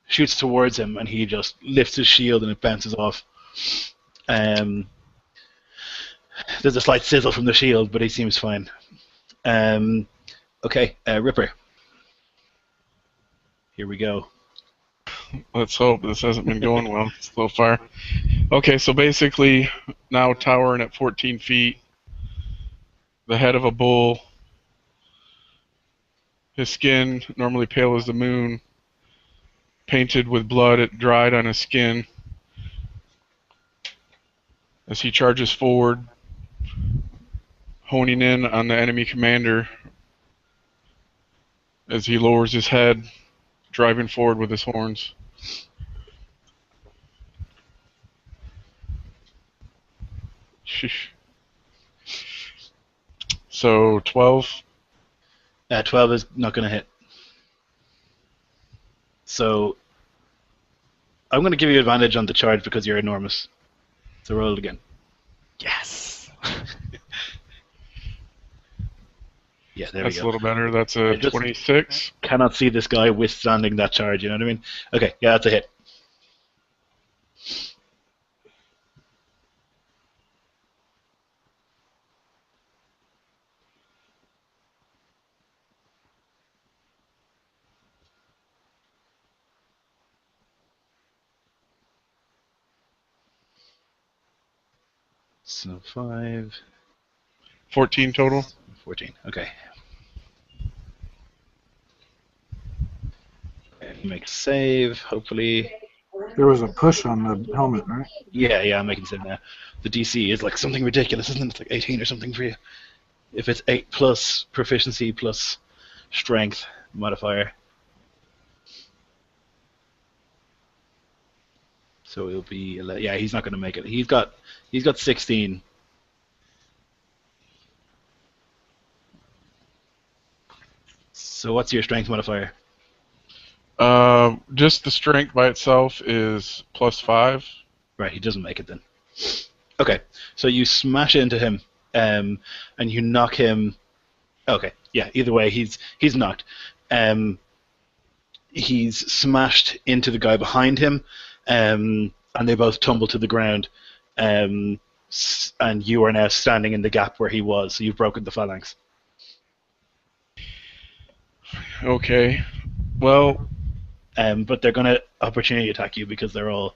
[SPEAKER 1] shoots towards him, and he just lifts his shield, and it bounces off. There's a slight sizzle from the shield, but he seems fine. Okay, Ripper. Here we go.
[SPEAKER 3] Let's hope this hasn't been going well so far. Okay, so basically, now towering at 14 feet, the head of a bull, his skin, normally pale as the moon, painted with blood, it dried on his skin. As he charges forward, honing in on the enemy commander, as he lowers his head, driving forward with his horns. Sheesh. So 12.
[SPEAKER 1] 12 is not going to hit. So I'm going to give you advantage on the charge because you're enormous. So roll it again.
[SPEAKER 5] Yes.
[SPEAKER 1] Yeah, there
[SPEAKER 3] That's
[SPEAKER 1] we
[SPEAKER 3] a
[SPEAKER 1] go.
[SPEAKER 3] little better. That's a
[SPEAKER 1] I just
[SPEAKER 3] 26.
[SPEAKER 1] cannot see this guy withstanding that charge, you know what I mean? Okay, yeah, that's a hit. So 5,
[SPEAKER 3] 14 total.
[SPEAKER 1] 14. Okay. Make a save, hopefully.
[SPEAKER 4] There was a push on the helmet, right?
[SPEAKER 1] Yeah, I'm making a save now. The DC is like something ridiculous, isn't it? It's like 18 or something for you. If it's 8 plus proficiency plus strength modifier. So it'll be yeah. He's not going to make it. He's got 16. So what's your strength modifier?
[SPEAKER 3] Just the strength by itself is +5.
[SPEAKER 1] Right, he doesn't make it then. Okay, so you smash into him, and you knock him. Okay, yeah. Either way, he's knocked. He's smashed into the guy behind him, and they both tumble to the ground. And you are now standing in the gap where he was. So you've broken the phalanx.
[SPEAKER 3] Okay. Well,
[SPEAKER 1] but they're going to opportunity attack you because they're all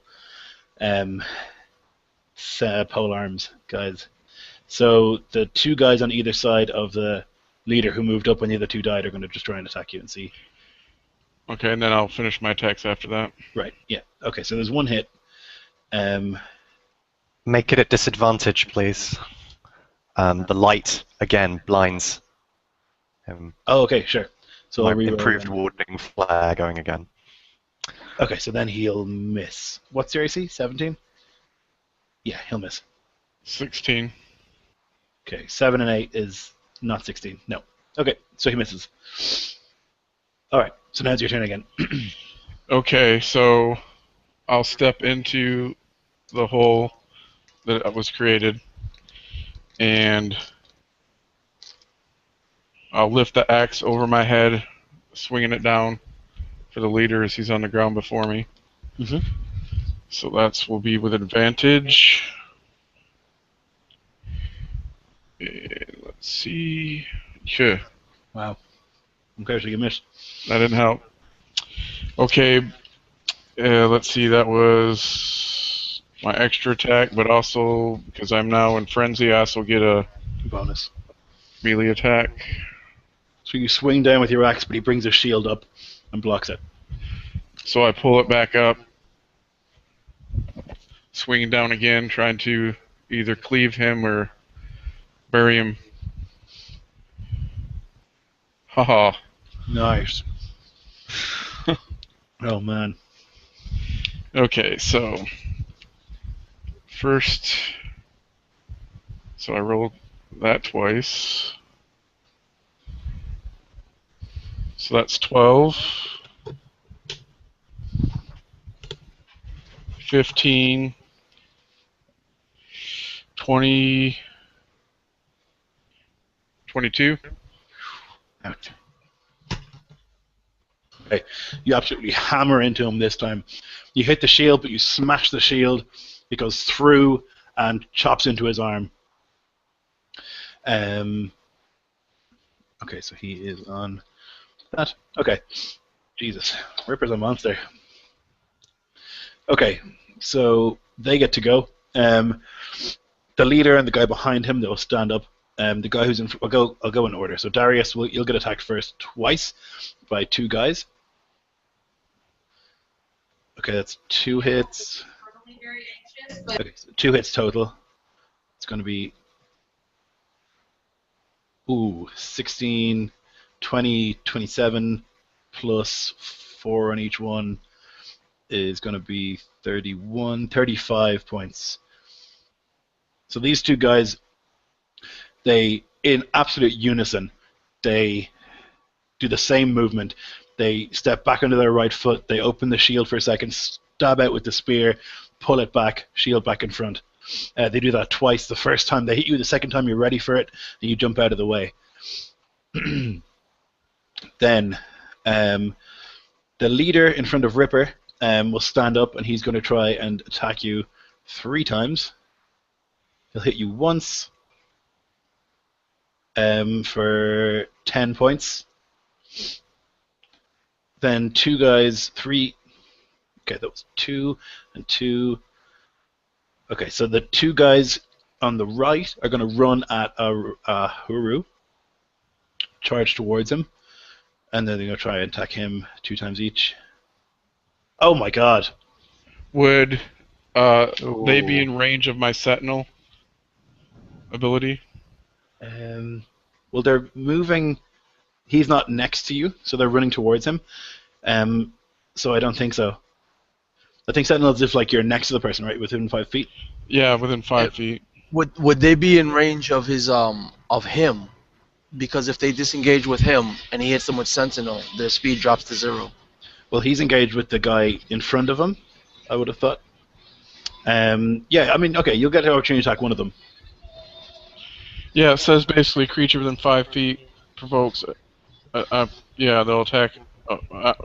[SPEAKER 1] pole arms guys. So the two guys on either side of the leader who moved up when the other two died are going to just try and attack you and see.
[SPEAKER 3] Okay, and then I'll finish my attacks after that.
[SPEAKER 1] Right, yeah. Okay, so there's one hit.
[SPEAKER 5] Make it at disadvantage, please. The light, again, blinds him.
[SPEAKER 1] Oh, okay, sure. So
[SPEAKER 5] My
[SPEAKER 1] I'll reroll
[SPEAKER 5] improved
[SPEAKER 1] then.
[SPEAKER 5] warding flare going again.
[SPEAKER 1] Okay, so then he'll miss. What's your AC? 17? Yeah, he'll miss.
[SPEAKER 3] 16.
[SPEAKER 1] Okay, 7 and 8 is not 16. No. Okay, so he misses. Alright, so now it's your turn again.
[SPEAKER 3] Okay, so I'll step into the hole that was created, and I'll lift the axe over my head, swinging it down for the leader as he's on the ground before me.
[SPEAKER 1] Mm-hmm.
[SPEAKER 3] So that will be with advantage. And let's see. Sure.
[SPEAKER 1] Wow. Okay, so you missed.
[SPEAKER 3] That didn't help. Okay, let's see, that was my extra attack, but also, because I'm now in frenzy, I also get a
[SPEAKER 1] Bonus.
[SPEAKER 3] melee attack.
[SPEAKER 1] So you swing down with your axe, but he brings his shield up and blocks it.
[SPEAKER 3] So I pull it back up, swinging down again, trying to either cleave him or bury him. Haha.
[SPEAKER 1] Nice. Oh, man.
[SPEAKER 3] Okay, so first, so I rolled that twice. So that's 12, 15, 20, 22.
[SPEAKER 1] Ouch. Okay, you absolutely hammer into him this time. You hit the shield, but you smash the shield. It goes through and chops into his arm. Okay, so he is on that. Okay, Jesus, Ripper's a monster. Okay, so they get to go. The leader and the guy behind him, they'll stand up. The guy who's in, I'll go in order. So Darius, you'll get attacked first twice by two guys. Okay, that's 2 hits. Okay, so 2 hits total. It's going to be 16, 20, 27 plus 4 on each one is going to be 35 points. So these two guys, they, in absolute unison, they do the same movement. They step back onto their right foot, they open the shield for a second, stab out with the spear, pull it back, shield back in front. They do that twice. The first time they hit you, the second time you're ready for it, and you jump out of the way. Then the leader in front of Ripper will stand up, and he's going to try and attack you 3 times. He'll hit you once for 10 points. Then 2 guys, 3. Okay, that was 2 and 2. Okay, so the 2 guys on the right are going to run at Huru, charge towards him, and then they're going to try and attack him 2 times each. Oh my god.
[SPEAKER 3] Would they be in range of my Sentinel ability?
[SPEAKER 1] Well, they're moving. He's not next to you, so they're running towards him. So I don't think so. I think sentinels if like you're next to the person, right, within 5 feet.
[SPEAKER 3] Yeah, within 5 feet.
[SPEAKER 2] Would they be in range of his of him? Because if they disengage with him and he hits them with Sentinel, their speed drops to 0.
[SPEAKER 1] Well, he's engaged with the guy in front of him, I would have thought. Yeah, I mean, okay, you'll get an opportunity to attack one of them.
[SPEAKER 3] Yeah, it says basically creature within 5 feet provokes. Yeah, they'll attack.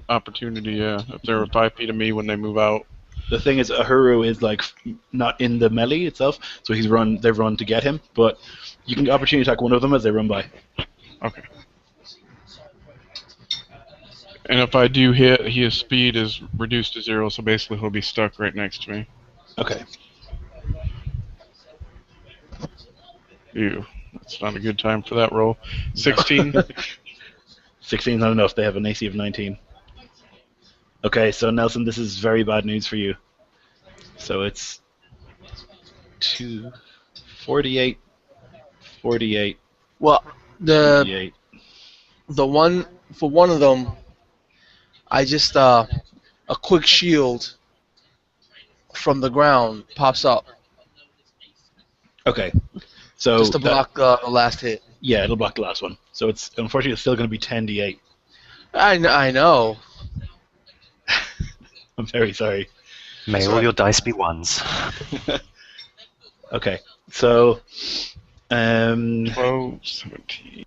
[SPEAKER 3] Opportunity. Yeah, if they're 5 feet of me when they move out.
[SPEAKER 1] The thing is, Ahuru is like not in the melee itself, so they've run to get him, but you can opportunity attack one of them as they run by.
[SPEAKER 3] Okay. And if I do hit, his speed is reduced to 0, so basically he'll be stuck right next to me.
[SPEAKER 1] Okay.
[SPEAKER 3] Ew, that's not a good time for that roll. 16.
[SPEAKER 1] 16 is not enough. They have an AC of 19. Okay, so Nelson, this is very bad news for you. So it's 48, 48,
[SPEAKER 2] Well, the
[SPEAKER 1] 48.
[SPEAKER 2] one for one of them, I just a quick shield from the ground pops up
[SPEAKER 1] Okay, so
[SPEAKER 2] just to block the last hit.
[SPEAKER 1] Yeah, it'll block the last one. So it's unfortunately it's still going to be 10d8.
[SPEAKER 2] I know.
[SPEAKER 1] I'm very sorry.
[SPEAKER 5] May all your dice be ones.
[SPEAKER 1] Okay, so
[SPEAKER 3] 12, 17.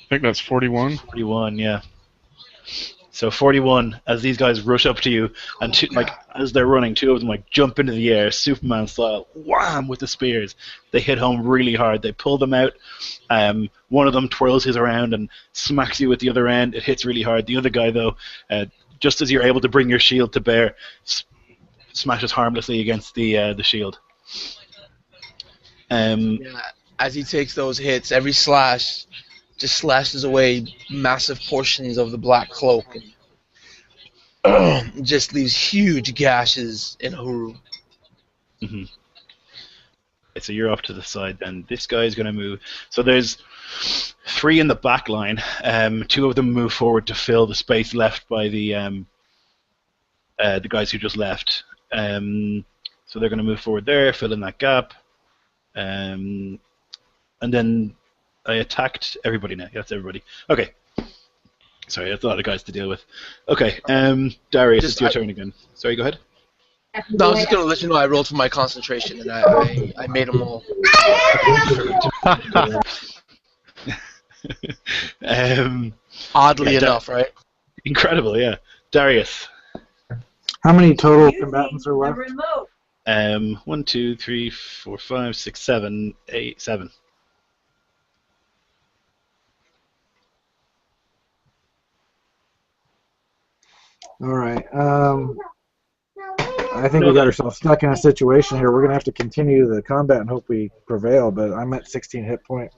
[SPEAKER 3] I think that's 41.
[SPEAKER 1] 41, yeah. So 41, as these guys rush up to you, and as they're running, two of them jump into the air, Superman style, wham, with the spears. They hit home really hard. They pull them out. One of them twirls his around and smacks you with the other end. It hits really hard. The other guy, though, just as you're able to bring your shield to bear, smashes harmlessly against the shield.
[SPEAKER 2] Yeah, as he takes those hits, every slash just slashes away massive portions of the black cloak and just leaves huge gashes in Ahuru.
[SPEAKER 1] Mm-hmm. Okay, so you're off to the side then. This guy is going to move. So there's 3 in the back line. 2 of them move forward to fill the space left by the guys who just left. So they're going to move forward there, fill in that gap. And then I attacked everybody now. That's everybody. Okay. Sorry, that's a lot of guys to deal with. Okay, Darius, it's your turn again. Sorry, go ahead.
[SPEAKER 2] No, I was just going to let you know I rolled for my concentration and I made them all. Oddly enough, right?
[SPEAKER 1] Incredible, yeah. Darius.
[SPEAKER 4] How many total combatants are left?
[SPEAKER 1] 1, 2, 3, 4, 5, 6, 7, 8, 7.
[SPEAKER 4] All right. I think we got ourselves stuck in a situation here. We're gonna have to continue the combat and hope we prevail. But I'm at 16 hit points.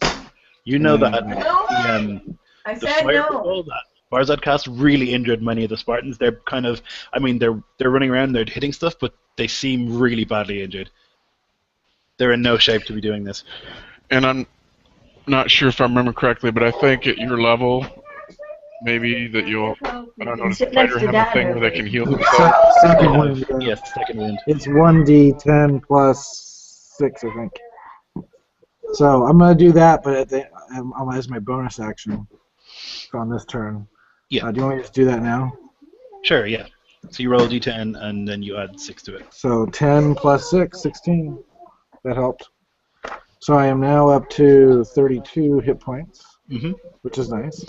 [SPEAKER 1] You know that
[SPEAKER 8] I
[SPEAKER 1] the
[SPEAKER 8] said
[SPEAKER 1] fireball that Barzad cast really injured many of the Spartans. They're kind of, I mean, they're running around, they're hitting stuff, but they seem really badly injured. They're in no shape to be doing this.
[SPEAKER 3] And I'm not sure if I remember correctly, but I think at your level, maybe that you'll, I don't know, does the fighter have a thing where they can heal themselves?
[SPEAKER 4] Second wind.
[SPEAKER 1] Yes, second wind.
[SPEAKER 4] It's 1d10 plus 6, I think. So I'm gonna do that, but as my bonus action on this turn.
[SPEAKER 1] Yeah.
[SPEAKER 4] Do you want me to just do that now?
[SPEAKER 1] Sure, yeah. So you roll a d10 and then you add 6 to it.
[SPEAKER 4] So 10 plus 6, 16. That helped. So I am now up to 32 hit points, which is nice.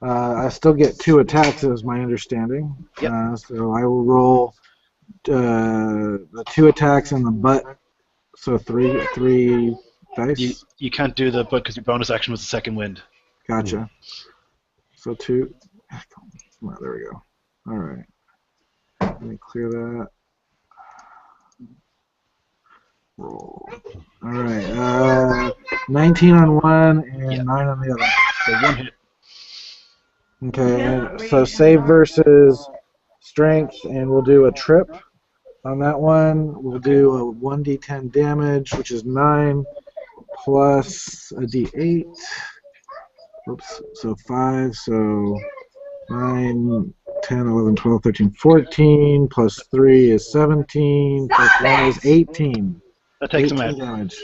[SPEAKER 4] I still get 2 attacks, is my understanding.
[SPEAKER 1] Yep.
[SPEAKER 4] So I will roll the 2 attacks in the butt. So three dice.
[SPEAKER 1] You can't do the butt because your bonus action was the second wind.
[SPEAKER 4] Gotcha. So 2. Well, there we go. All right. Let me clear that. Roll. All right. 19 on one and 9 on the other.
[SPEAKER 1] So 1 hit.
[SPEAKER 4] Okay. So save versus strength, and we'll do a trip on that one. We'll do a 1d10 damage, which is 9 plus a d8. Oops. So 5. So 9, 10, 11, 12, 13, 14. Plus 3 is 17. Plus 1 is 18.
[SPEAKER 1] That takes him
[SPEAKER 4] 18
[SPEAKER 1] out.
[SPEAKER 4] damage.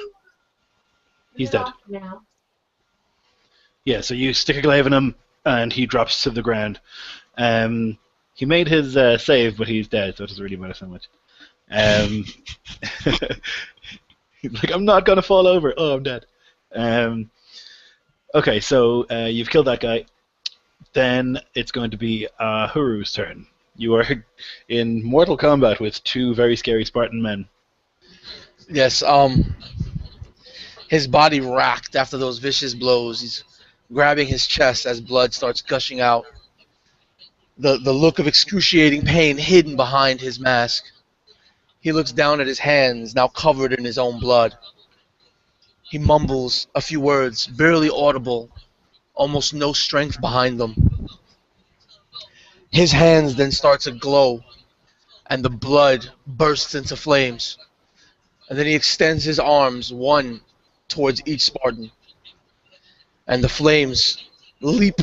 [SPEAKER 1] He's dead.
[SPEAKER 7] Now.
[SPEAKER 1] Yeah, so you stick a glaive in him, and he drops to the ground. He made his save, but he's dead, so it doesn't really matter so much. He's like, I'm not going to fall over. Oh, I'm dead. Okay, so you've killed that guy. Then it's going to be Huru's turn. You are in mortal combat with two very scary Spartan men.
[SPEAKER 2] Yes, his body racked after those vicious blows. He's grabbing his chest as blood starts gushing out. The look of excruciating pain hidden behind his mask. He looks down at his hands, now covered in his own blood. He mumbles a few words, barely audible, almost no strength behind them. His hands then start to glow, and the blood bursts into flames. And then he extends his arms, one towards each Spartan. And the flames leap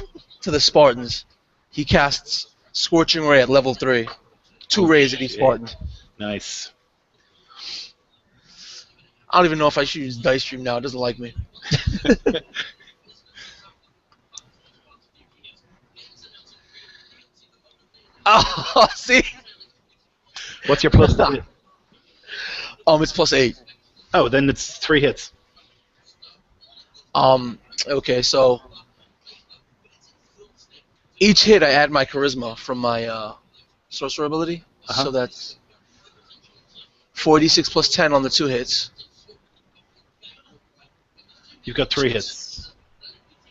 [SPEAKER 2] to the Spartans. He casts Scorching Ray at level 3. 2 rays at each Spartan.
[SPEAKER 1] Nice.
[SPEAKER 2] I don't even know if I should use Dice Stream now. It doesn't like me. Oh, see?
[SPEAKER 1] What's your plus?
[SPEAKER 2] It's plus 8.
[SPEAKER 1] Oh, then it's 3 hits.
[SPEAKER 2] Okay, so each hit I add my charisma from my sorcerer ability. So that's 46 plus 10 on the 2 hits.
[SPEAKER 1] You've got 3 hits.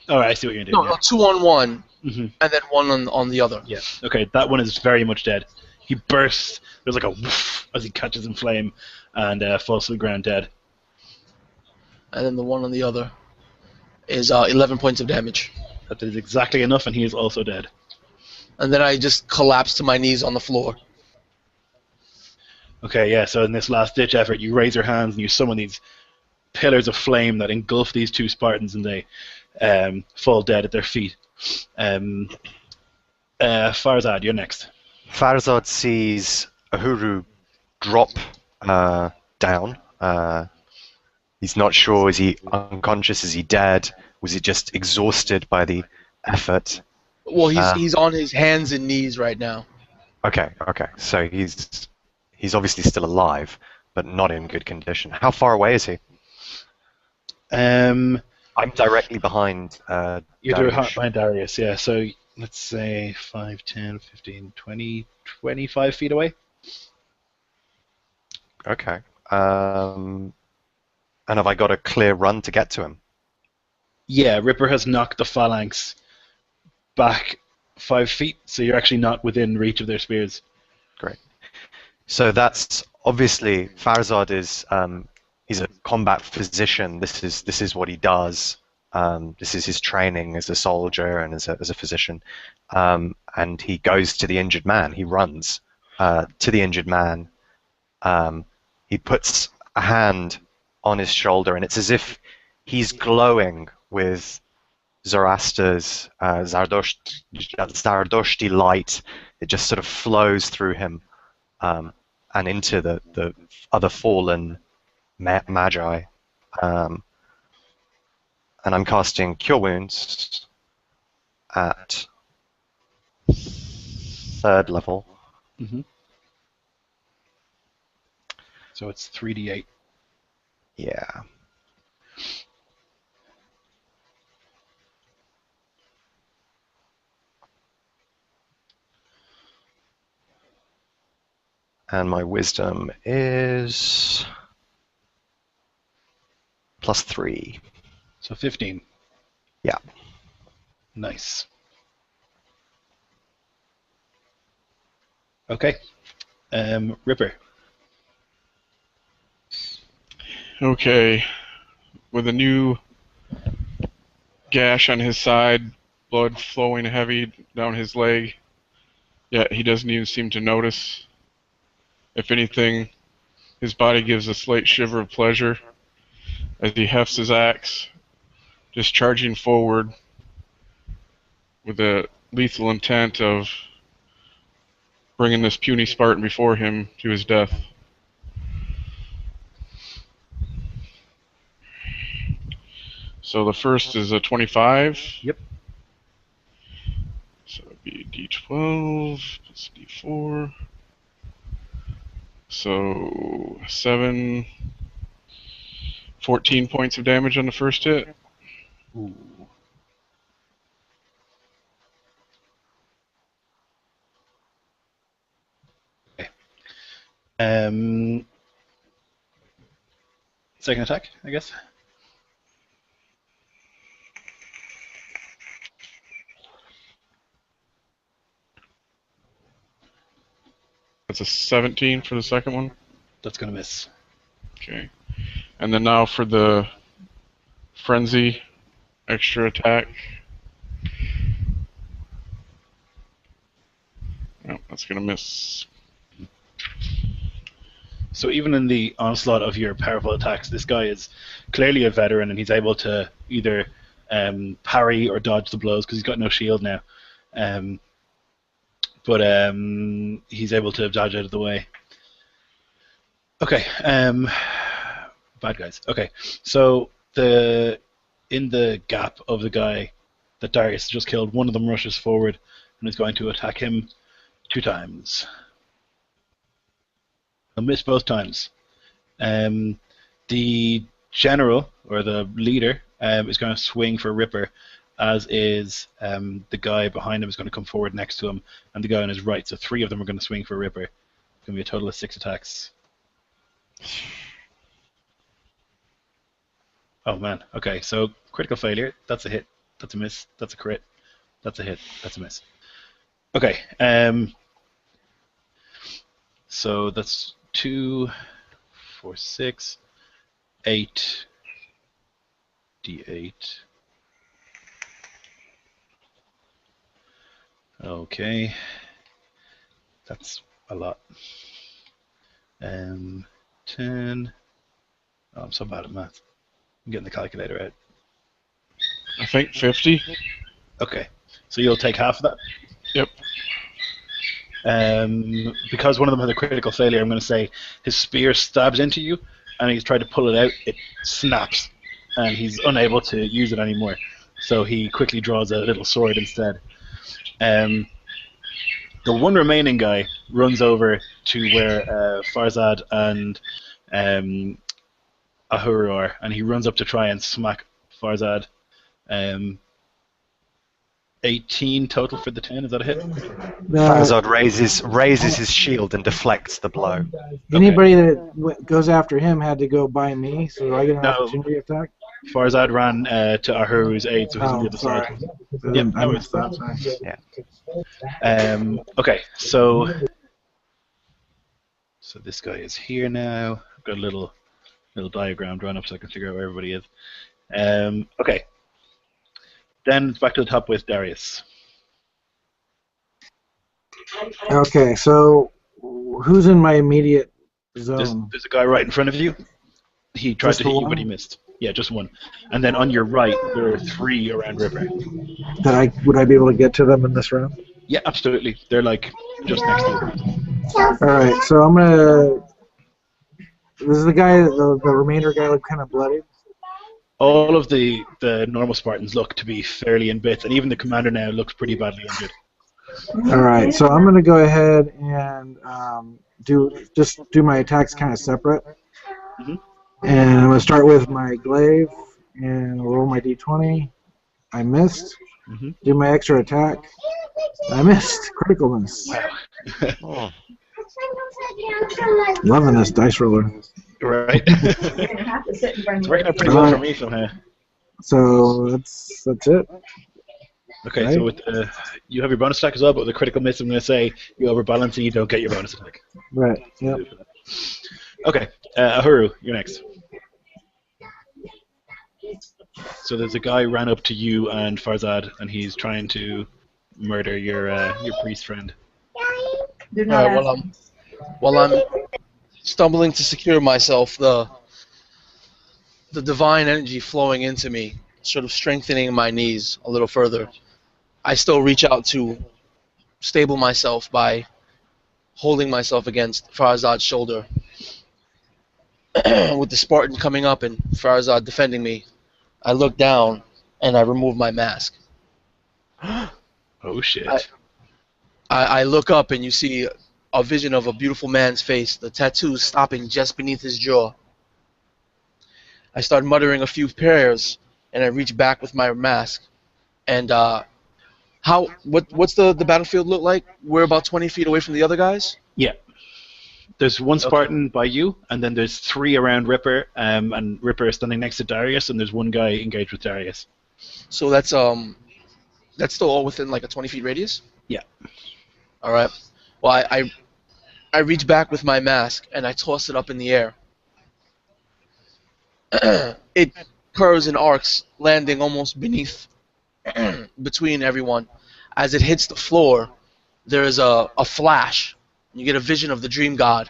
[SPEAKER 1] All right, I see what you're doing.
[SPEAKER 2] No, 2 on one,
[SPEAKER 1] Mm-hmm.
[SPEAKER 2] and then 1 on the other.
[SPEAKER 1] Yeah. Okay, that one is very much dead. He bursts. There's like a woof as he catches in flame and falls to the ground dead.
[SPEAKER 2] And then the 1 on the other is 11 points of damage.
[SPEAKER 1] That is exactly enough, and he is also dead.
[SPEAKER 2] And then I just collapse to my knees on the floor.
[SPEAKER 1] Okay, yeah, so in this last-ditch effort, you raise your hands and you summon these pillars of flame that engulf these 2 Spartans, and they fall dead at their feet. Farzad, you're next.
[SPEAKER 5] Farzad sees Uhuru drop down. He's not sure, is he unconscious, is he dead? Was he just exhausted by the effort?
[SPEAKER 2] Well, he's on his hands and knees right now.
[SPEAKER 5] Okay. So he's obviously still alive, but not in good condition. How far away is he? I'm directly behind
[SPEAKER 1] You're
[SPEAKER 5] Darius.
[SPEAKER 1] behind Darius, yeah. So let's say 5, 10, 15, 20, 25 feet away.
[SPEAKER 5] Okay. And have I got a clear run to get to him?
[SPEAKER 1] Yeah, Ripper has knocked the phalanx back 5 feet, so you're actually not within reach of their spears.
[SPEAKER 5] Great. So that's obviously Farzad is he's a combat physician. This is what he does. This is his training as a soldier and as a physician. And he goes to the injured man. He runs to the injured man. He puts a hand on his shoulder, and it's as if he's glowing with Zoroaster's Zardoshti light. It just sort of flows through him and into the other fallen magi. And I'm casting Cure Wounds at 3rd level.
[SPEAKER 1] Mm-hmm. So it's 3d8.
[SPEAKER 5] Yeah. And my wisdom is +3.
[SPEAKER 1] So 15.
[SPEAKER 5] Yeah.
[SPEAKER 1] Nice. Okay. Ripper.
[SPEAKER 3] Okay. With a new gash on his side, blood flowing heavy down his leg. Yet he doesn't even seem to notice. If anything, his body gives a slight shiver of pleasure as he hefts his axe, just charging forward with the lethal intent of bringing this puny Spartan before him to his death. So the first is a 25.
[SPEAKER 1] Yep.
[SPEAKER 3] So it'd be D12 plus D4. So 7, 14 points of damage on the first hit.
[SPEAKER 1] Ooh. Okay. Second attack, I guess.
[SPEAKER 3] That's a 17 for the second one.
[SPEAKER 1] That's gonna miss.
[SPEAKER 3] Okay. And then now for the frenzy extra attack. Oh, that's gonna miss.
[SPEAKER 1] So even in the onslaught of your powerful attacks, this guy is clearly a veteran, and he's able to either parry or dodge the blows because he's got no shield now. But he's able to dodge out of the way. Okay, bad guys. Okay, so in the gap of the guy that Darius just killed, one of them rushes forward and is going to attack him 2 times. He'll miss both times. The general, or the leader, is going to swing for Ripper, as is the guy behind him is going to come forward next to him, and the guy on his right. So 3 of them are going to swing for Ripper. It's going to be a total of 6 attacks. Oh man, okay, so critical failure, that's a hit, that's a miss, that's a crit, that's a hit, that's a miss. Okay, so that's 2, 4, 6, 8, D8. Okay, that's a lot. 10. Oh, I'm so bad at math. I'm getting the calculator out.
[SPEAKER 3] I think 50.
[SPEAKER 1] Okay, so you'll take half of that?
[SPEAKER 3] Yep.
[SPEAKER 1] Because one of them had a critical failure, I'm going to say his spear stabs into you, and he's tried to pull it out. It snaps, and he's unable to use it anymore. So he quickly draws a little sword instead. The one remaining guy runs over to where Farzad and Ahuru are, and he runs up to try and smack Farzad. 18 total for the 10, is that a hit?
[SPEAKER 5] Farzad raises his shield and deflects the blow.
[SPEAKER 4] Anybody that goes after him had to go by me, so do I get an opportunity attack?
[SPEAKER 1] Farzad ran to Ahuru's aid, so he's on the other
[SPEAKER 4] sorry.
[SPEAKER 1] side.
[SPEAKER 4] Yeah, I missed that. Sorry.
[SPEAKER 5] Yeah.
[SPEAKER 1] Okay, so this guy is here now. I've got a little diagram drawn up so I can figure out where everybody is. Okay. Then it's back to the top with Darius.
[SPEAKER 4] Okay, so who's in my immediate zone?
[SPEAKER 1] There's a guy right in front of you. He tried to hit you, but he missed. Yeah, just one. And then on your right, there are 3 around Ripper.
[SPEAKER 4] Would I be able to get to them in this round?
[SPEAKER 1] Yeah, absolutely. They're like just next to you.
[SPEAKER 4] Alright, so I'm gonna... This is the guy, the remainder guy look kind of bloody.
[SPEAKER 1] All of the normal Spartans look to be fairly in bits, and even the commander now looks pretty badly injured.
[SPEAKER 4] Alright, so I'm gonna go ahead and do my attacks kind of separate.
[SPEAKER 1] Mm-hmm.
[SPEAKER 4] And I'm gonna start with my glaive and roll my d20. I missed.
[SPEAKER 1] Mm-hmm.
[SPEAKER 4] Do my extra attack. I missed. Critical miss.
[SPEAKER 1] Wow.
[SPEAKER 4] Loving this dice roller.
[SPEAKER 1] Right. It's working out pretty well for me somehow.
[SPEAKER 4] So that's it.
[SPEAKER 1] Okay,
[SPEAKER 4] right.
[SPEAKER 1] so with you have your bonus attack as well, but with the critical miss, I'm going to say you overbalance and you don't get your bonus attack.
[SPEAKER 4] Right. Yep.
[SPEAKER 1] Okay, Ahuru, you're next. So there's a guy ran up to you and Farzad, and he's trying to murder your priest friend.
[SPEAKER 2] While I'm stumbling to secure myself, the divine energy flowing into me, sort of strengthening my knees a little further. I still reach out to stable myself by holding myself against Farazad's shoulder. With the Spartan coming up and Farazad defending me, I look down and I remove my mask.
[SPEAKER 1] Oh shit.
[SPEAKER 2] I look up and you see a vision of a beautiful man's face, the tattoo stopping just beneath his jaw. I start muttering a few prayers and I reach back with my mask. And what's the battlefield look like? We're about 20 feet away from the other guys?
[SPEAKER 1] Yeah. There's one Spartan by you, and then there's 3 around Ripper, and Ripper is standing next to Darius, and there's one guy engaged with Darius.
[SPEAKER 2] So that's still all within like a 20 feet radius?
[SPEAKER 1] Yeah.
[SPEAKER 2] All right. Well, I reach back with my mask and I toss it up in the air. It curves and arcs, landing almost beneath, between everyone. As it hits the floor, there is a flash. You get a vision of the dream god,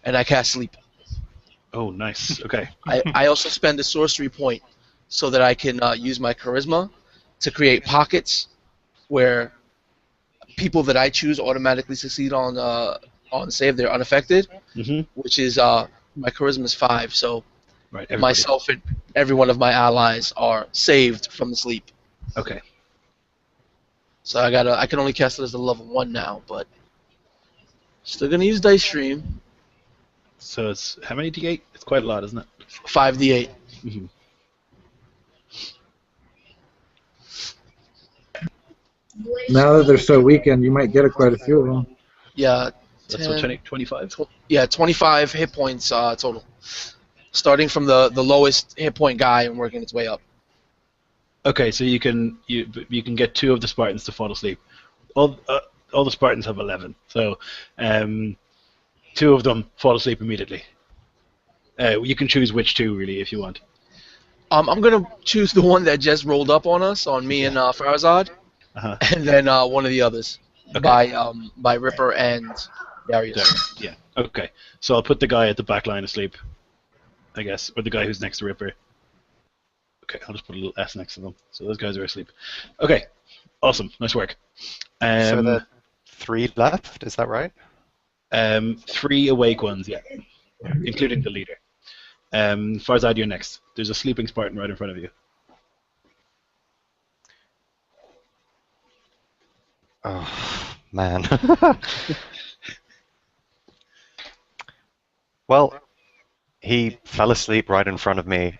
[SPEAKER 2] and I cast sleep.
[SPEAKER 1] Oh, nice. Okay.
[SPEAKER 2] I also spend a sorcery point so that I can use my charisma to create pockets where people that I choose automatically succeed on save. They're unaffected, which is my charisma is 5. So
[SPEAKER 1] Right. Everybody.
[SPEAKER 2] myself and every one of my allies are saved from the sleep.
[SPEAKER 1] Okay.
[SPEAKER 2] So I can only cast it as a level 1 now, but still gonna use Dice Stream.
[SPEAKER 1] So it's how many D8? It's quite a lot, isn't it?
[SPEAKER 2] 5d8.
[SPEAKER 1] Mm-hmm.
[SPEAKER 4] Now that they're so weakened, you might get quite a few of them.
[SPEAKER 2] Yeah.
[SPEAKER 1] That's
[SPEAKER 2] 10,
[SPEAKER 1] what, 25?
[SPEAKER 2] Yeah, 25 hit points total. Starting from the lowest hit point guy and working its way up.
[SPEAKER 1] Okay, so you can get 2 of the Spartans to fall asleep. All the Spartans have 11, so 2 of them fall asleep immediately. You can choose which 2 really if you want.
[SPEAKER 2] I'm gonna choose the one that just rolled up on us, on me and Farazad, and then one of the others by Ripper and Darius.
[SPEAKER 1] Yeah. Okay. So I'll put the guy at the back line asleep, I guess, or the guy who's next to Ripper. Okay, I'll just put a little S next to them. So those guys are asleep. Okay. Awesome. Nice work.
[SPEAKER 5] So there are 3 left, is that right?
[SPEAKER 1] 3 awake ones, yeah, including the leader. Farzad, you're next. There's a sleeping Spartan right in front of you.
[SPEAKER 5] Oh, man. Well, he fell asleep right in front of me.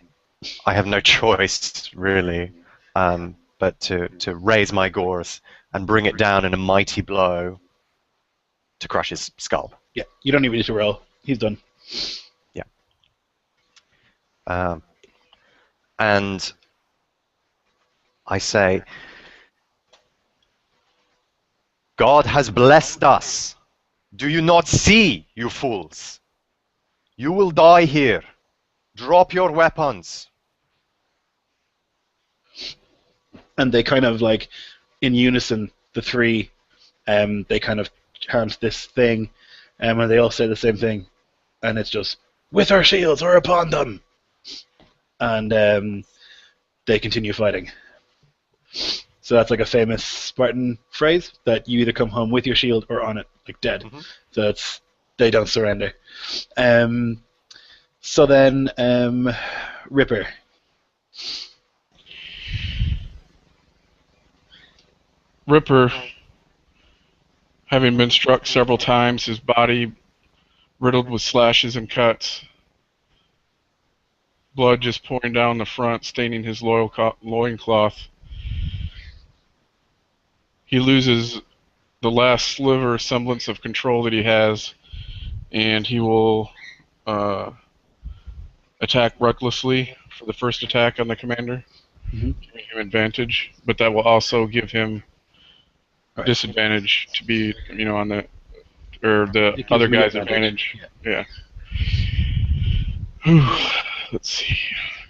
[SPEAKER 5] I have no choice, really, but to raise my gores and bring it down in a mighty blow to crush his skull.
[SPEAKER 1] Yeah, you don't even need to roll. He's done.
[SPEAKER 5] Yeah. And I say, God has blessed us. Do you not see, you fools? You will die here. Drop your weapons.
[SPEAKER 1] And they kind of like, in unison, the 3, they kind of chant this thing, and they all say the same thing, and it's just, with our shields, we're upon them! And they continue fighting. So that's like a famous Spartan phrase, that you either come home with your shield or on it, like dead. So it's, they don't surrender. So then, Ripper.
[SPEAKER 3] Ripper, having been struck several times, his body riddled with slashes and cuts, blood just pouring down the front, staining his loincloth. He loses the last sliver semblance of control that he has, and he will attack recklessly for the first attack on the commander, giving him advantage, but that will also give him disadvantage to be, on the, or the other guy's advantage. Yeah. Let's see.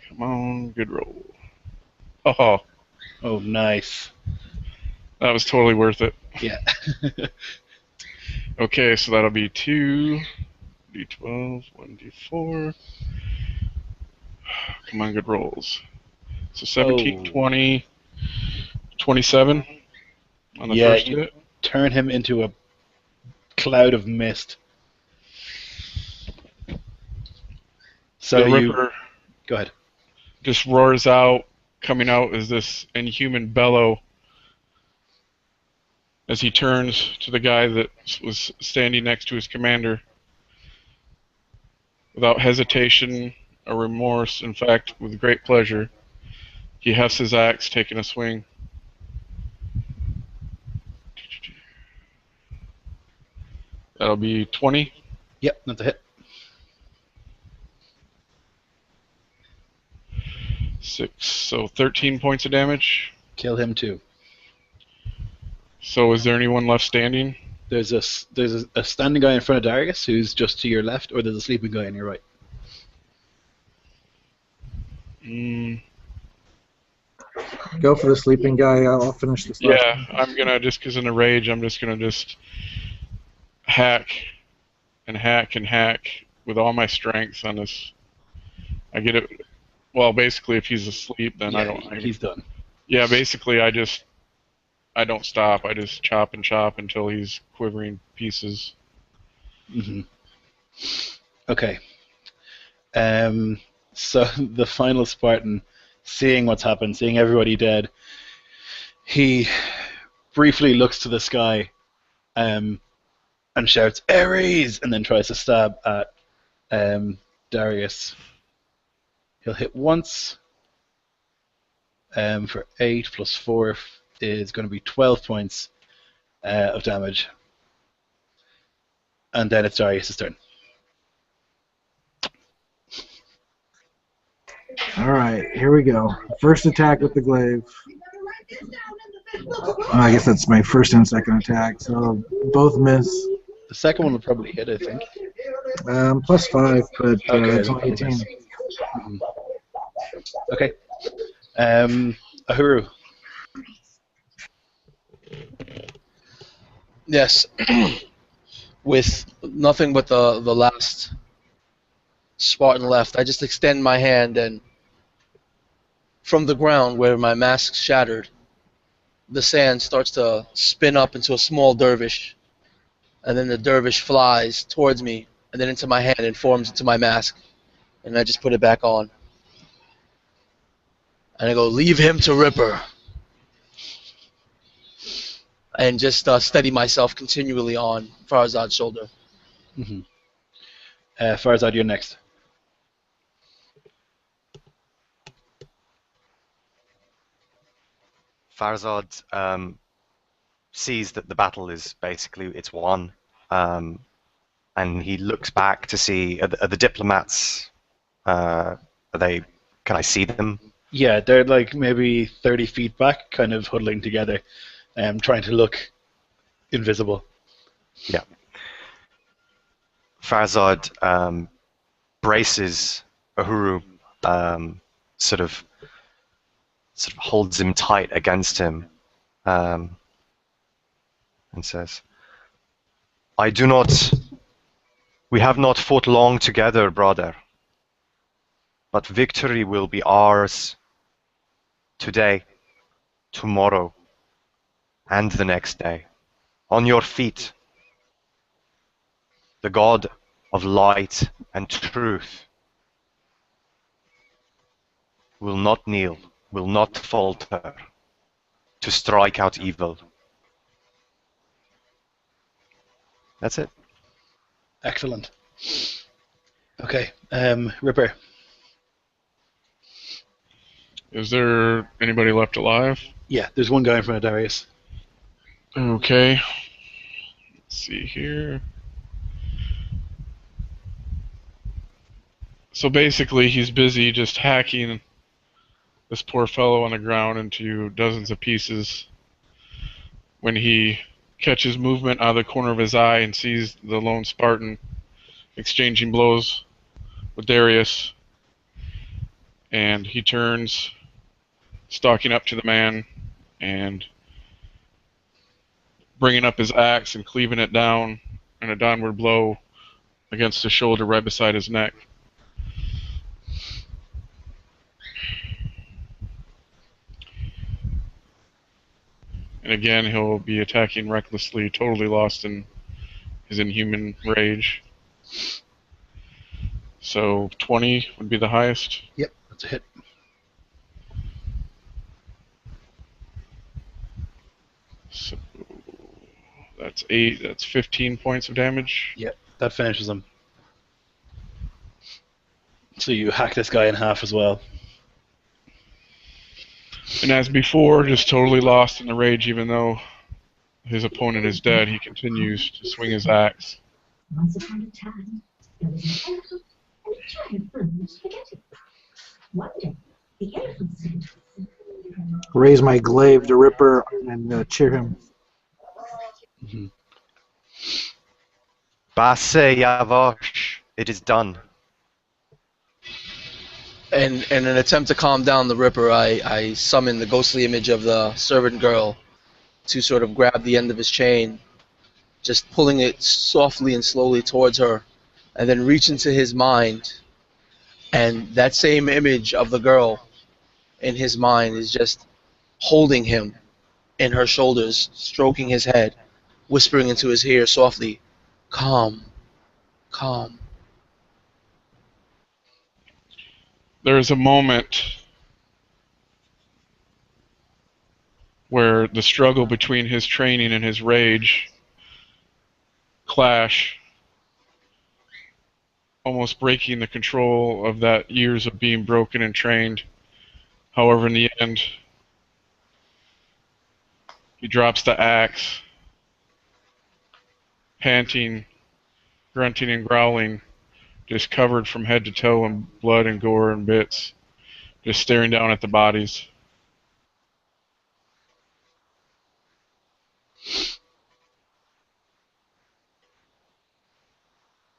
[SPEAKER 3] Come on, good roll.
[SPEAKER 1] Oh, nice.
[SPEAKER 3] That was totally worth it.
[SPEAKER 1] Yeah.
[SPEAKER 3] Okay, so that'll be 2 D12, 1 D4. Come on, good rolls. So 17, 20, 27. on the
[SPEAKER 1] Yeah,
[SPEAKER 3] first
[SPEAKER 1] you
[SPEAKER 3] hit.
[SPEAKER 1] turn him into a cloud of mist. So
[SPEAKER 3] The
[SPEAKER 1] you
[SPEAKER 3] Ripper
[SPEAKER 1] go ahead.
[SPEAKER 3] just roars out, coming out as this inhuman bellow as he turns to the guy that was standing next to his commander. Without hesitation or remorse, in fact, with great pleasure, he hefts his axe, taking a swing. That'll be 20.
[SPEAKER 1] Yep, that's a hit.
[SPEAKER 3] 6, so 13 points of damage.
[SPEAKER 1] Kill him too.
[SPEAKER 3] So is there anyone left standing?
[SPEAKER 1] There's a standing guy in front of Darius who's just to your left, or there's a sleeping guy on your right.
[SPEAKER 4] Go for the sleeping guy. I'll finish this last
[SPEAKER 3] Yeah, I'm gonna, just because in a rage, I'm just gonna hack and hack and hack with all my strength on this. I get it. Well, basically, if he's asleep, then I don't.
[SPEAKER 1] He's done.
[SPEAKER 3] Yeah, basically, I don't stop. I just chop and chop until he's quivering pieces.
[SPEAKER 1] Mm-hmm. Okay. So the final Spartan, seeing what's happened, seeing everybody dead, he briefly looks to the sky, and shouts "Ares!" and then tries to stab at Darius. He'll hit once. For 8 plus 4 is going to be 12 points of damage. And then it's Darius' turn.
[SPEAKER 4] All right, here we go. First attack with the glaive. I guess that's my first and second attack, so both miss.
[SPEAKER 1] The second one will probably hit, I think.
[SPEAKER 4] Plus 5, but
[SPEAKER 1] Okay,
[SPEAKER 4] that's only 18.
[SPEAKER 1] Mm-hmm. Okay. Ahuru.
[SPEAKER 2] Yes. With nothing but the last Spartan left, I just extend my hand, and from the ground where my mask shattered, the sand starts to spin up into a small dervish, and then the dervish flies towards me and then into my hand and forms into my mask, and I just put it back on. And I go, "Leave him to Ripper." And just steady myself continually on Farzad's shoulder.
[SPEAKER 1] Mm-hmm. Farzad, you're next.
[SPEAKER 5] Farzad sees that the battle is basically it's won, and he looks back to see are the diplomats. Are they? Can I see them?
[SPEAKER 1] Yeah, they're like maybe 30 feet back, kind of huddling together, trying to look invisible.
[SPEAKER 5] Yeah. Farzad braces Ahuru, sort of holds him tight against him, and says, we have not fought long together, brother, but victory will be ours today, tomorrow, and the next day. On your feet, the God of light and truth will not kneel, will not falter to strike out evil. That's it.
[SPEAKER 1] Excellent. Okay, Ripper.
[SPEAKER 3] Is there anybody left alive?
[SPEAKER 1] Yeah, there's one guy in front of Darius.
[SPEAKER 3] Okay. Let's see here. So basically, he's busy just hacking this poor fellow on the ground into dozens of pieces when he catches movement out of the corner of his eye and sees the lone Spartan exchanging blows with Darius. And he turns, stalking up to the man and bringing up his axe and cleaving it down in a downward blow against his shoulder right beside his neck. And And again, he'll be attacking recklessly, totally lost in his inhuman rage. So 20 would be the highest.
[SPEAKER 1] Yep, that's a hit.
[SPEAKER 3] So that's 8. That's 15 points of damage.
[SPEAKER 1] Yep, that finishes him. So you hack this guy in half as well.
[SPEAKER 3] And as before, just totally lost in the rage, even though his opponent is dead, he continues to swing his axe.
[SPEAKER 6] Once upon a time, there was an elephant and a giant bird spaghetti. One day, the elephant said,
[SPEAKER 4] Raise my glaive to Ripper and cheer him.
[SPEAKER 1] Mm-hmm.
[SPEAKER 5] Basse Yavosh, it is done.
[SPEAKER 2] And in an attempt to calm down the Ripper, I summon the ghostly image of the servant girl to sort of grab the end of his chain, just pulling it softly and slowly towards her, and then reach into his mind. And that same image of the girl in his mind is just holding him in her shoulders, stroking his head, whispering into his ear softly, "Calm, calm."
[SPEAKER 3] There is a moment where the struggle between his training and his rage clash, almost breaking the control of that years of being broken and trained. However, in the end, he drops the axe, panting, grunting and growling, just covered from head to toe in blood and gore and bits, just staring down at the bodies.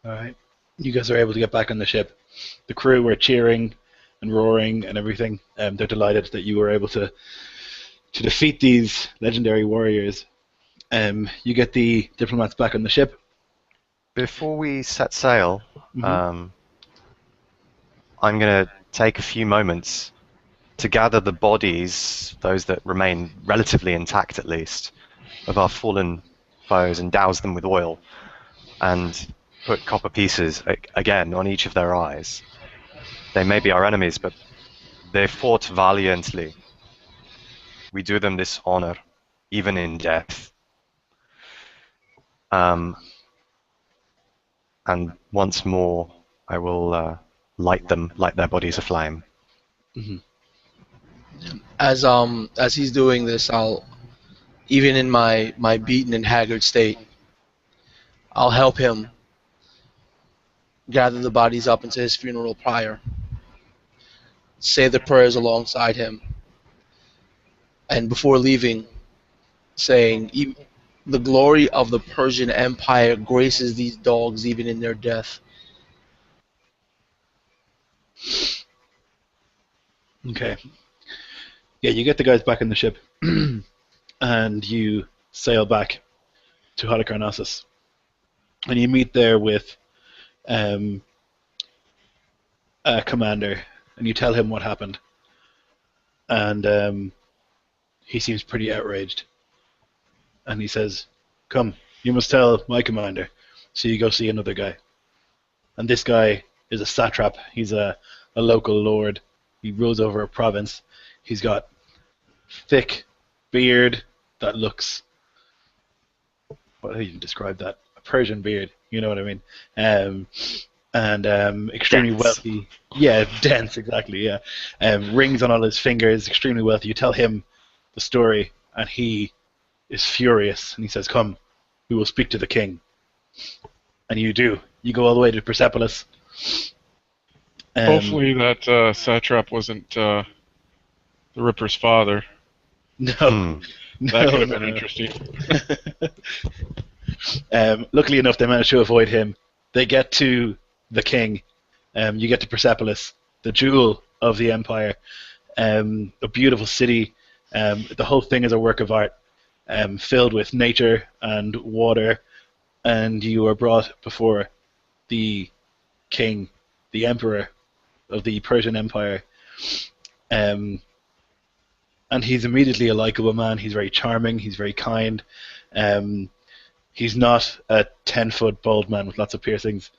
[SPEAKER 1] Alright. You guys are able to get back on the ship. The crew were cheering and roaring and everything. They're delighted that you were able to defeat these legendary warriors. You get the diplomats back on the ship.
[SPEAKER 5] Before we set sail,
[SPEAKER 1] Mhm.
[SPEAKER 5] I'm going to take a few moments to gather the bodies, those that remain relatively intact at least, of our fallen foes and douse them with oil and put copper pieces, again, on each of their eyes. They may be our enemies, but they fought valiantly. We do them this honor, even in death. And once more, I will light their bodies aflame.
[SPEAKER 1] Mm-hmm.
[SPEAKER 2] As he's doing this, I'll, even in my beaten and haggard state, I'll help him gather the bodies up into his funeral pyre, say the prayers alongside him, and before leaving, saying, "The glory of the Persian Empire graces these dogs even in their death."
[SPEAKER 1] Okay. Yeah, you get the guys back on the ship, and you sail back to Halicarnassus. And you meet there with a commander, and you tell him what happened. And he seems pretty outraged. And he says, "Come, you must tell my commander." So you go see another guy. And this guy is a satrap. He's a local lord. He rules over a province. He's got thick beard that looks, what do you describe that? A Persian beard, you know what I mean? And extremely
[SPEAKER 5] Dense.
[SPEAKER 1] wealthy. Yeah, dense, exactly, yeah. Rings on all his fingers, extremely wealthy. You tell him the story, and he is furious, and he says, "Come, we will speak to the king." And you do. You go all the way to Persepolis.
[SPEAKER 3] Hopefully that satrap wasn't the Ripper's father.
[SPEAKER 1] No.
[SPEAKER 5] Hmm.
[SPEAKER 3] That could have
[SPEAKER 1] No,
[SPEAKER 3] been
[SPEAKER 1] no.
[SPEAKER 3] interesting.
[SPEAKER 1] Luckily enough, they managed to avoid him. They get to the king. You get to Persepolis, the jewel of the empire. A beautiful city. The whole thing is a work of art, filled with nature and water. And you are brought before the king, the emperor of the Persian Empire. and he's immediately a likable man. He's very charming. He's very kind. He's not a 10-foot bald man with lots of piercings.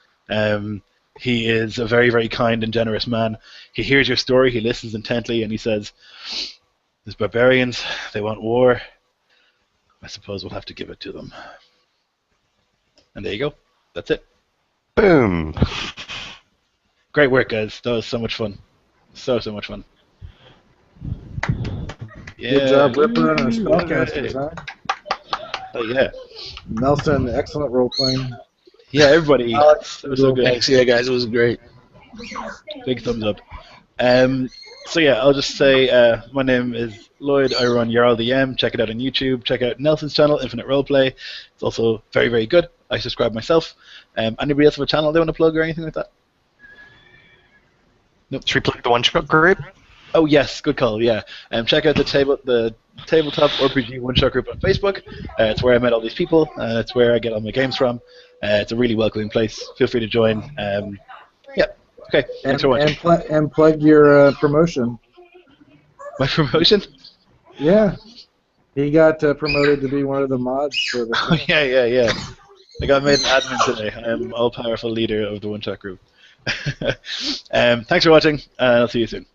[SPEAKER 1] He is a very, very kind and generous man. He hears your story, he listens intently, and he says, "These barbarians, they want war. I suppose we'll have to give it to them." And there you go. That's it.
[SPEAKER 5] Boom.
[SPEAKER 1] Great work, guys. That was so much fun. So much fun. Yeah.
[SPEAKER 4] Good job, Ripper and our spellcasters, huh?
[SPEAKER 1] Oh, yeah.
[SPEAKER 4] Nelson, excellent role playing.
[SPEAKER 1] Yeah, everybody.
[SPEAKER 4] Alex,
[SPEAKER 1] So good.
[SPEAKER 2] Thanks, yeah, guys. It was great.
[SPEAKER 1] Big thumbs up. So yeah, I'll just say my name is Lloyd. I run Jarl DM. Check it out on YouTube. Check out Nelson's channel, Infinite Roleplay. It's also very, very good. I subscribe myself. Anybody else have a channel they want to plug or anything like that? Nope.
[SPEAKER 5] Should we plug the one-shot group?
[SPEAKER 1] Oh yes, good call. Yeah, check out the tabletop RPG one-shot group on Facebook. It's where I met all these people. It's where I get all my games from. It's a really welcoming place. Feel free to join. Yeah. Okay. Thanks for watching.
[SPEAKER 4] And plug your promotion.
[SPEAKER 1] My promotion?
[SPEAKER 4] Yeah. He got promoted to be one of the mods for the.
[SPEAKER 1] Oh yeah. I got made an admin today. I am all-powerful leader of the one-shot group. Thanks for watching. I'll see you soon.